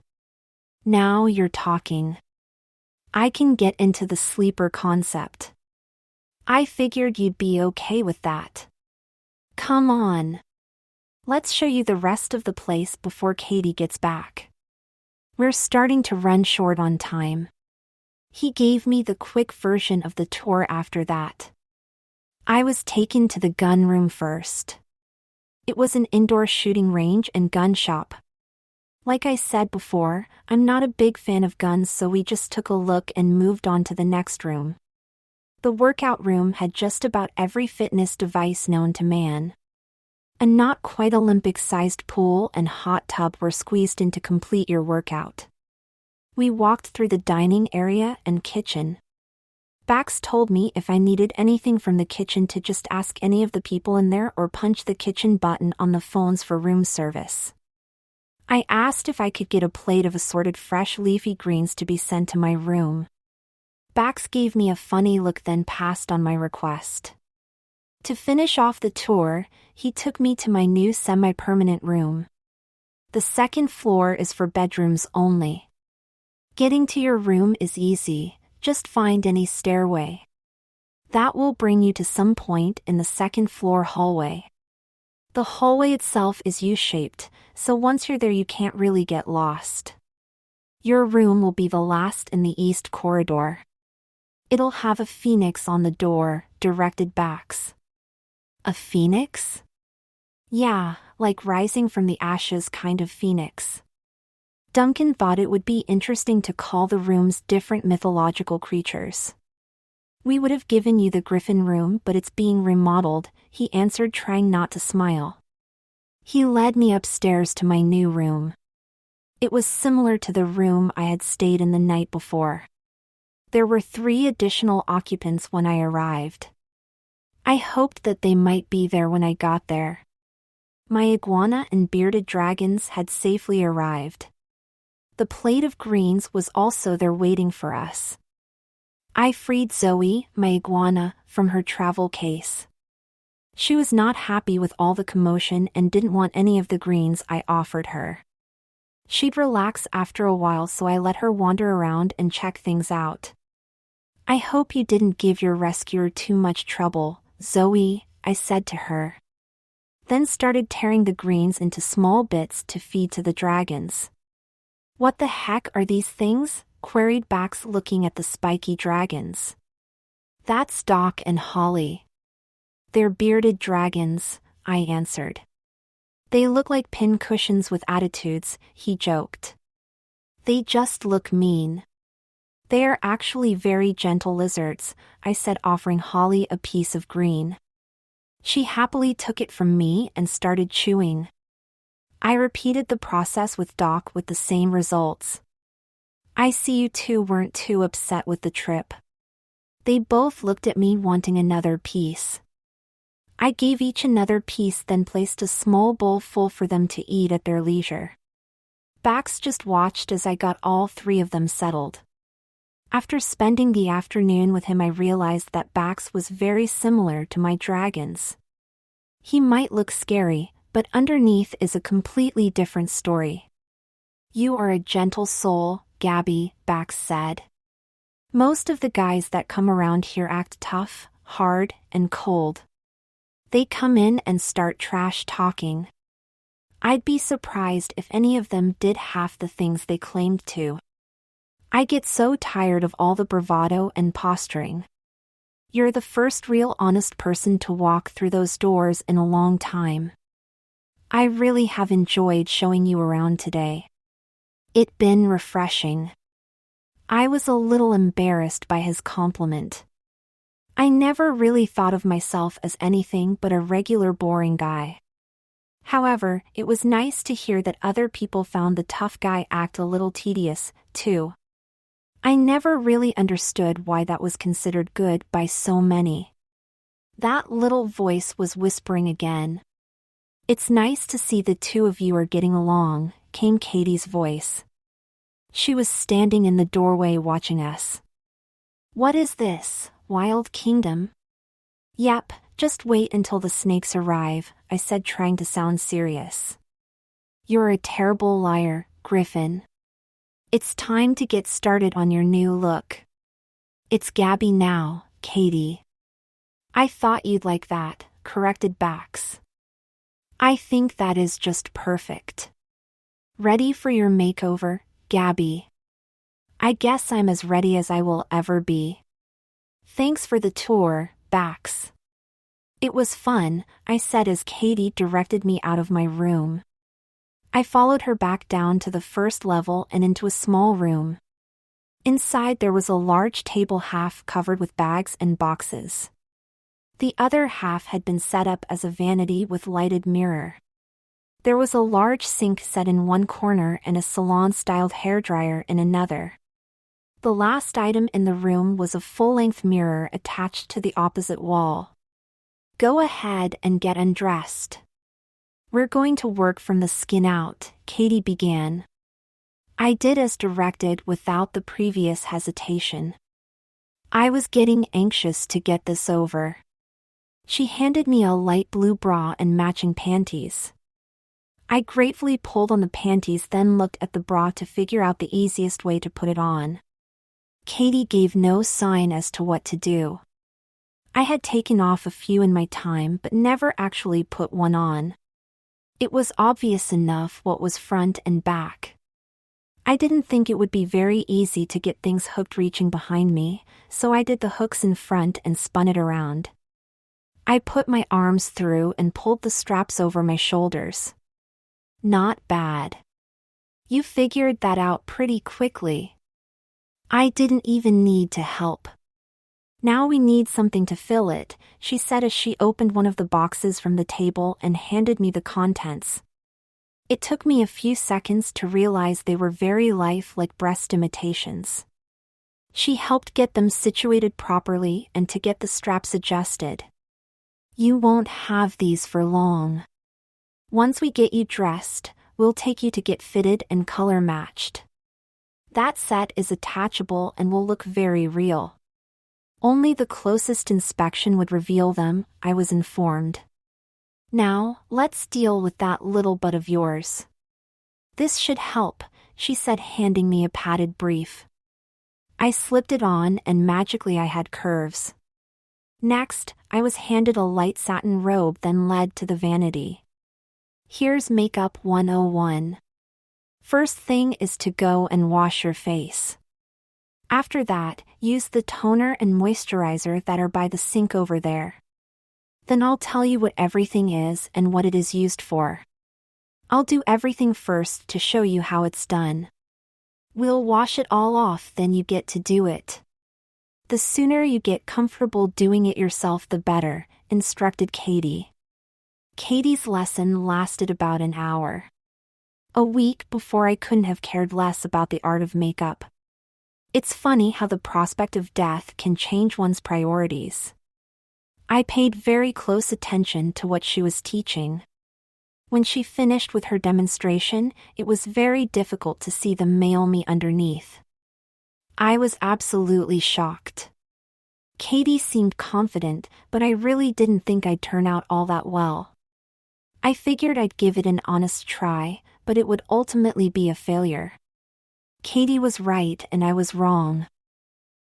Speaker 1: Now you're talking. I can get into the sleeper concept. I figured you'd be okay with that. Come on. Let's show you the rest of the place before Katie gets back. We're starting to run short on time. He gave me the quick version of the tour after that. I was taken to the gun room first. It was an indoor shooting range and gun shop. Like I said before, I'm not a big fan of guns, so we just took a look and moved on to the next room. The workout room had just about every fitness device known to man. A not quite Olympic-sized pool and hot tub were squeezed in to complete your workout. We walked through the dining area and kitchen. Bax told me if I needed anything from the kitchen to just ask any of the people in there or punch the kitchen button on the phones for room service. I asked if I could get a plate of assorted fresh leafy greens to be sent to my room. Bax gave me a funny look, then passed on my request. To finish off the tour, he took me to my new semi-permanent room. The second floor is for bedrooms only. Getting to your room is easy, just find any stairway. That will bring you to some point in the second floor hallway. The hallway itself is U-shaped, so once you're there you can't really get lost. Your room will be the last in the east corridor. It'll have a phoenix on the door, directed Bax. A phoenix? Yeah, like rising from the ashes kind of phoenix. Duncan thought it would be interesting to call the rooms different mythological creatures. We would have given you the Griffin room, but it's being remodeled, he answered, trying not to smile. He led me upstairs to my new room. It was similar to the room I had stayed in the night before. There were 3 additional occupants when I arrived. I hoped that they might be there when I got there. My iguana and bearded dragons had safely arrived. The plate of greens was also there waiting for us. I freed Zoe, my iguana, from her travel case. She was not happy with all the commotion and didn't want any of the greens I offered her. She'd relax after a while, so I let her wander around and check things out. I hope you didn't give your rescuer too much trouble, Zoe, I said to her. Then started tearing the greens into small bits to feed to the dragons. What the heck are these things? Queried Bax, looking at the spiky dragons. That's Doc and Holly. They're bearded dragons, I answered. They look like pincushions with attitudes, he joked. They just look mean. They are actually very gentle lizards, I said, offering Holly a piece of green. She happily took it from me and started chewing. I repeated the process with Doc with the same results. I see you two weren't too upset with the trip. They both looked at me wanting another piece. I gave each another piece, then placed a small bowl full for them to eat at their leisure. Bax just watched as I got all 3 of them settled. After spending the afternoon with him, I realized that Bax was very similar to my dragons. He might look scary, but underneath is a completely different story. You are a gentle soul, Gabby, Bax said. Most of the guys that come around here act tough, hard, and cold. They come in and start trash talking. I'd be surprised if any of them did half the things they claimed to. I get so tired of all the bravado and posturing. You're the first real honest person to walk through those doors in a long time. I really have enjoyed showing you around today. It's been refreshing. I was a little embarrassed by his compliment. I never really thought of myself as anything but a regular boring guy. However, it was nice to hear that other people found the tough guy act a little tedious, too. I never really understood why that was considered good by so many. That little voice was whispering again. It's nice to see the two of you are getting along, came Katie's voice. She was standing in the doorway watching us. What is this, Wild Kingdom? Yep, just wait until the snakes arrive, I said, trying to sound serious. You're a terrible liar, Griffin. It's time to get started on your new look. It's Gabby now, Katie. I thought you'd like that, corrected Bax. I think that is just perfect. Ready for your makeover, Gabby? I guess I'm as ready as I will ever be. Thanks for the tour, Bax. It was fun, I said as Katie directed me out of my room. I followed her back down to the first level and into a small room. Inside there was a large table half covered with bags and boxes. The other half had been set up as a vanity with lighted mirror. There was a large sink set in one corner and a salon-styled hairdryer in another. The last item in the room was a full-length mirror attached to the opposite wall. Go ahead and get undressed. We're going to work from the skin out, Katie began. I did as directed without the previous hesitation. I was getting anxious to get this over. She handed me a light blue bra and matching panties. I gratefully pulled on the panties, then looked at the bra to figure out the easiest way to put it on. Katie gave no sign as to what to do. I had taken off a few in my time but never actually put one on. It was obvious enough what was front and back. I didn't think it would be very easy to get things hooked reaching behind me, so I did the hooks in front and spun it around. I put my arms through and pulled the straps over my shoulders. Not bad. You figured that out pretty quickly. I didn't even need to help. Now we need something to fill it, she said as she opened one of the boxes from the table and handed me the contents. It took me a few seconds to realize they were very lifelike breast imitations. She helped get them situated properly and to get the straps adjusted. You won't have these for long. Once we get you dressed, we'll take you to get fitted and color matched. That set is attachable and will look very real. Only the closest inspection would reveal them, I was informed. Now, let's deal with that little butt of yours. This should help, she said, handing me a padded brief. I slipped it on and magically I had curves. Next, I was handed a light satin robe, then led to the vanity. Here's Makeup 101. First thing is to go and wash your face. After that, use the toner and moisturizer that are by the sink over there. Then I'll tell you what everything is and what it is used for. I'll do everything first to show you how it's done. We'll wash it all off, then you get to do it. The sooner you get comfortable doing it yourself, the better, instructed Katie. Katie's lesson lasted about an hour. A week before I couldn't have cared less about the art of makeup. It's funny how the prospect of death can change one's priorities. I paid very close attention to what she was teaching. When she finished with her demonstration, it was very difficult to see the male me underneath. I was absolutely shocked. Katie seemed confident, but I really didn't think I'd turn out all that well. I figured I'd give it an honest try, but it would ultimately be a failure. Katie was right and I was wrong.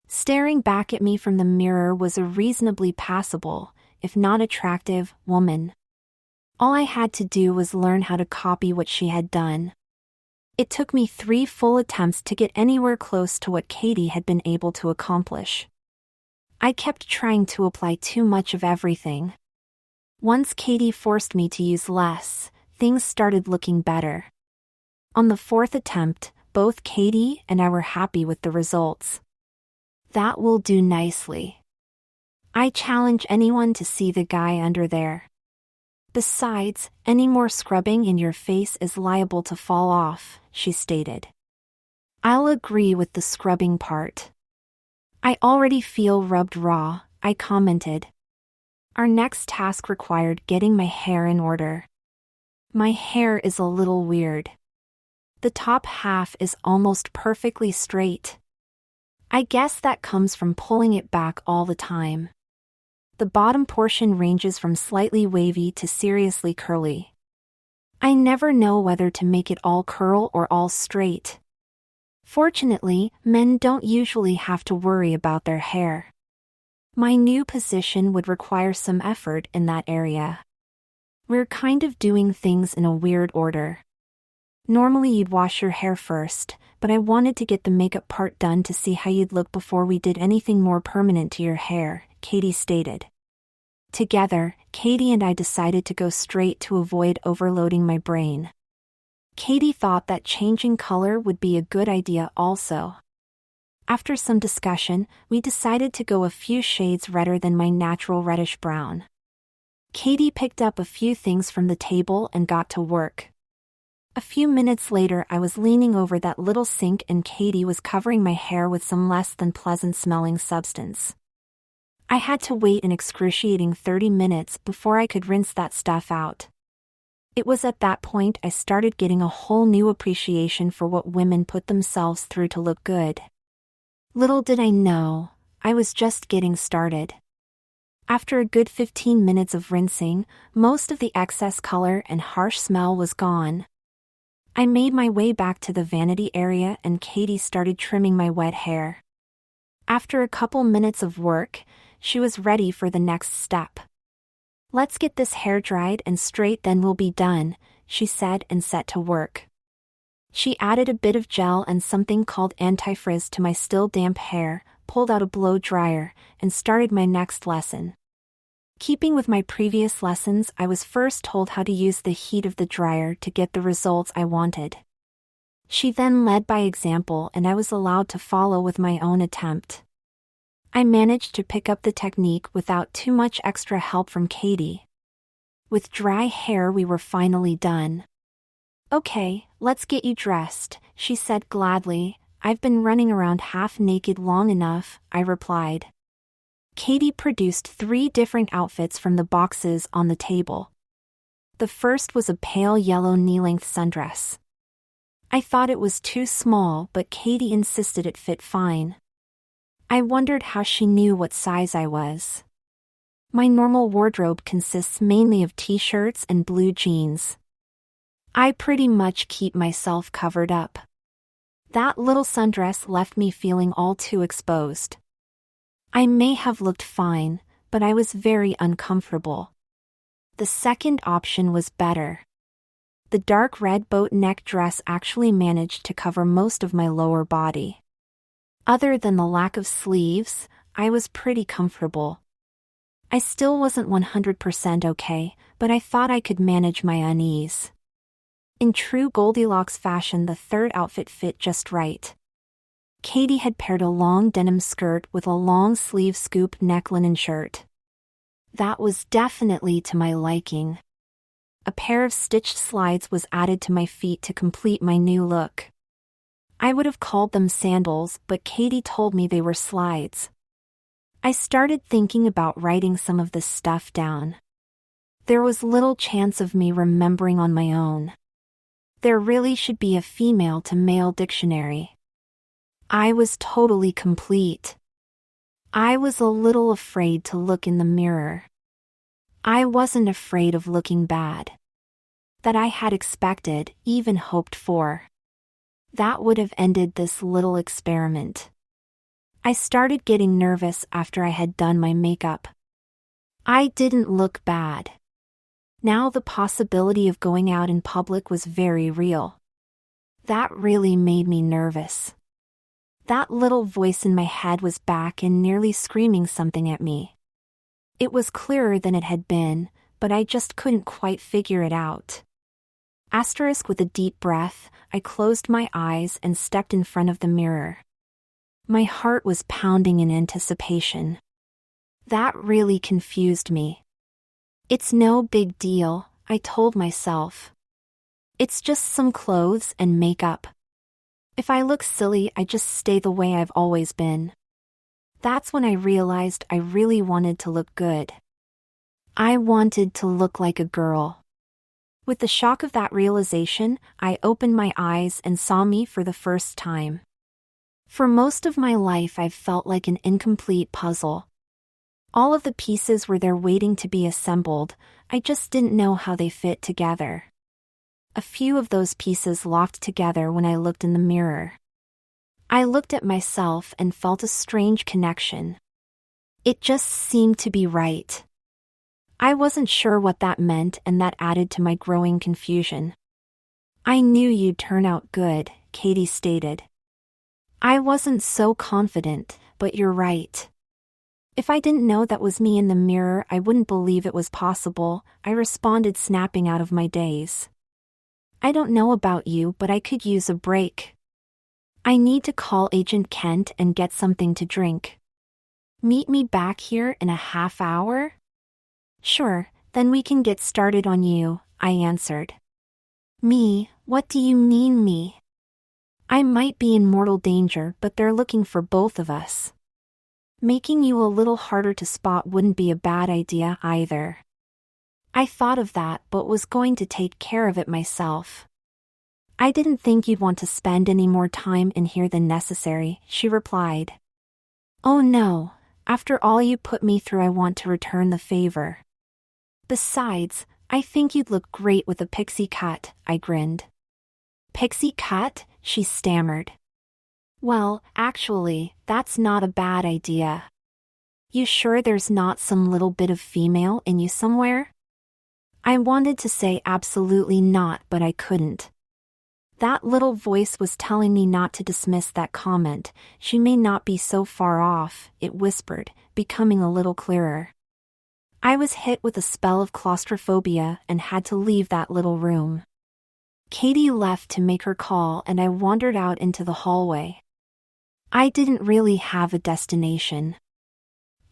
Speaker 1: Staring back at me from the mirror was a reasonably passable, if not attractive, woman. All I had to do was learn how to copy what she had done. It took me 3 full attempts to get anywhere close to what Katie had been able to accomplish. I kept trying to apply too much of everything. Once Katie forced me to use less, things started looking better. On the 4th attempt, both Katie and I were happy with the results. That will do nicely. I challenge anyone to see the guy under there. Besides, any more scrubbing in your face is liable to fall off, she stated. I'll agree with the scrubbing part. I already feel rubbed raw, I commented. Our next task required getting my hair in order. My hair is a little weird. The top half is almost perfectly straight. I guess that comes from pulling it back all the time. The bottom portion ranges from slightly wavy to seriously curly. I never know whether to make it all curl or all straight. Fortunately, men don't usually have to worry about their hair. My new position would require some effort in that area. We're kind of doing things in a weird order. Normally you'd wash your hair first, but I wanted to get the makeup part done to see how you'd look before we did anything more permanent to your hair, Katie stated. Together, Katie and I decided to go straight to avoid overloading my brain. Katie thought that changing color would be a good idea also. After some discussion, we decided to go a few shades redder than my natural reddish brown. Katie picked up a few things from the table and got to work. A few minutes later I was leaning over that little sink and Katie was covering my hair with some less than pleasant smelling substance. I had to wait an excruciating 30 minutes before I could rinse that stuff out. It was at that point I started getting a whole new appreciation for what women put themselves through to look good. Little did I know, I was just getting started. After a good 15 minutes of rinsing, most of the excess color and harsh smell was gone. I made my way back to the vanity area and Katie started trimming my wet hair. After a couple minutes of work, she was ready for the next step. Let's get this hair dried and straight, then we'll be done, she said and set to work. She added a bit of gel and something called anti-frizz to my still damp hair, pulled out a blow dryer, and started my next lesson. Keeping with my previous lessons, I was first told how to use the heat of the dryer to get the results I wanted. She then led by example and I was allowed to follow with my own attempt. I managed to pick up the technique without too much extra help from Katie. With dry hair we were finally done. Okay, let's get you dressed, she said gladly. I've been running around half naked long enough, I replied. Katie produced 3 different outfits from the boxes on the table. The first was a pale yellow knee-length sundress. I thought it was too small, but Katie insisted it fit fine. I wondered how she knew what size I was. My normal wardrobe consists mainly of t-shirts and blue jeans. I pretty much keep myself covered up. That little sundress left me feeling all too exposed. I may have looked fine, but I was very uncomfortable. The second option was better. The dark red boat neck dress actually managed to cover most of my lower body. Other than the lack of sleeves, I was pretty comfortable. I still wasn't 100% okay, but I thought I could manage my unease. In true Goldilocks fashion, the third outfit fit just right. Katie had paired a long denim skirt with a long sleeve scoop neck linen shirt. That was definitely to my liking. A pair of stitched slides was added to my feet to complete my new look. I would have called them sandals, but Katie told me they were slides. I started thinking about writing some of this stuff down. There was little chance of me remembering on my own. There really should be a female to male dictionary. I was totally complete. I was a little afraid to look in the mirror. I wasn't afraid of looking bad. That I had expected, even hoped for. That would have ended this little experiment. I started getting nervous after I had done my makeup. I didn't look bad. Now the possibility of going out in public was very real. That really made me nervous. That little voice in my head was back and nearly screaming something at me. It was clearer than it had been, but I just couldn't quite figure it out. With a deep breath, I closed my eyes and stepped in front of the mirror. My heart was pounding in anticipation. That really confused me. It's no big deal, I told myself. It's just some clothes and makeup. If I look silly, I just stay the way I've always been. That's when I realized I really wanted to look good. I wanted to look like a girl. With the shock of that realization, I opened my eyes and saw me for the first time. For most of my life, I've felt like an incomplete puzzle. All of the pieces were there waiting to be assembled, I just didn't know how they fit together. A few of those pieces locked together when I looked in the mirror. I looked at myself and felt a strange connection. It just seemed to be right. I wasn't sure what that meant, and that added to my growing confusion. I knew you'd turn out good, Katie stated. I wasn't so confident, but you're right. If I didn't know that was me in the mirror, I wouldn't believe it was possible, I responded, snapping out of my daze. I don't know about you, but I could use a break. I need to call Agent Kent and get something to drink. Meet me back here in a half hour? Sure, then we can get started on you, I answered. Me? What do you mean me? I might be in mortal danger, but they're looking for both of us. Making you a little harder to spot wouldn't be a bad idea either. I thought of that, but was going to take care of it myself. I didn't think you'd want to spend any more time in here than necessary, she replied. Oh no, after all you put me through, I want to return the favor. Besides, I think you'd look great with a pixie cut, I grinned. Pixie cut? She stammered. Well, actually, that's not a bad idea. You sure there's not some little bit of female in you somewhere? I wanted to say absolutely not, but I couldn't. That little voice was telling me not to dismiss that comment. She may not be so far off, it whispered, becoming a little clearer. I was hit with a spell of claustrophobia and had to leave that little room. Katie left to make her call, and I wandered out into the hallway. I didn't really have a destination.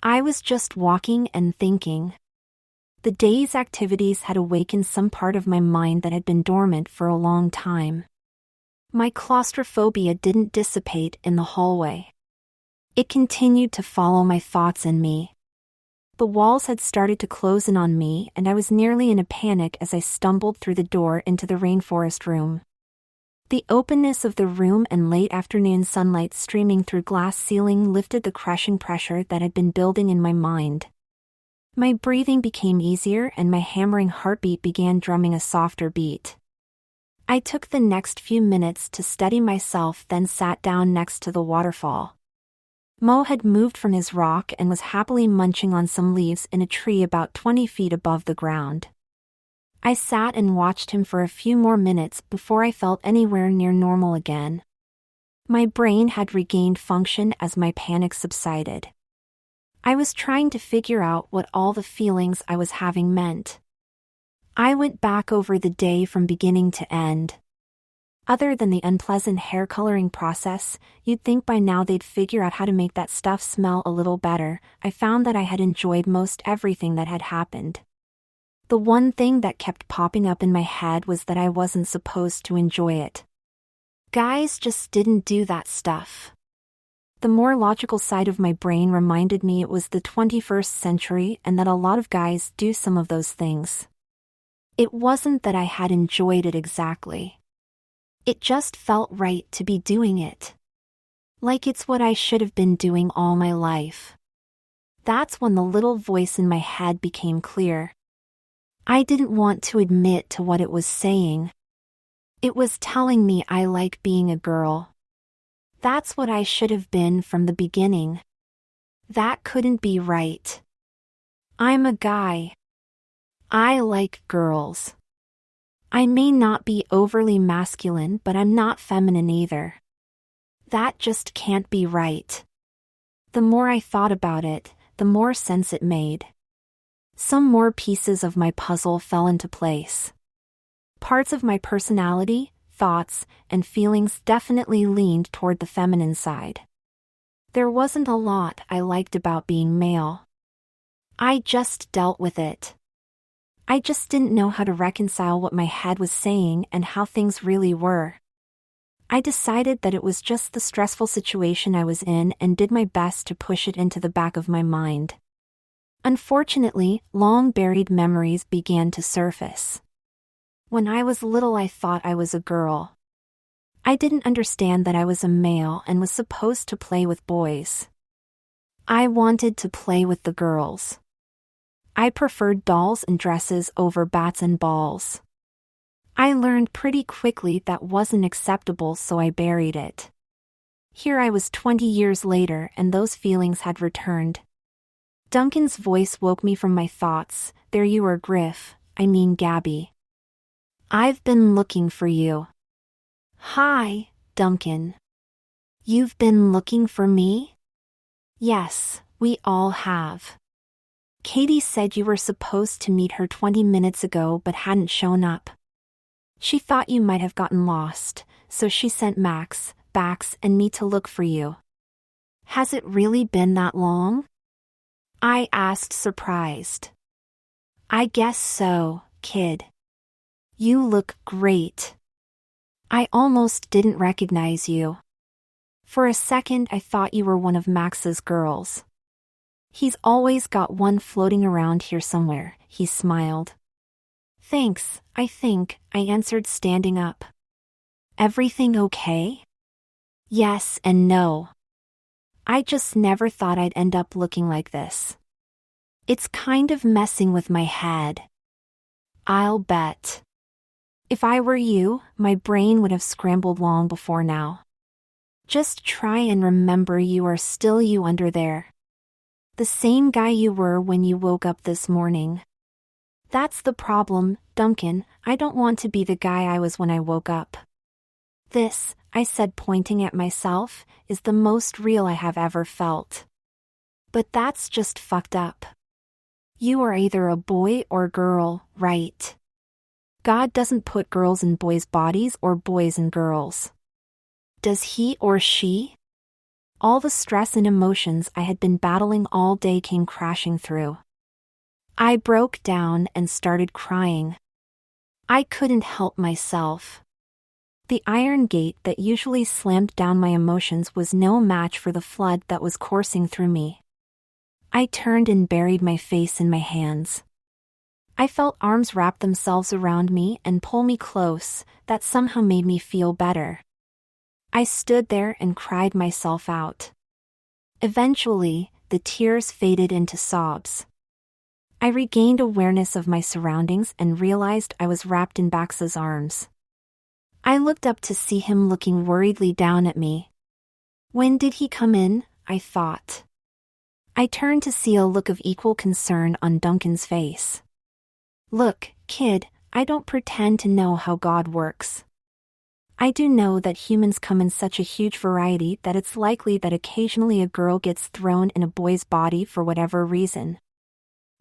Speaker 1: I was just walking and thinking. The day's activities had awakened some part of my mind that had been dormant for a long time. My claustrophobia didn't dissipate in the hallway. It continued to follow my thoughts and me. The walls had started to close in on me, and I was nearly in a panic as I stumbled through the door into the rainforest room. The openness of the room and late afternoon sunlight streaming through glass ceiling lifted the crushing pressure that had been building in my mind. My breathing became easier and my hammering heartbeat began drumming a softer beat. I took the next few minutes to steady myself, then sat down next to the waterfall. Mo had moved from his rock and was happily munching on some leaves in a tree about 20 feet above the ground. I sat and watched him for a few more minutes before I felt anywhere near normal again. My brain had regained function as my panic subsided. I was trying to figure out what all the feelings I was having meant. I went back over the day from beginning to end. Other than the unpleasant hair coloring process, you'd think by now they'd figure out how to make that stuff smell a little better. I found that I had enjoyed most everything that had happened. The one thing that kept popping up in my head was that I wasn't supposed to enjoy it. Guys just didn't do that stuff. The more logical side of my brain reminded me it was the 21st century and that a lot of guys do some of those things. It wasn't that I had enjoyed it exactly. It just felt right to be doing it. Like it's what I should have been doing all my life. That's when the little voice in my head became clear. I didn't want to admit to what it was saying. It was telling me I like being a girl. That's what I should have been from the beginning. That couldn't be right. I'm a guy. I like girls. I may not be overly masculine, but I'm not feminine either. That just can't be right. The more I thought about it, the more sense it made. Some more pieces of my puzzle fell into place. Parts of my personality, thoughts, and feelings definitely leaned toward the feminine side. There wasn't a lot I liked about being male. I just dealt with it. I just didn't know how to reconcile what my head was saying and how things really were. I decided that it was just the stressful situation I was in and did my best to push it into the back of my mind. Unfortunately, long-buried memories began to surface. When I was little, I thought I was a girl. I didn't understand that I was a male and was supposed to play with boys. I wanted to play with the girls. I preferred dolls and dresses over bats and balls. I learned pretty quickly that wasn't acceptable, so I buried it. Here I was 20 years later and those feelings had returned. Duncan's voice woke me from my thoughts. There you are, Gabby. I've been looking for you. Hi, Duncan. You've been looking for me? Yes, we all have. Katie said you were supposed to meet her 20 minutes ago but hadn't shown up. She thought you might have gotten lost, so she sent Max, Bax, and me to look for you. Has it really been that long? I asked, surprised. I guess so, kid. You look great. I almost didn't recognize you. For a second I thought you were one of Max's girls. He's always got one floating around here somewhere, he smiled. Thanks, I think, I answered, standing up. Everything okay? Yes and no. I just never thought I'd end up looking like this. It's kind of messing with my head. I'll bet. If I were you, my brain would have scrambled long before now. Just try and remember you are still you under there. The same guy you were when you woke up this morning. That's the problem, Duncan. I don't want to be the guy I was when I woke up. This, I said, pointing at myself, is the most real I have ever felt. But that's just fucked up. You are either a boy or girl, right? God doesn't put girls in boys' bodies or boys in girls. Does he or she? All the stress and emotions I had been battling all day came crashing through. I broke down and started crying. I couldn't help myself. The iron gate that usually slammed down my emotions was no match for the flood that was coursing through me. I turned and buried my face in my hands. I felt arms wrap themselves around me and pull me close. That somehow made me feel better. I stood there and cried myself out. Eventually, the tears faded into sobs. I regained awareness of my surroundings and realized I was wrapped in Bax's arms. I looked up to see him looking worriedly down at me. When did he come in? I thought. I turned to see a look of equal concern on Duncan's face. Look, kid, I don't pretend to know how God works. I do know that humans come in such a huge variety that it's likely that occasionally a girl gets thrown in a boy's body for whatever reason.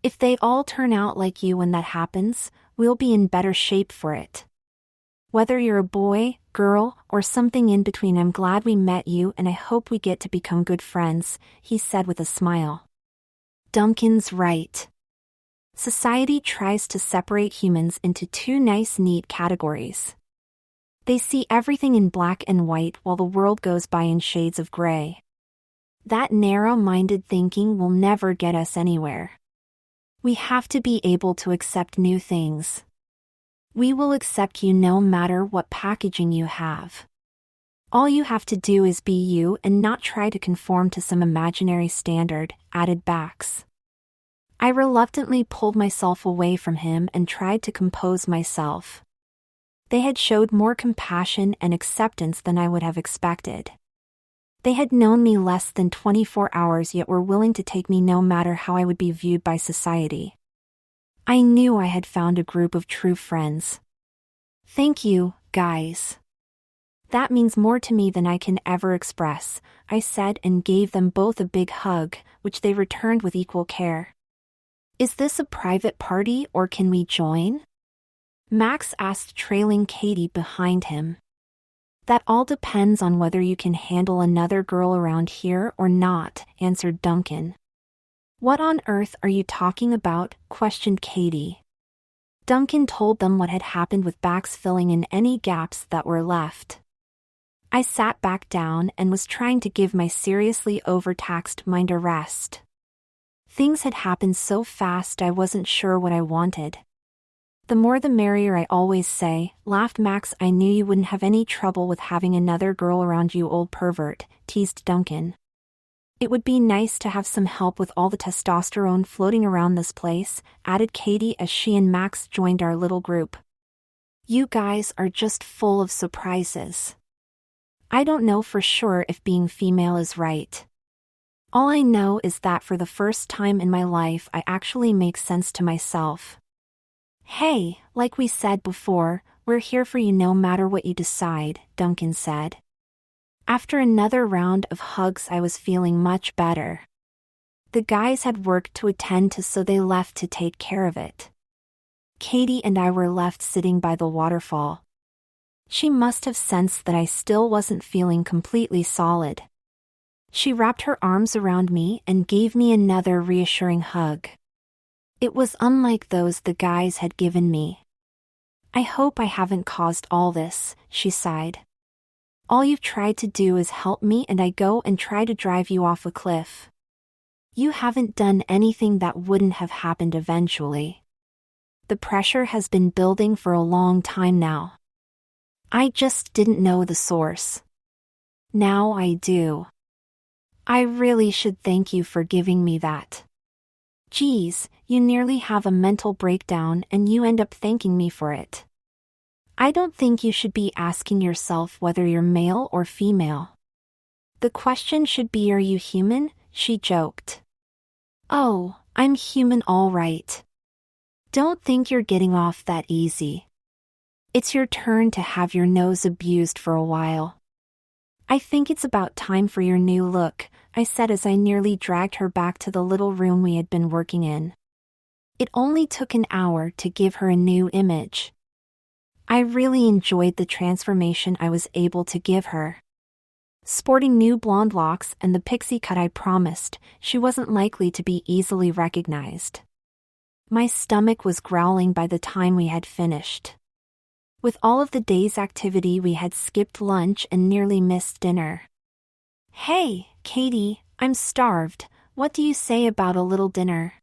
Speaker 1: If they all turn out like you when that happens, we'll be in better shape for it. Whether you're a boy, girl, or something in between, I'm glad we met you and I hope we get to become good friends, he said with a smile. Duncan's right. Society tries to separate humans into two nice, neat categories. They see everything in black and white while the world goes by in shades of gray. That narrow-minded thinking will never get us anywhere. We have to be able to accept new things. We will accept you no matter what packaging you have. All you have to do is be you and not try to conform to some imaginary standard, added Bax. I reluctantly pulled myself away from him and tried to compose myself. They had showed more compassion and acceptance than I would have expected. They had known me less than 24 hours yet were willing to take me no matter how I would be viewed by society. I knew I had found a group of true friends. Thank you, guys. That means more to me than I can ever express, I said and gave them both a big hug, which they returned with equal care. Is this a private party or can we join? Max asked, trailing Katie behind him. That all depends on whether you can handle another girl around here or not, answered Duncan. What on earth are you talking about? Questioned Katie. Duncan told them what had happened with Bax filling in any gaps that were left. I sat back down and was trying to give my seriously overtaxed mind a rest. Things had happened so fast I wasn't sure what I wanted. The more the merrier, I always say, laughed Max. I knew you wouldn't have any trouble with having another girl around, you old pervert, teased Duncan. It would be nice to have some help with all the testosterone floating around this place, added Katie as she and Max joined our little group. You guys are just full of surprises. I don't know for sure if being female is right. All I know is that for the first time in my life I actually make sense to myself. Hey, like we said before, we're here for you no matter what you decide, Duncan said. After another round of hugs I was feeling much better. The guys had work to attend to so they left to take care of it. Katie and I were left sitting by the waterfall. She must have sensed that I still wasn't feeling completely solid. She wrapped her arms around me and gave me another reassuring hug. It was unlike those the guys had given me. I hope I haven't caused all this, she sighed. All you've tried to do is help me and I go and try to drive you off a cliff. You haven't done anything that wouldn't have happened eventually. The pressure has been building for a long time now. I just didn't know the source. Now I do. I really should thank you for giving me that. Geez, you nearly have a mental breakdown and you end up thanking me for it. I don't think you should be asking yourself whether you're male or female. The question should be, are you human? She joked. Oh, I'm human all right. Don't think you're getting off that easy. It's your turn to have your nose abused for a while. I think it's about time for your new look, I said as I nearly dragged her back to the little room we had been working in. It only took an hour to give her a new image. I really enjoyed the transformation I was able to give her. Sporting new blonde locks and the pixie cut I promised, she wasn't likely to be easily recognized. My stomach was growling by the time we had finished. With all of the day's activity, we had skipped lunch and nearly missed dinner. Hey, Katie, I'm starved. What do you say about a little dinner?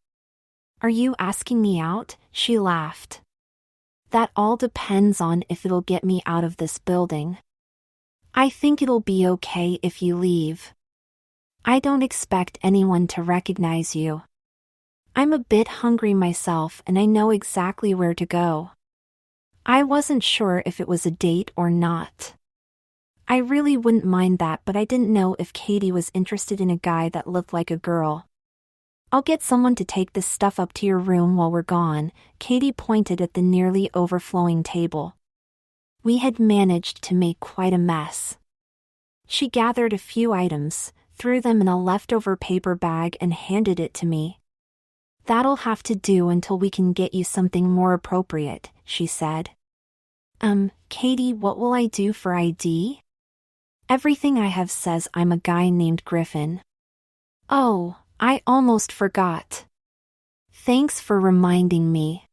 Speaker 1: Are you asking me out? She laughed. That all depends on if it'll get me out of this building. I think it'll be okay if you leave. I don't expect anyone to recognize you. I'm a bit hungry myself and I know exactly where to go. I wasn't sure if it was a date or not. I really wouldn't mind that, but I didn't know if Katie was interested in a guy that looked like a girl. I'll get someone to take this stuff up to your room while we're gone, Katie pointed at the nearly overflowing table. We had managed to make quite a mess. She gathered a few items, threw them in a leftover paper bag and handed it to me. That'll have to do until we can get you something more appropriate, she said. Katie, what will I do for ID? Everything I have says I'm a guy named Griffin. Oh, I almost forgot. Thanks for reminding me.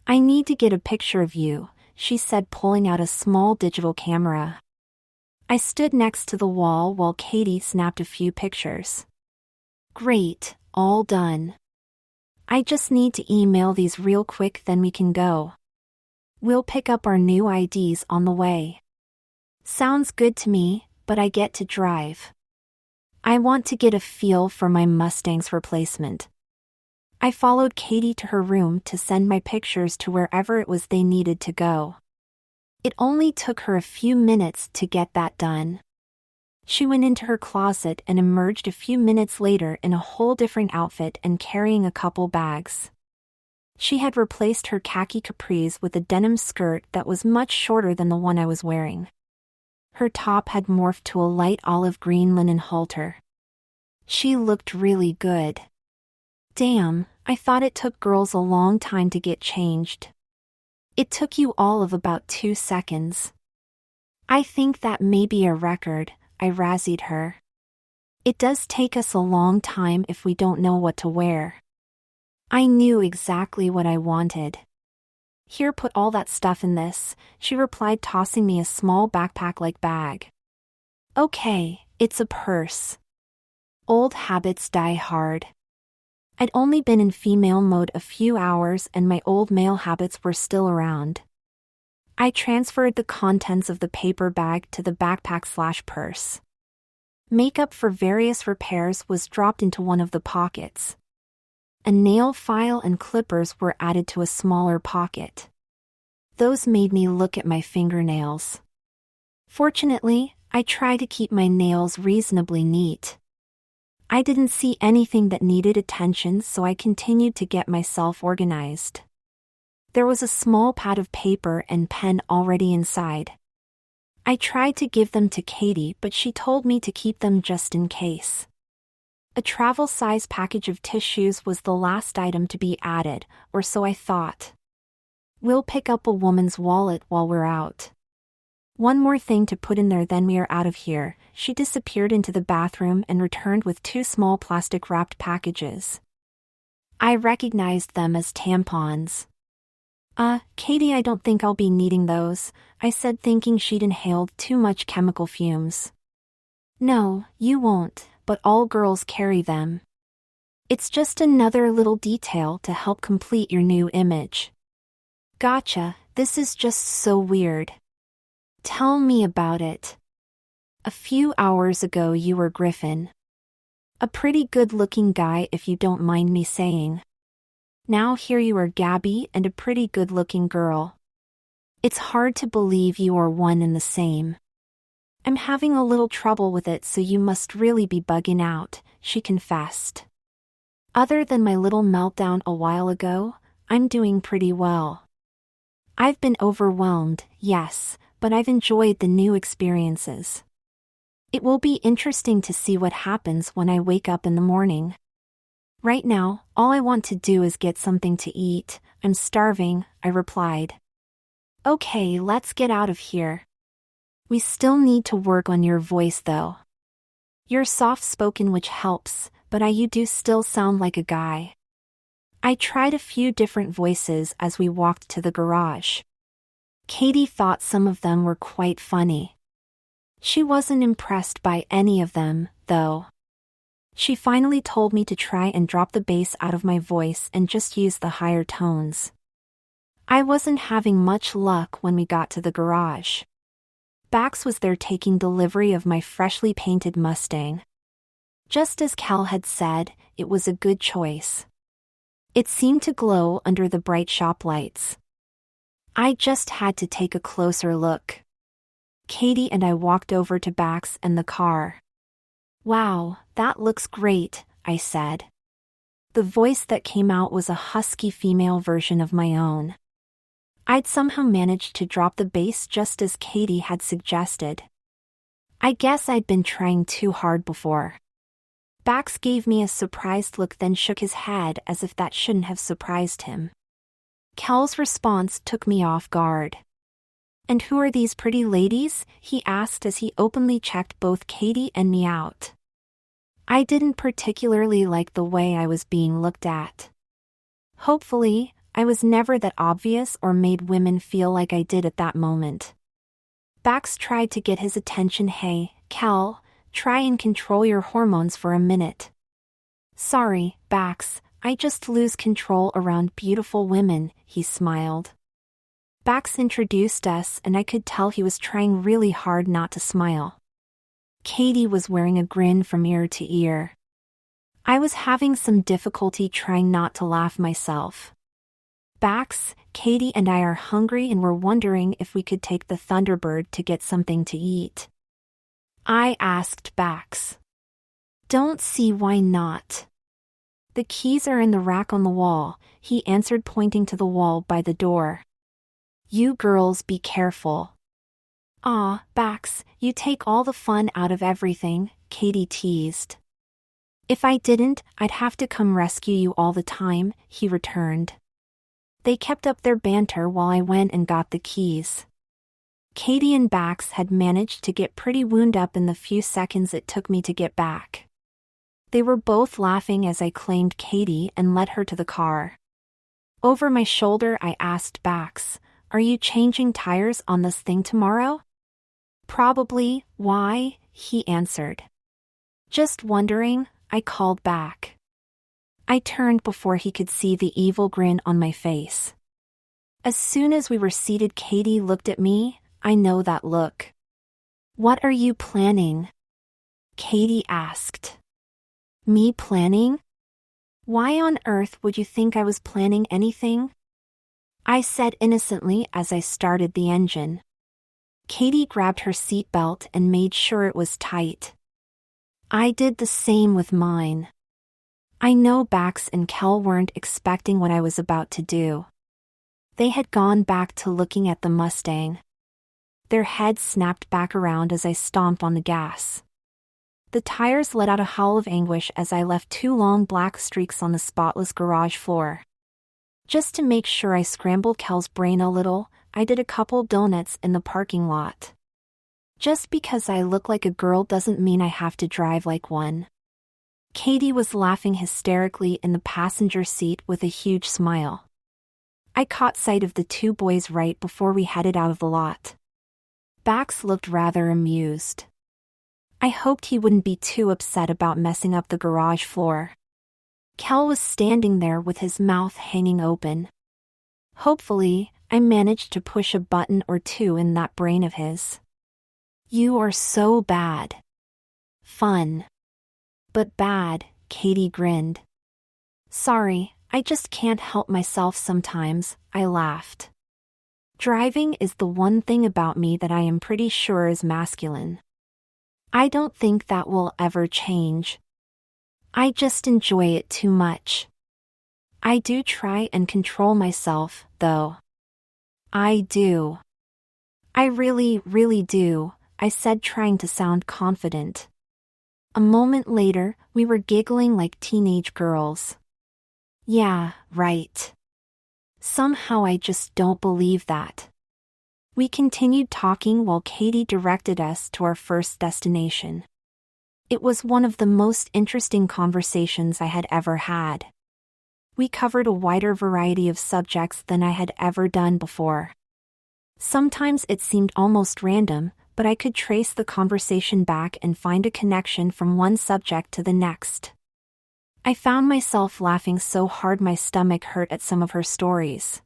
Speaker 1: I need to get a picture of you, she said, pulling out a small digital camera. I stood next to the wall while Katie snapped a few pictures. Great, all done. I just need to email these real quick, then we can go. We'll pick up our new IDs on the way. Sounds good to me, but I get to drive. I want to get a feel for my Mustang's replacement. I followed Katie to her room to send my pictures to wherever it was they needed to go. It only took her a few minutes to get that done. She went into her closet and emerged a few minutes later in a whole different outfit and carrying a couple bags. She had replaced her khaki capris with a denim skirt that was much shorter than the one I was wearing. Her top had morphed to a light olive green linen halter. She looked really good. Damn, I thought it took girls a long time to get changed. It took you all of about 2 seconds. I think that may be a record, I razzied her. It does take us a long time if we don't know what to wear. I knew exactly what I wanted. Here, put all that stuff in this, she replied, tossing me a small backpack-like bag. Okay, it's a purse. Old habits die hard. I'd only been in female mode a few hours and my old male habits were still around. I transferred the contents of the paper bag to the backpack/purse. Makeup for various repairs was dropped into one of the pockets. A nail file and clippers were added to a smaller pocket. Those made me look at my fingernails. Fortunately, I try to keep my nails reasonably neat. I didn't see anything that needed attention, so I continued to get myself organized. There was a small pad of paper and pen already inside. I tried to give them to Katie, but she told me to keep them just in case. A travel-size package of tissues was the last item to be added, or so I thought. We'll pick up a woman's wallet while we're out. One more thing to put in there, then we are out of here. She disappeared into the bathroom and returned with 2 small plastic-wrapped packages. I recognized them as tampons. Katie, I don't think I'll be needing those, I said, thinking she'd inhaled too much chemical fumes. No, you won't, but all girls carry them. It's just another little detail to help complete your new image. Gotcha, this is just so weird. Tell me about it. A few hours ago you were Griffin. A pretty good-looking guy, if you don't mind me saying. Now here you are Gabby and a pretty good-looking girl. It's hard to believe you are one and the same. I'm having a little trouble with it, so you must really be bugging out, she confessed. Other than my little meltdown a while ago, I'm doing pretty well. I've been overwhelmed, yes, but I've enjoyed the new experiences. It will be interesting to see what happens when I wake up in the morning. Right now, all I want to do is get something to eat. I'm starving, I replied. Okay, let's get out of here. We still need to work on your voice though. You're soft-spoken, which helps, but you do still sound like a guy. I tried a few different voices as we walked to the garage. Katie thought some of them were quite funny. She wasn't impressed by any of them, though. She finally told me to try and drop the bass out of my voice and just use the higher tones. I wasn't having much luck when we got to the garage. Bax was there taking delivery of my freshly painted Mustang. Just as Cal had said, it was a good choice. It seemed to glow under the bright shop lights. I just had to take a closer look. Katie and I walked over to Bax and the car. Wow, that looks great, I said. The voice that came out was a husky female version of my own. I'd somehow managed to drop the bass just as Katie had suggested. I guess I'd been trying too hard before. Bax gave me a surprised look, then shook his head as if that shouldn't have surprised him. Cal's response took me off guard. And who are these pretty ladies? He asked as he openly checked both Katie and me out. I didn't particularly like the way I was being looked at. Hopefully, I was never that obvious or made women feel like I did at that moment. Bax tried to get his attention. Hey, Cal, try and control your hormones for a minute. Sorry, Bax, I just lose control around beautiful women, he smiled. Bax introduced us and I could tell he was trying really hard not to smile. Katie was wearing a grin from ear to ear. I was having some difficulty trying not to laugh myself. Bax, Katie and I are hungry and we're wondering if we could take the Thunderbird to get something to eat. I asked Bax. Don't see why not. The keys are in the rack on the wall, he answered, pointing to the wall by the door. You girls be careful. Aw, Bax, you take all the fun out of everything, Katie teased. If I didn't, I'd have to come rescue you all the time, he returned. They kept up their banter while I went and got the keys. Katie and Bax had managed to get pretty wound up in the few seconds it took me to get back. They were both laughing as I claimed Katie and led her to the car. Over my shoulder I asked Bax, "Are you changing tires on this thing tomorrow?" "Probably, why?" he answered. "Just wondering," I called back. I turned before he could see the evil grin on my face. As soon as we were seated, Katie looked at me. I know that look. "What are you planning?" Katie asked. "Me planning? Why on earth would you think I was planning anything?" I said innocently as I started the engine. Katie grabbed her seatbelt and made sure it was tight. I did the same with mine. I know Bax and Kel weren't expecting what I was about to do. They had gone back to looking at the Mustang. Their heads snapped back around as I stomped on the gas. The tires let out a howl of anguish as I left 2 long black streaks on the spotless garage floor. Just to make sure I scrambled Kel's brain a little, I did a couple donuts in the parking lot. Just because I look like a girl doesn't mean I have to drive like one. Katie was laughing hysterically in the passenger seat with a huge smile. I caught sight of the 2 boys right before we headed out of the lot. Bax looked rather amused. I hoped he wouldn't be too upset about messing up the garage floor. Kel was standing there with his mouth hanging open. Hopefully, I managed to push a button or 2 in that brain of his. "You are so bad." "Fun. But bad," Katie grinned. "Sorry, I just can't help myself sometimes," I laughed. Driving is the one thing about me that I am pretty sure is masculine. I don't think that will ever change. I just enjoy it too much. I do try and control myself, though. I do. I really, really do, I said, trying to sound confident. A moment later, we were giggling like teenage girls. Yeah, right. Somehow I just don't believe that. We continued talking while Katie directed us to our first destination. It was one of the most interesting conversations I had ever had. We covered a wider variety of subjects than I had ever done before. Sometimes it seemed almost random, but I could trace the conversation back and find a connection from one subject to the next. I found myself laughing so hard my stomach hurt at some of her stories.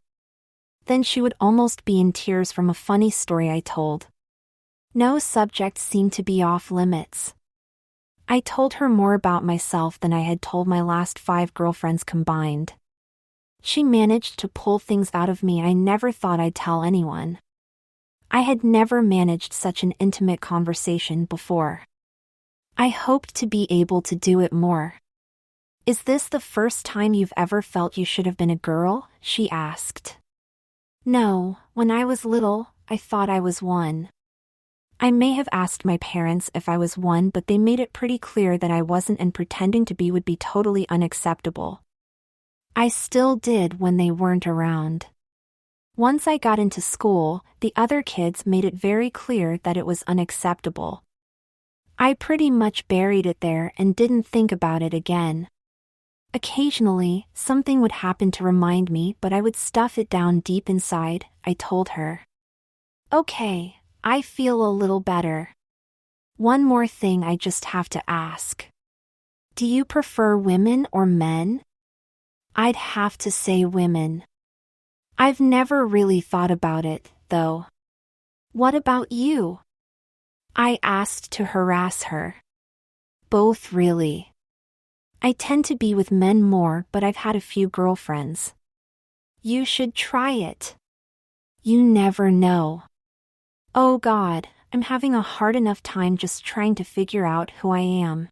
Speaker 1: Then she would almost be in tears from a funny story I told. No subject seemed to be off limits. I told her more about myself than I had told my last 5 girlfriends combined. She managed to pull things out of me I never thought I'd tell anyone. I had never managed such an intimate conversation before. I hoped to be able to do it more. "Is this the first time you've ever felt you should have been a girl?" she asked. "No, when I was little, I thought I was one. I may have asked my parents if I was one, but they made it pretty clear that I wasn't, and pretending to be would be totally unacceptable. I still did when they weren't around. Once I got into school, the other kids made it very clear that it was unacceptable. I pretty much buried it there and didn't think about it again. Occasionally, something would happen to remind me, but I would stuff it down deep inside," I told her. "Okay, I feel a little better. One more thing I just have to ask. Do you prefer women or men?" "I'd have to say women. I've never really thought about it, though." "What about you?" I asked to harass her. "Both, really. I tend to be with men more, but I've had a few girlfriends." You should try it. You never know. Oh God, I'm having a hard enough time just trying to figure out who I am.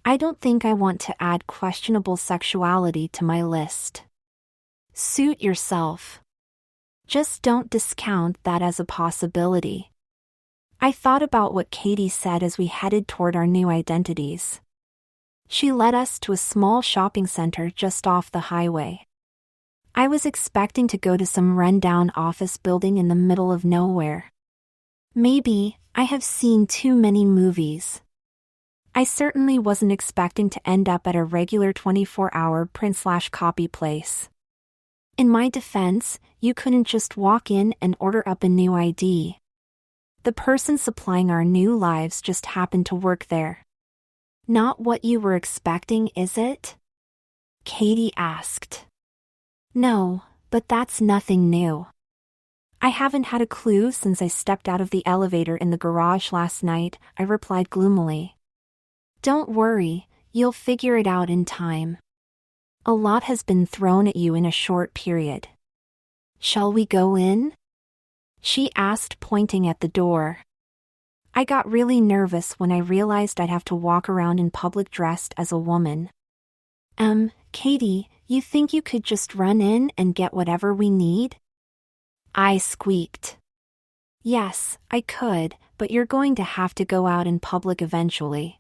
Speaker 1: I don't think I want to add questionable sexuality to my list. Suit yourself. Just don't discount that as a possibility. I thought about what Katie said as we headed toward our new identities. She led us to a small shopping center just off the highway. I was expecting to go to some run-down office building in the middle of nowhere. Maybe I have seen too many movies. I certainly wasn't expecting to end up at a regular 24-hour print/copy place. In my defense, you couldn't just walk in and order up a new ID. The person supplying our new lives just happened to work there. Not what you were expecting, is it? Katie asked. No, but that's nothing new. I haven't had a clue since I stepped out of the elevator in the garage last night, I replied gloomily. Don't worry, you'll figure it out in time. A lot has been thrown at you in a short period. Shall we go in? She asked, pointing at the door. I got really nervous when I realized I'd have to walk around in public dressed as a woman. Katie, you think you could just run in and get whatever we need? I squeaked. Yes, I could, but you're going to have to go out in public eventually.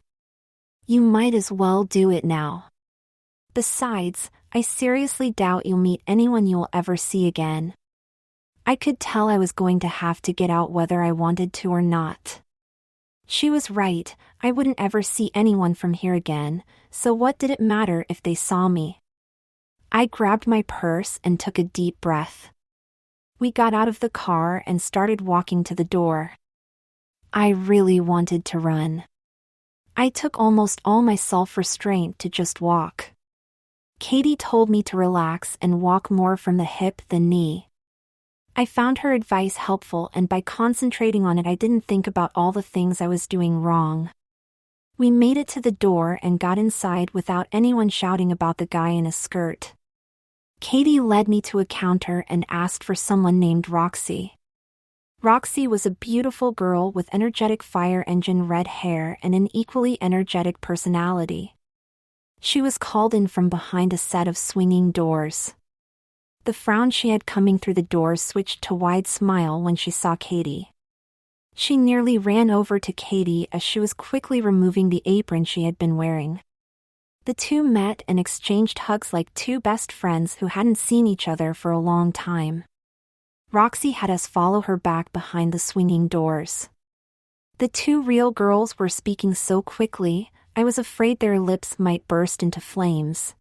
Speaker 1: You might as well do it now. Besides, I seriously doubt you'll meet anyone you'll ever see again. I could tell I was going to have to get out whether I wanted to or not. She was right, I wouldn't ever see anyone from here again, so what did it matter if they saw me? I grabbed my purse and took a deep breath. We got out of the car and started walking to the door. I really wanted to run. I took almost all my self-restraint to just walk. Katie told me to relax and walk more from the hip than knee. I found her advice helpful, and by concentrating on it I didn't think about all the things I was doing wrong. We made it to the door and got inside without anyone shouting about the guy in a skirt. Katie led me to a counter and asked for someone named Roxy. Roxy was a beautiful girl with energetic fire engine red hair and an equally energetic personality. She was called in from behind a set of swinging doors. The frown she had coming through the doors switched to a wide smile when she saw Katie. She nearly ran over to Katie as she was quickly removing the apron she had been wearing. The two met and exchanged hugs like two best friends who hadn't seen each other for a long time. Roxy had us follow her back behind the swinging doors. The two real girls were speaking so quickly, I was afraid their lips might burst into flames.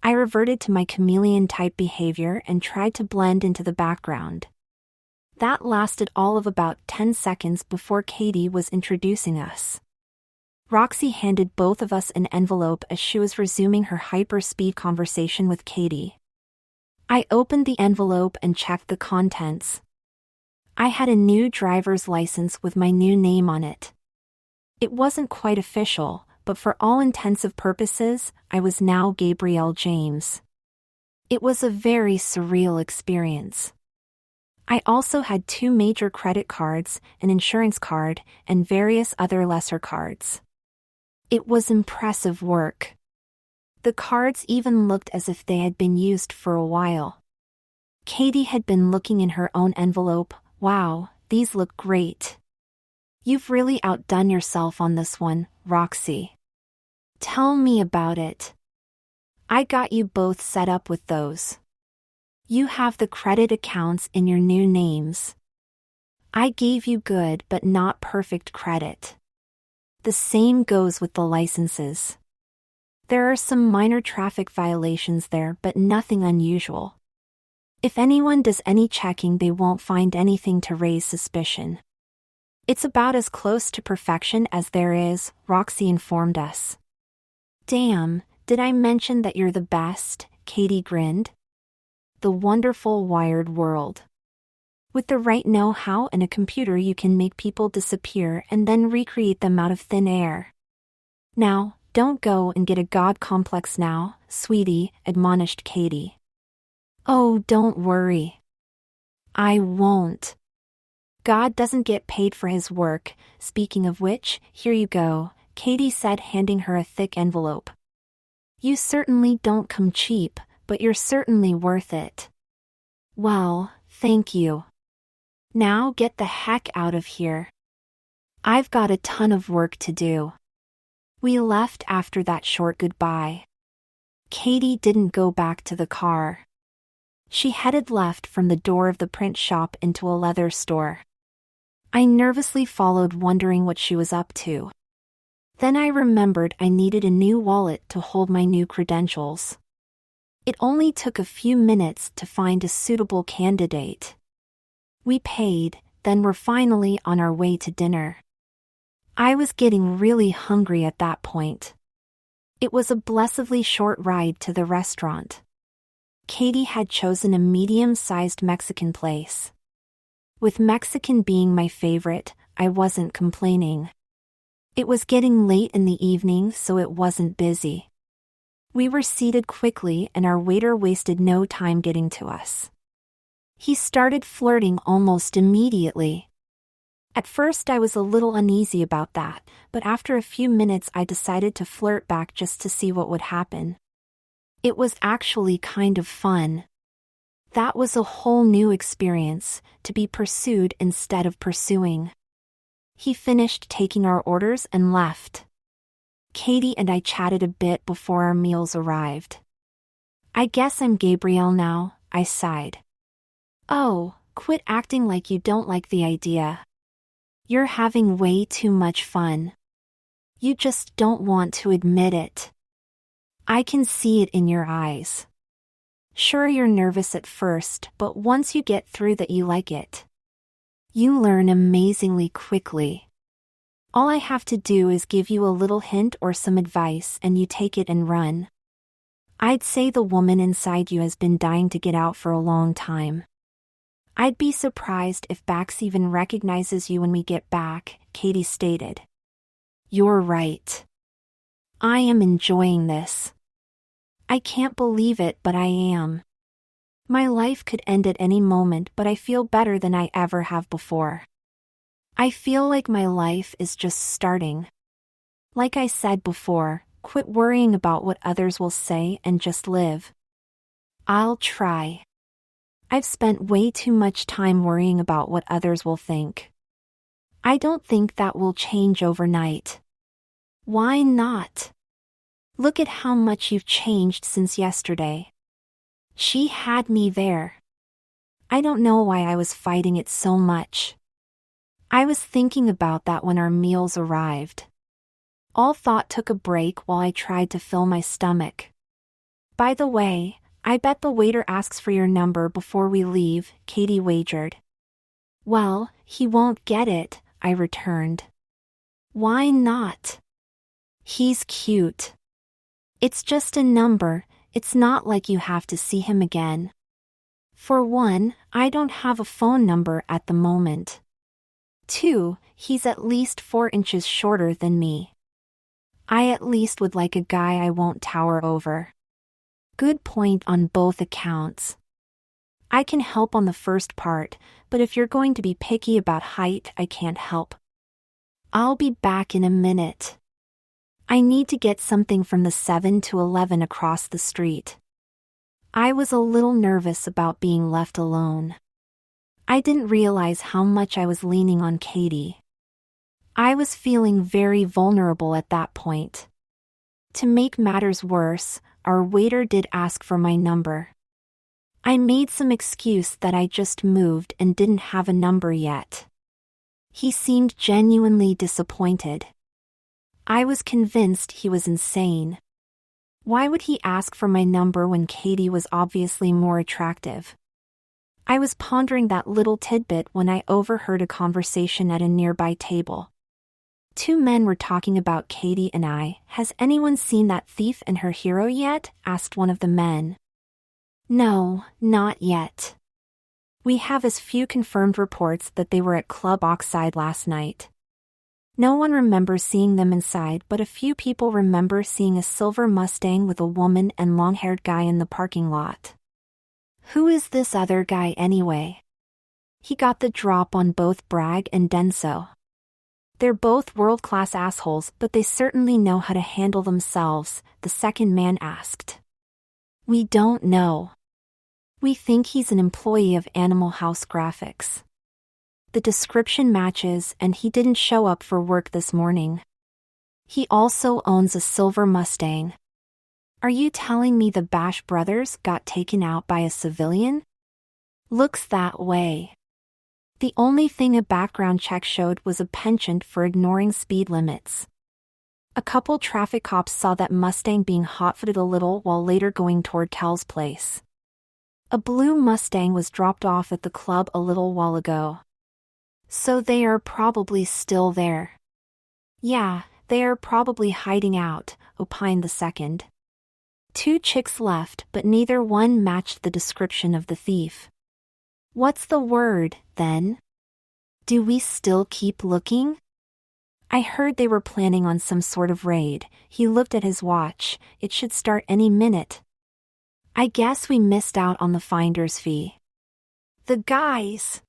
Speaker 1: I reverted to my chameleon-type behavior and tried to blend into the background. That lasted all of about 10 seconds before Katie was introducing us. Roxy handed both of us an envelope as she was resuming her hyper-speed conversation with Katie. I opened the envelope and checked the contents. I had a new driver's license with my new name on it. It wasn't quite official, but for all intensive purposes, I was now Gabrielle James. It was a very surreal experience. I also had 2 major credit cards, an insurance card, and various other lesser cards. It was impressive work. The cards even looked as if they had been used for a while. Katie had been looking in her own envelope. Wow, these look great. You've really outdone yourself on this one, Roxy. Tell me about it. I got you both set up with those. You have the credit accounts in your new names. I gave you good but not perfect credit. The same goes with the licenses. There are some minor traffic violations there, but nothing unusual. If anyone does any checking, they won't find anything to raise suspicion. It's about as close to perfection as there is, Roxy informed us. Damn, did I mention that you're the best? Katie grinned. The wonderful wired world. With the right know-how and a computer, you can make people disappear and then recreate them out of thin air. Now, don't go and get a god complex now, sweetie, admonished Katie. Oh, don't worry. I won't. God doesn't get paid for his work. Speaking of which, here you go, Katie said, handing her a thick envelope. You certainly don't come cheap, but you're certainly worth it. Well, thank you. Now get the heck out of here. I've got a ton of work to do. We left after that short goodbye. Katie didn't go back to the car. She headed left from the door of the print shop into a leather store. I nervously followed, wondering what she was up to. Then I remembered I needed a new wallet to hold my new credentials. It only took a few minutes to find a suitable candidate. We paid, then were finally on our way to dinner. I was getting really hungry at that point. It was a blessedly short ride to the restaurant. Katie had chosen a medium-sized Mexican place. With Mexican being my favorite, I wasn't complaining. It was getting late in the evening, so it wasn't busy. We were seated quickly and our waiter wasted no time getting to us. He started flirting almost immediately. At first I was a little uneasy about that, but after a few minutes I decided to flirt back just to see what would happen. It was actually kind of fun. That was a whole new experience, to be pursued instead of pursuing. He finished taking our orders and left. Katie and I chatted a bit before our meals arrived. I guess I'm Gabrielle now, I sighed. Oh, quit acting like you don't like the idea. You're having way too much fun. You just don't want to admit it. I can see it in your eyes. Sure, you're nervous at first, but once you get through that, you like it. You learn amazingly quickly. All I have to do is give you a little hint or some advice and you take it and run. I'd say the woman inside you has been dying to get out for a long time. I'd be surprised if Bax even recognizes you when we get back, Katie stated. You're right. I am enjoying this. I can't believe it, but I am. My life could end at any moment, but I feel better than I ever have before. I feel like my life is just starting. Like I said before, quit worrying about what others will say and just live. I'll try. I've spent way too much time worrying about what others will think. I don't think that will change overnight. Why not? Look at how much you've changed since yesterday. She had me there. I don't know why I was fighting it so much. I was thinking about that when our meals arrived. All thought took a break while I tried to fill my stomach. By the way, I bet the waiter asks for your number before we leave, Katie wagered. Well, he won't get it, I returned. Why not? He's cute. It's just a number, it's not like you have to see him again. For one, I don't have a phone number at the moment. 2, he's at least 4 inches shorter than me. I at least would like a guy I won't tower over. Good point on both accounts. I can help on the first part, but if you're going to be picky about height, I can't help. I'll be back in a minute. I need to get something from the 7-Eleven across the street. I was a little nervous about being left alone. I didn't realize how much I was leaning on Katie. I was feeling very vulnerable at that point. To make matters worse, our waiter did ask for my number. I made some excuse that I just moved and didn't have a number yet. He seemed genuinely disappointed. I was convinced he was insane. Why would he ask for my number when Katie was obviously more attractive? I was pondering that little tidbit when I overheard a conversation at a nearby table. 2 men were talking about Katie and I. Has anyone seen that thief and her hero yet? Asked one of the men. No, not yet. We have as few confirmed reports that they were at Club Oxide last night. No one remembers seeing them inside, but a few people remember seeing a silver Mustang with a woman and long-haired guy in the parking lot. Who is this other guy anyway? He got the drop on both Bragg and Denso. They're both world-class assholes, but they certainly know how to handle themselves, the second man asked. We don't know. We think he's an employee of Animal House Graphics. The description matches, and he didn't show up for work this morning. He also owns a silver Mustang. Are you telling me the Bash brothers got taken out by a civilian? Looks that way. The only thing a background check showed was a penchant for ignoring speed limits. A couple traffic cops saw that Mustang being hot-footed a little while later going toward Cal's place. A blue Mustang was dropped off at the club a little while ago. So they are probably still there. Yeah, they are probably hiding out, opined the second. 2 chicks left, but neither one matched the description of the thief. What's the word, then? Do we still keep looking? I heard they were planning on some sort of raid. He looked at his watch. It should start any minute. I guess we missed out on the finder's fee. The guys!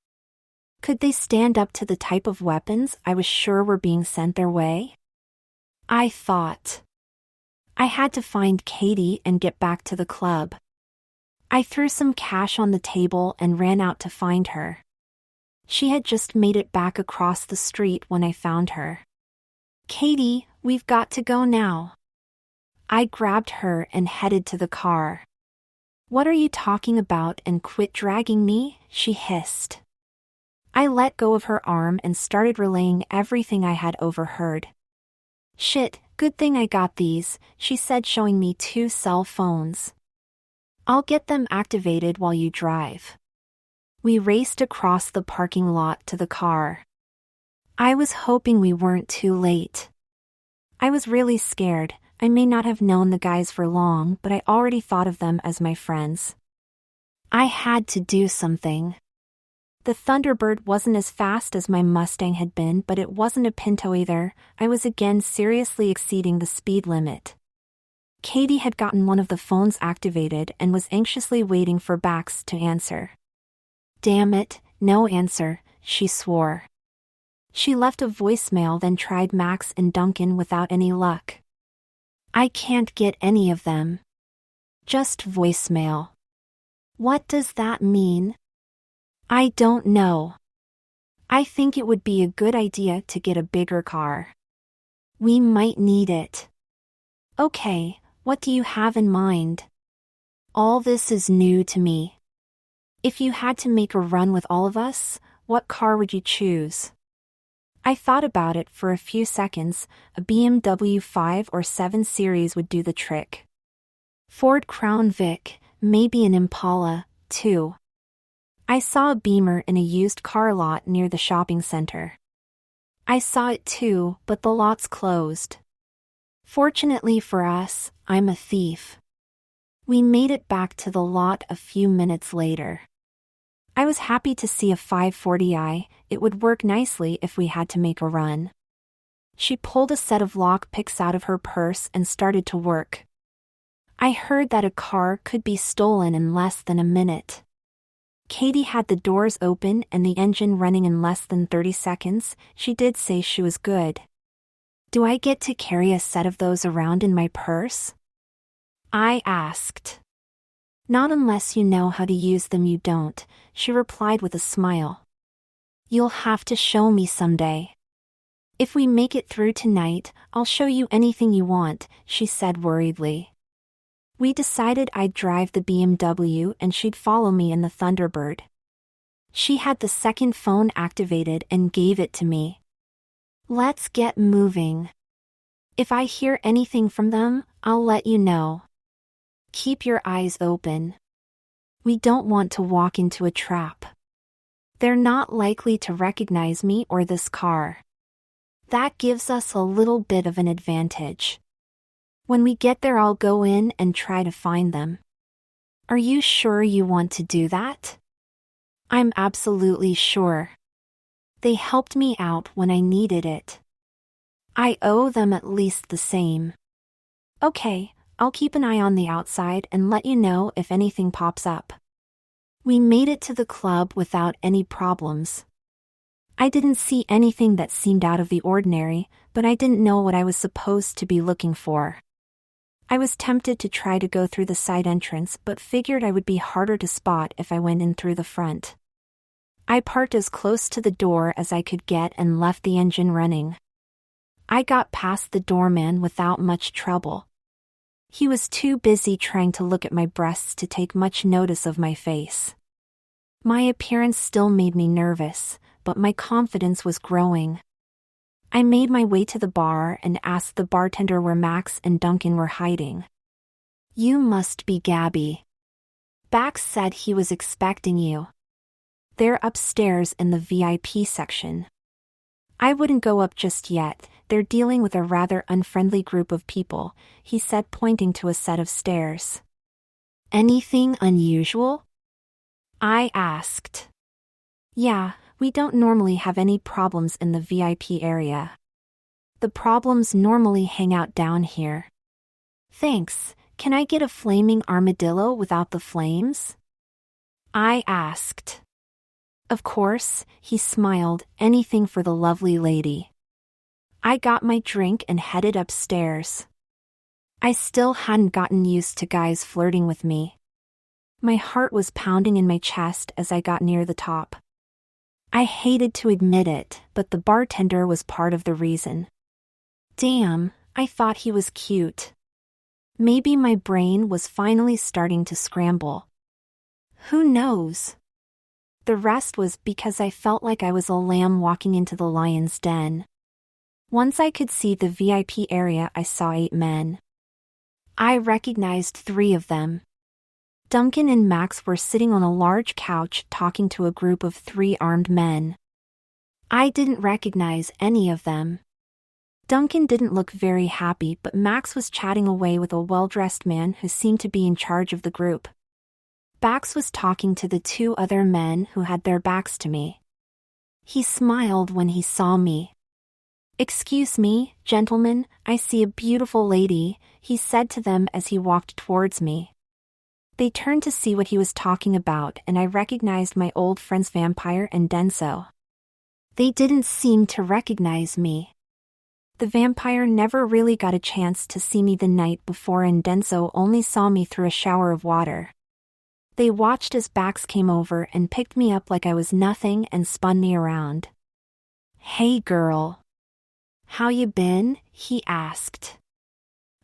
Speaker 1: Could they stand up to the type of weapons I was sure were being sent their way? I thought. I had to find Katie and get back to the club. I threw some cash on the table and ran out to find her. She had just made it back across the street when I found her. Katie, we've got to go now. I grabbed her and headed to the car. What are you talking about, and quit dragging me? She hissed. I let go of her arm and started relaying everything I had overheard. Shit, good thing I got these, she said, showing me 2 cell phones. I'll get them activated while you drive. We raced across the parking lot to the car. I was hoping we weren't too late. I was really scared. I may not have known the guys for long, but I already thought of them as my friends. I had to do something. The Thunderbird wasn't as fast as my Mustang had been, but it wasn't a Pinto either. I was again seriously exceeding the speed limit. Katie had gotten one of the phones activated and was anxiously waiting for Bax to answer. Damn it, no answer, she swore. She left a voicemail, then tried Max and Duncan without any luck. I can't get any of them. Just voicemail. What does that mean? I don't know. I think it would be a good idea to get a bigger car. We might need it. Okay, what do you have in mind? All this is new to me. If you had to make a run with all of us, what car would you choose? I thought about it for a few seconds. A BMW 5 or 7 Series would do the trick. Ford Crown Vic, maybe an Impala, too. I saw a Beamer in a used car lot near the shopping center. I saw it too, but the lot's closed. Fortunately for us, I'm a thief. We made it back to the lot a few minutes later. I was happy to see a 540i, it would work nicely if we had to make a run. She pulled a set of lock picks out of her purse and started to work. I heard that a car could be stolen in less than a minute. Katie had the doors open and the engine running in less than 30 seconds, she did say she was good. Do I get to carry a set of those around in my purse? I asked. Not unless you know how to use them, you don't, she replied with a smile. You'll have to show me someday. If we make it through tonight, I'll show you anything you want, she said worriedly. We decided I'd drive the BMW and she'd follow me in the Thunderbird. She had the second phone activated and gave it to me. Let's get moving. If I hear anything from them, I'll let you know. Keep your eyes open. We don't want to walk into a trap. They're not likely to recognize me or this car. That gives us a little bit of an advantage. When we get there, I'll go in and try to find them. Are you sure you want to do that? I'm absolutely sure. They helped me out when I needed it. I owe them at least the same. Okay, I'll keep an eye on the outside and let you know if anything pops up. We made it to the club without any problems. I didn't see anything that seemed out of the ordinary, but I didn't know what I was supposed to be looking for. I was tempted to try to go through the side entrance but figured I would be harder to spot if I went in through the front. I parked as close to the door as I could get and left the engine running. I got past the doorman without much trouble. He was too busy trying to look at my breasts to take much notice of my face. My appearance still made me nervous, but my confidence was growing. I made my way to the bar and asked the bartender where Max and Duncan were hiding. "You must be Gabby. Bax said he was expecting you. They're upstairs in the VIP section." "I wouldn't go up just yet, they're dealing with a rather unfriendly group of people," he said, pointing to a set of stairs. "Anything unusual?" I asked. "Yeah, we don't normally have any problems in the VIP area. The problems normally hang out down here." "Thanks, can I get a flaming armadillo without the flames?" I asked. "Of course," he smiled, "anything for the lovely lady." I got my drink and headed upstairs. I still hadn't gotten used to guys flirting with me. My heart was pounding in my chest as I got near the top. I hated to admit it, but the bartender was part of the reason. Damn, I thought he was cute. Maybe my brain was finally starting to scramble. Who knows? The rest was because I felt like I was a lamb walking into the lion's den. Once I could see the VIP area, I saw 8 men. I recognized 3 of them. Duncan and Max were sitting on a large couch talking to a group of 3 armed men. I didn't recognize any of them. Duncan didn't look very happy, but Max was chatting away with a well-dressed man who seemed to be in charge of the group. Bax was talking to the 2 other men who had their backs to me. He smiled when he saw me. "Excuse me, gentlemen, I see a beautiful lady," he said to them as he walked towards me. They turned to see what he was talking about, and I recognized my old friends Vampire and Denso. They didn't seem to recognize me. The Vampire never really got a chance to see me the night before, and Denso only saw me through a shower of water. They watched as Bax came over and picked me up like I was nothing and spun me around. "Hey girl. How you been?" he asked.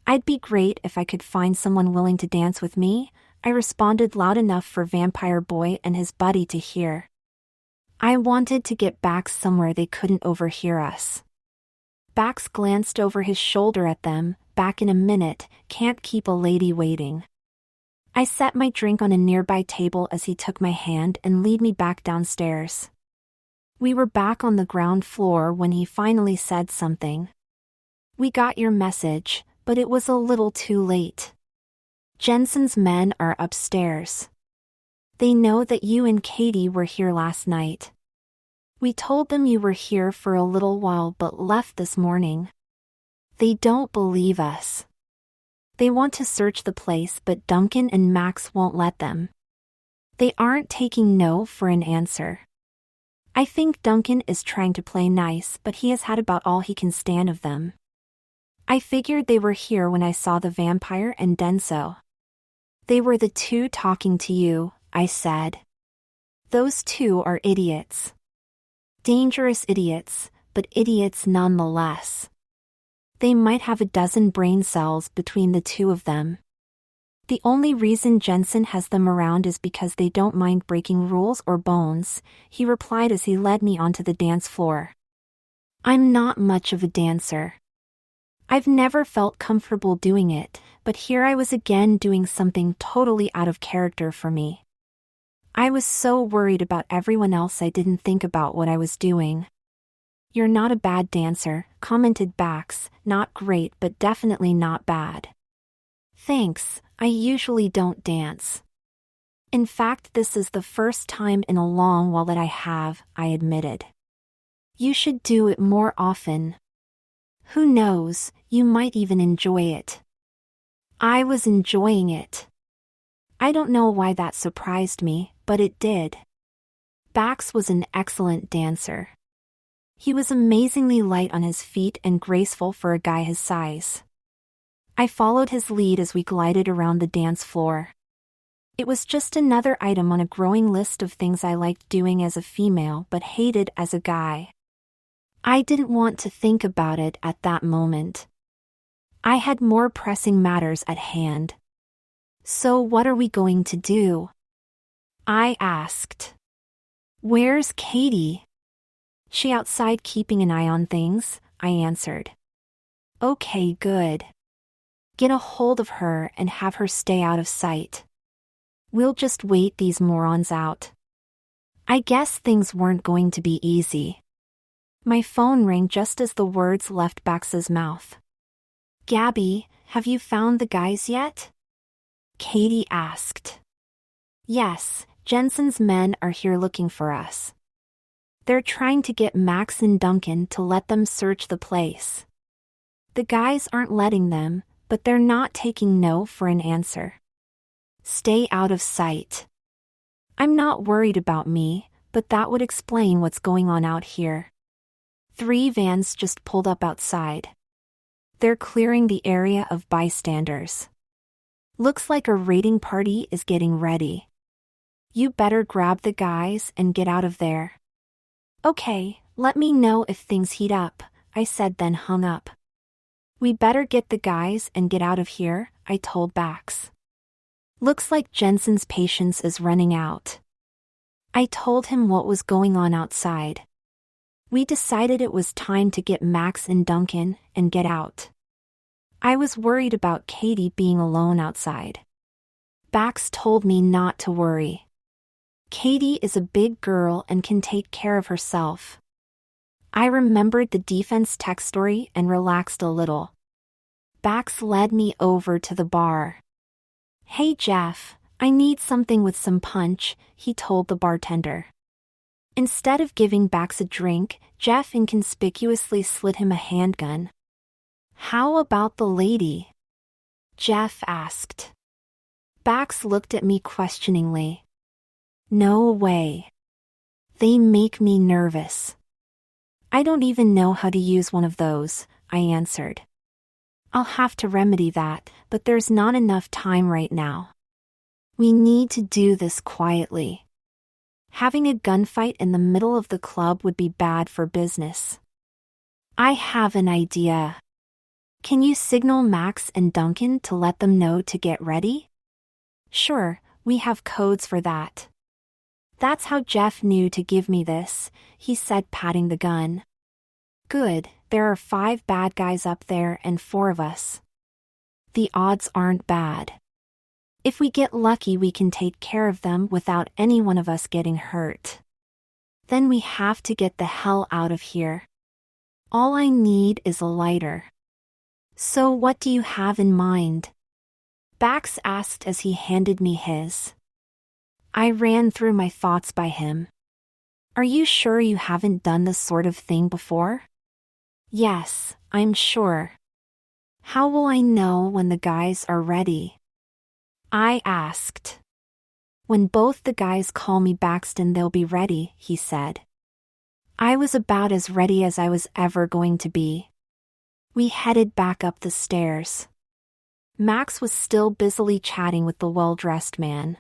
Speaker 1: "I'd be great if I could find someone willing to dance with me," I responded loud enough for Vampire Boy and his buddy to hear. I wanted to get Bax somewhere they couldn't overhear us. Bax glanced over his shoulder at them. "Back in a minute, can't keep a lady waiting." I set my drink on a nearby table as he took my hand and led me back downstairs. We were back on the ground floor when he finally said something. "We got your message, but it was a little too late. Jensen's men are upstairs. They know that you and Katie were here last night. We told them you were here for a little while but left this morning. They don't believe us. They want to search the place, but Duncan and Max won't let them. They aren't taking no for an answer. I think Duncan is trying to play nice, but he has had about all he can stand of them. I figured they were here when I saw the Vampire and Denso." "They were the 2 talking to you," I said. "Those 2 are idiots. Dangerous idiots, but idiots nonetheless. They might have a dozen brain cells between the 2 of them. The only reason Jensen has them around is because they don't mind breaking rules or bones," he replied as he led me onto the dance floor. "I'm not much of a dancer. I've never felt comfortable doing it, but here I was again doing something totally out of character for me. I was so worried about everyone else I didn't think about what I was doing." "You're not a bad dancer," commented Bax. "Not great, but definitely not bad." "Thanks, I usually don't dance. In fact, this is the first time in a long while that I have," I admitted. "You should do it more often. Who knows, you might even enjoy it." I was enjoying it. I don't know why that surprised me, but it did. Bax was an excellent dancer. He was amazingly light on his feet and graceful for a guy his size. I followed his lead as we glided around the dance floor. It was just another item on a growing list of things I liked doing as a female but hated as a guy. I didn't want to think about it at that moment. I had more pressing matters at hand. So what are we going to do? I asked. Where's Katie? She outside keeping an eye on things, I answered. Okay, good. Get a hold of her and have her stay out of sight. We'll just wait these morons out. I guess things weren't going to be easy. My phone rang just as the words left Bax's mouth. Gabby, have you found the guys yet? Katie asked. Yes, Jensen's men are here looking for us. They're trying to get Max and Duncan to let them search the place. The guys aren't letting them, but they're not taking no for an answer. Stay out of sight. I'm not worried about me, but that would explain what's going on out here. 3 vans just pulled up outside. They're clearing the area of bystanders. Looks like a raiding party is getting ready. You better grab the guys and get out of there. Okay, let me know if things heat up, I said, then hung up. We better get the guys and get out of here, I told Bax. Looks like Jensen's patience is running out. I told him what was going on outside. We decided it was time to get Max and Duncan and get out. I was worried about Katie being alone outside. Bax told me not to worry. Katie is a big girl and can take care of herself. I remembered the defense tech story and relaxed a little. Bax led me over to the bar. Hey Jeff, I need something with some punch, he told the bartender. Instead of giving Bax a drink, Jeff inconspicuously slid him a handgun. How about the lady? Jeff asked. Bax looked at me questioningly. No way. They make me nervous. I don't even know how to use one of those, I answered. I'll have to remedy that, but there's not enough time right now. We need to do this quietly. Having a gunfight in the middle of the club would be bad for business. I have an idea. Can you signal Max and Duncan to let them know to get ready? Sure, we have codes for that. That's how Jeff knew to give me this, he said, patting the gun. Good, there are 5 bad guys up there and 4 of us. The odds aren't bad. If we get lucky, we can take care of them without any one of us getting hurt. Then we have to get the hell out of here. All I need is a lighter. So what do you have in mind? Bax asked as he handed me his. I ran through my thoughts by him. Are you sure you haven't done this sort of thing before? Yes, I'm sure. How will I know when the guys are ready? I asked. When both the guys call me Baxton, they'll be ready, he said. I was about as ready as I was ever going to be. We headed back up the stairs. Max was still busily chatting with the well-dressed man.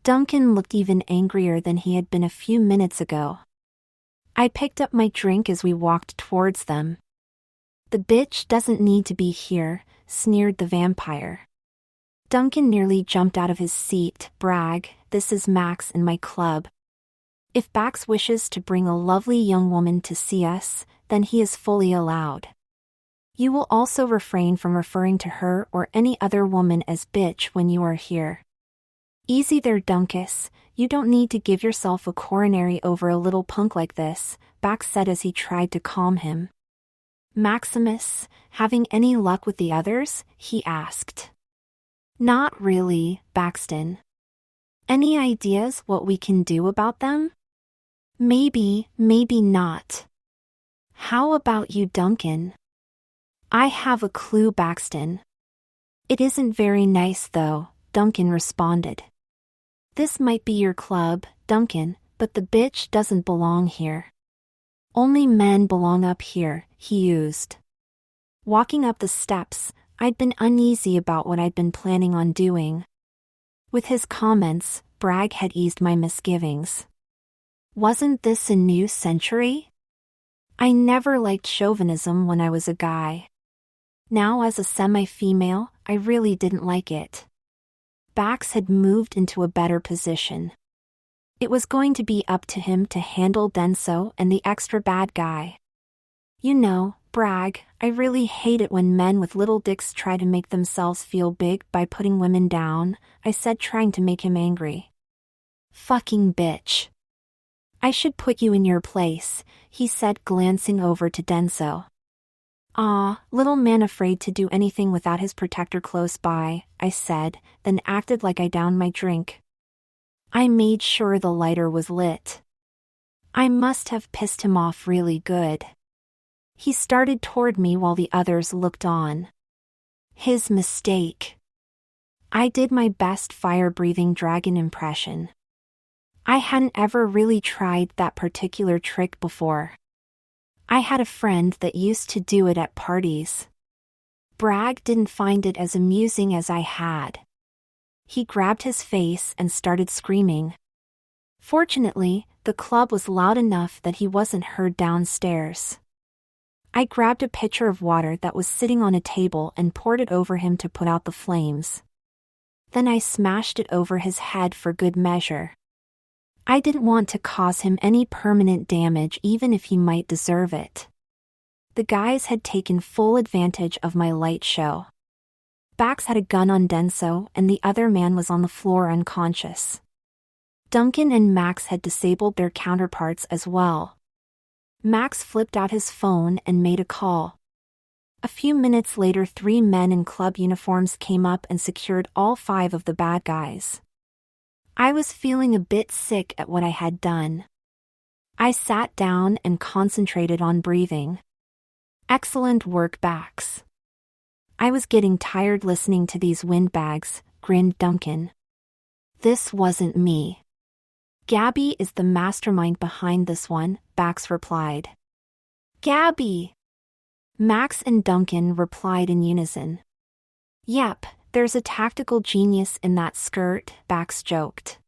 Speaker 1: Duncan looked even angrier than he had been a few minutes ago. I picked up my drink as we walked towards them. The bitch doesn't need to be here, sneered the vampire. Duncan nearly jumped out of his seat. Brag, this is Max and my club. If Bax wishes to bring a lovely young woman to see us, then he is fully allowed. You will also refrain from referring to her or any other woman as bitch when you are here. Easy there, Dunkus, you don't need to give yourself a coronary over a little punk like this, Bax said as he tried to calm him. Maximus, having any luck with the others? He asked. Not really, Baxton. Any ideas what we can do about them? Maybe, maybe not. How about you, Duncan? I have a clue, Baxton. It isn't very nice though, Duncan responded. This might be your club, Duncan, but the bitch doesn't belong here. Only men belong up here, he used. Walking up the steps, I'd been uneasy about what I'd been planning on doing. With his comments, Bragg had eased my misgivings. Wasn't this a new century? I never liked chauvinism when I was a guy. Now as a semi-female, I really didn't like it. Bax had moved into a better position. It was going to be up to him to handle Denso and the extra bad guy. You know, Bragg, I really hate it when men with little dicks try to make themselves feel big by putting women down, I said, trying to make him angry. Fucking bitch. I should put you in your place, he said, glancing over to Denso. Ah, little man afraid to do anything without his protector close by, I said, then acted like I downed my drink. I made sure the lighter was lit. I must have pissed him off really good. He started toward me while the others looked on. His mistake. I did my best fire-breathing dragon impression. I hadn't ever really tried that particular trick before. I had a friend that used to do it at parties. Bragg didn't find it as amusing as I had. He grabbed his face and started screaming. Fortunately, the club was loud enough that he wasn't heard downstairs. I grabbed a pitcher of water that was sitting on a table and poured it over him to put out the flames. Then I smashed it over his head for good measure. I didn't want to cause him any permanent damage even if he might deserve it. The guys had taken full advantage of my light show. Bax had a gun on Denso and the other man was on the floor unconscious. Duncan and Max had disabled their counterparts as well. Max flipped out his phone and made a call. A few minutes later, 3 men in club uniforms came up and secured all 5 of the bad guys. I was feeling a bit sick at what I had done. I sat down and concentrated on breathing. Excellent work, Bax. I was getting tired listening to these windbags, grinned Duncan. This wasn't me. Gabby is the mastermind behind this one, Bax replied. Gabby! Max and Duncan replied in unison. Yep, there's a tactical genius in that skirt, Bax joked.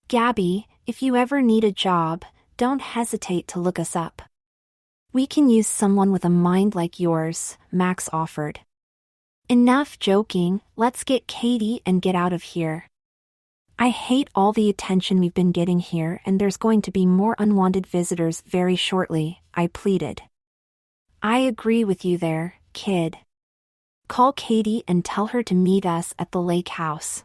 Speaker 1: Gabby, if you ever need a job, don't hesitate to look us up. We can use someone with a mind like yours, Max offered. Enough joking, let's get Katie and get out of here. I hate all the attention we've been getting here and there's going to be more unwanted visitors very shortly, I pleaded. I agree with you there, kid. Call Katie and tell her to meet us at the lake house.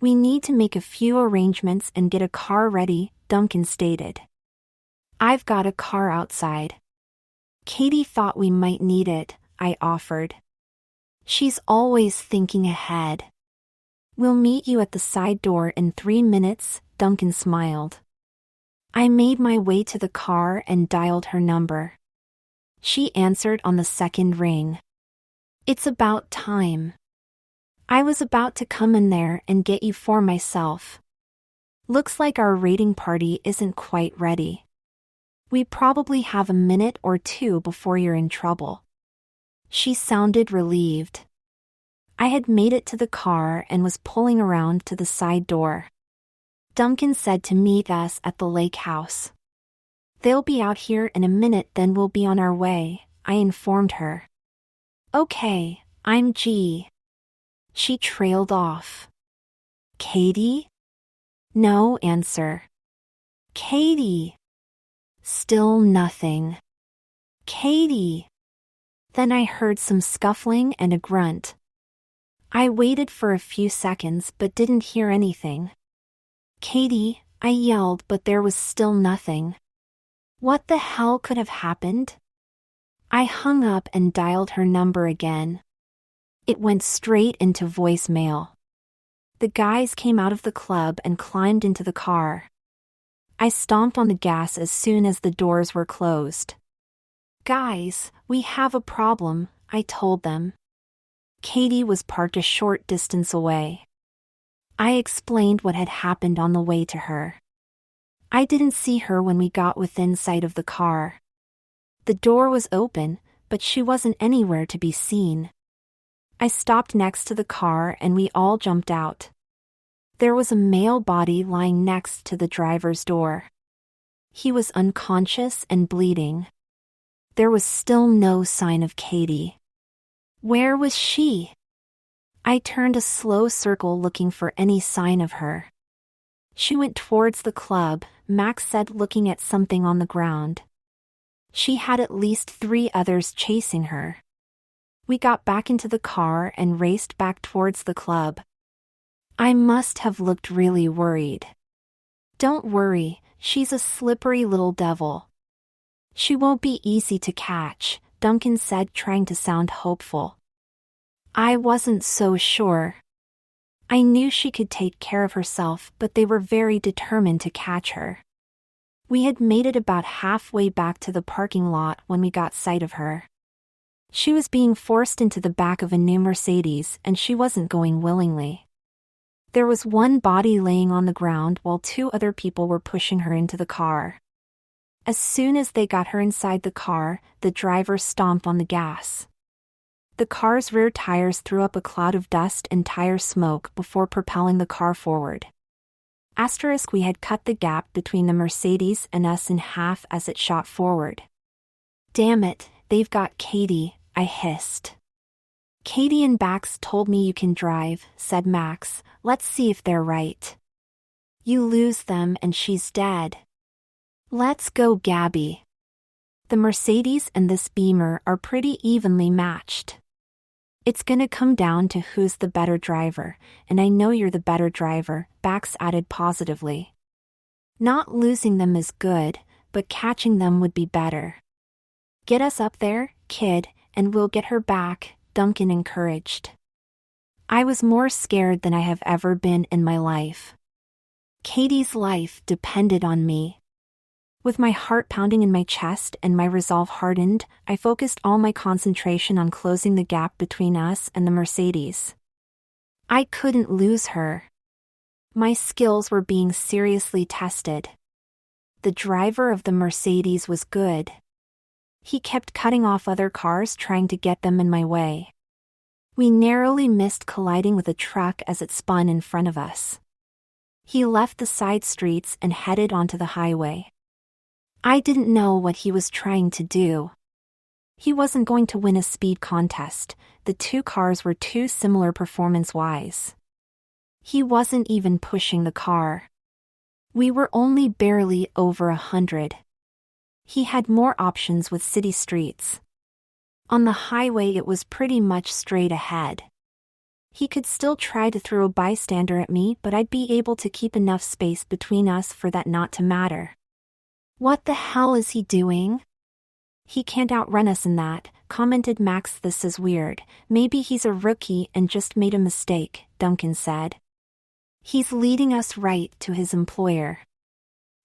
Speaker 1: We need to make a few arrangements and get a car ready, Duncan stated. I've got a car outside. Katie thought we might need it, I offered. She's always thinking ahead. We'll meet you at the side door in 3 minutes, Duncan smiled. I made my way to the car and dialed her number. She answered on the second ring. It's about time. I was about to come in there and get you for myself. Looks like our raiding party isn't quite ready. We probably have a minute or 2 before you're in trouble. She sounded relieved. I had made it to the car and was pulling around to the side door. Duncan said to meet us at the lake house. They'll be out here in a minute, then we'll be on our way, I informed her. Okay, I'm G. She trailed off. Katie? No answer. Katie. Still nothing. Katie. Then I heard some scuffling and a grunt. I waited for a few seconds but didn't hear anything. Katie, I yelled, but there was still nothing. What the hell could have happened? I hung up and dialed her number again. It went straight into voicemail. The guys came out of the club and climbed into the car. I stomped on the gas as soon as the doors were closed. Guys, we have a problem, I told them. Katie was parked a short distance away. I explained what had happened on the way to her. I didn't see her when we got within sight of the car. The door was open, but she wasn't anywhere to be seen. I stopped next to the car and we all jumped out. There was a male body lying next to the driver's door. He was unconscious and bleeding. There was still no sign of Katie. Where was she? I turned a slow circle looking for any sign of her. She went towards the club, Max said, looking at something on the ground. She had at least 3 others chasing her. We got back into the car and raced back towards the club. I must have looked really worried. Don't worry, she's a slippery little devil. She won't be easy to catch, Duncan said, trying to sound hopeful. I wasn't so sure. I knew she could take care of herself, but they were very determined to catch her. We had made it about halfway back to the parking lot when we got sight of her. She was being forced into the back of a new Mercedes and she wasn't going willingly. There was one body laying on the ground while 2 other people were pushing her into the car. As soon as they got her inside the car, the driver stomped on the gas. The car's rear tires threw up a cloud of dust and tire smoke before propelling the car forward. We had cut the gap between the Mercedes and us in half as it shot forward. Damn it, they've got Katie, I hissed. Katie and Bax told me you can drive, said Max. Let's see if they're right. You lose them and she's dead. Let's go, Gabby. The Mercedes and this Beamer are pretty evenly matched. It's gonna come down to who's the better driver, and I know you're the better driver, Bax added positively. Not losing them is good, but catching them would be better. Get us up there, kid, and we'll get her back, Duncan encouraged. I was more scared than I have ever been in my life. Katie's life depended on me. With my heart pounding in my chest and my resolve hardened, I focused all my concentration on closing the gap between us and the Mercedes. I couldn't lose her. My skills were being seriously tested. The driver of the Mercedes was good. He kept cutting off other cars trying to get them in my way. We narrowly missed colliding with a truck as it spun in front of us. He left the side streets and headed onto the highway. I didn't know what he was trying to do. He wasn't going to win a speed contest, the 2 cars were too similar performance-wise. He wasn't even pushing the car. We were only barely over 100. He had more options with city streets. On the highway it was pretty much straight ahead. He could still try to throw a bystander at me, but I'd be able to keep enough space between us for that not to matter. What the hell is he doing? He can't outrun us in that, commented Max. This is weird. Maybe he's a rookie and just made a mistake, Duncan said. He's leading us right to his employer.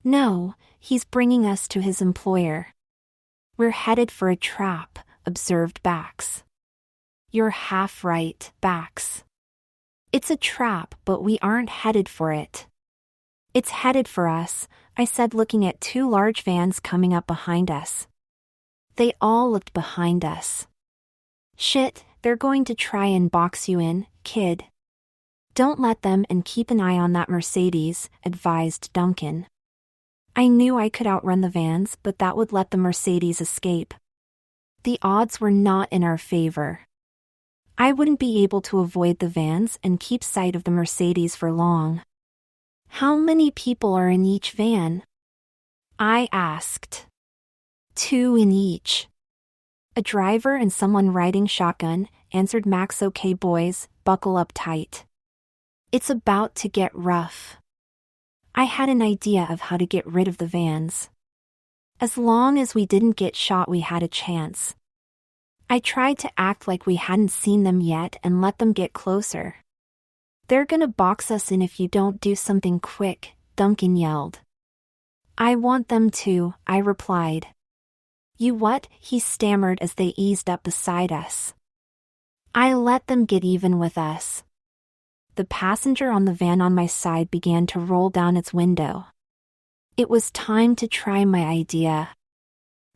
Speaker 1: No, he's bringing us to his employer. We're headed for a trap, observed Bax. You're half right, Bax. It's a trap, but we aren't headed for it. It's headed for us, I said, looking at 2 large vans coming up behind us. They all looked behind us. Shit, they're going to try and box you in, kid. Don't let them, and keep an eye on that Mercedes, advised Duncan. I knew I could outrun the vans, but that would let the Mercedes escape. The odds were not in our favor. I wouldn't be able to avoid the vans and keep sight of the Mercedes for long. How many people are in each van? I asked. 2 in each. A driver and someone riding shotgun, answered Max. Okay boys, buckle up tight. It's about to get rough. I had an idea of how to get rid of the vans. As long as we didn't get shot, we had a chance. I tried to act like we hadn't seen them yet and let them get closer. They're gonna box us in if you don't do something quick, Duncan yelled. I want them to, I replied. You what? He stammered as they eased up beside us. I let them get even with us. the passenger on the van on my side began to roll down its window. It was time to try my idea.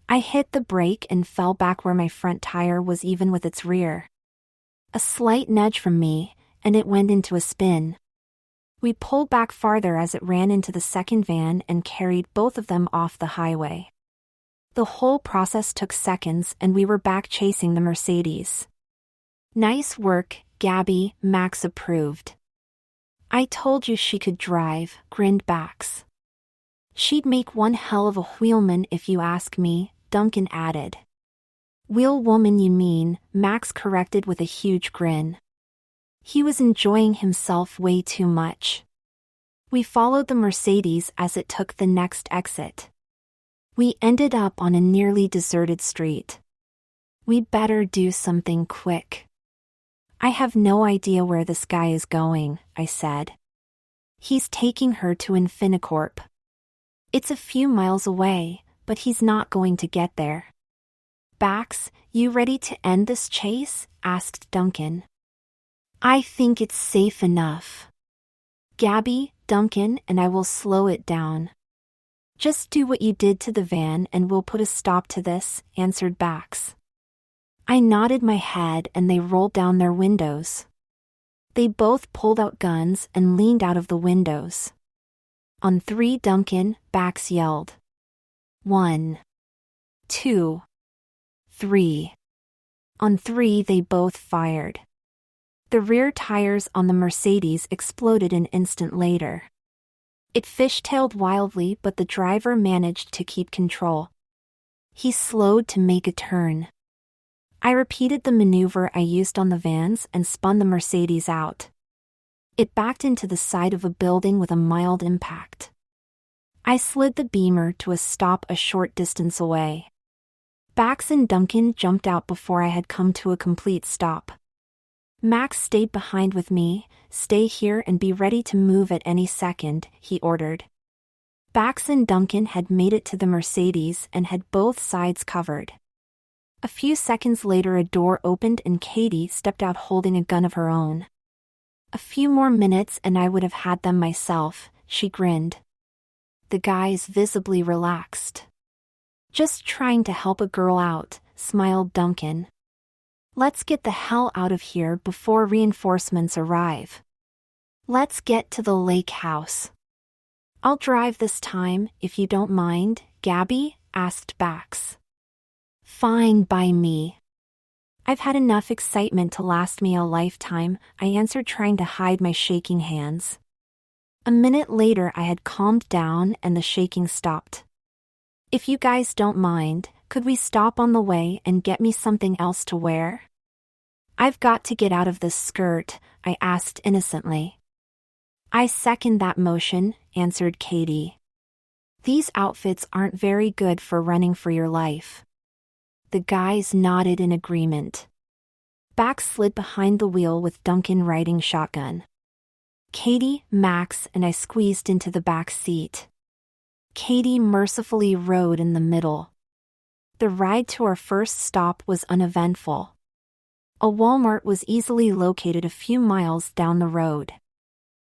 Speaker 1: I hit the brake and fell back where my front tire was even with its rear. A slight nudge from me, and it went into a spin. We pulled back farther as it ran into the second van and carried both of them off the highway. The whole process took seconds and we were back chasing the Mercedes. "Nice work, Gabby," Max approved. "I told you she could drive," grinned Bax. "She'd make one hell of a wheelman if you ask me," Duncan added. "Wheel woman you mean," Max corrected with a huge grin. He was enjoying himself way too much. We followed the Mercedes as it took the next exit. We ended up on a nearly deserted street. "We'd better do something quick." "I have no idea where this guy is going," I said. "He's taking her to Infinicorp. It's a few miles away, but he's not going to get there." "Bax, you ready to end this chase?" asked Duncan. "I think it's safe enough. Gabby, Duncan, and I will slow it down." "Just do what you did to the van and we'll put a stop to this," answered Bax. I nodded my head and they rolled down their windows. They both pulled out guns and leaned out of the windows. "On three, Duncan," Bax yelled. 1, 2, 3. On three they both fired. The rear tires on the Mercedes exploded an instant later. It fishtailed wildly, but the driver managed to keep control. He slowed to make a turn. I repeated the maneuver I used on the vans and spun the Mercedes out. It backed into the side of a building with a mild impact. I slid the Beamer to a stop a short distance away. Bax and Duncan jumped out before I had come to a complete stop. Max stayed behind with me. "Stay here and be ready to move at any second," he ordered. Bax and Duncan had made it to the Mercedes and had both sides covered. A few seconds later a door opened and Katie stepped out holding a gun of her own. "A few more minutes and I would have had them myself," she grinned. The guys visibly relaxed. "Just trying to help a girl out," smiled Duncan. "Let's get the hell out of here before reinforcements arrive. Let's get to the lake house." "I'll drive this time, if you don't mind, Gabby?" asked Bax. "Fine by me. I've had enough excitement to last me a lifetime," I answered, trying to hide my shaking hands. A minute later I had calmed down and the shaking stopped. "If you guys don't mind, could we stop on the way and get me something else to wear? I've got to get out of this skirt," I asked innocently. "I second that motion," answered Katie. "These outfits aren't very good for running for your life." The guys nodded in agreement. Bax slid behind the wheel with Duncan riding shotgun. Katie, Max, and I squeezed into the back seat. Katie mercifully rode in the middle. The ride to our first stop was uneventful. A Walmart was easily located a few miles down the road.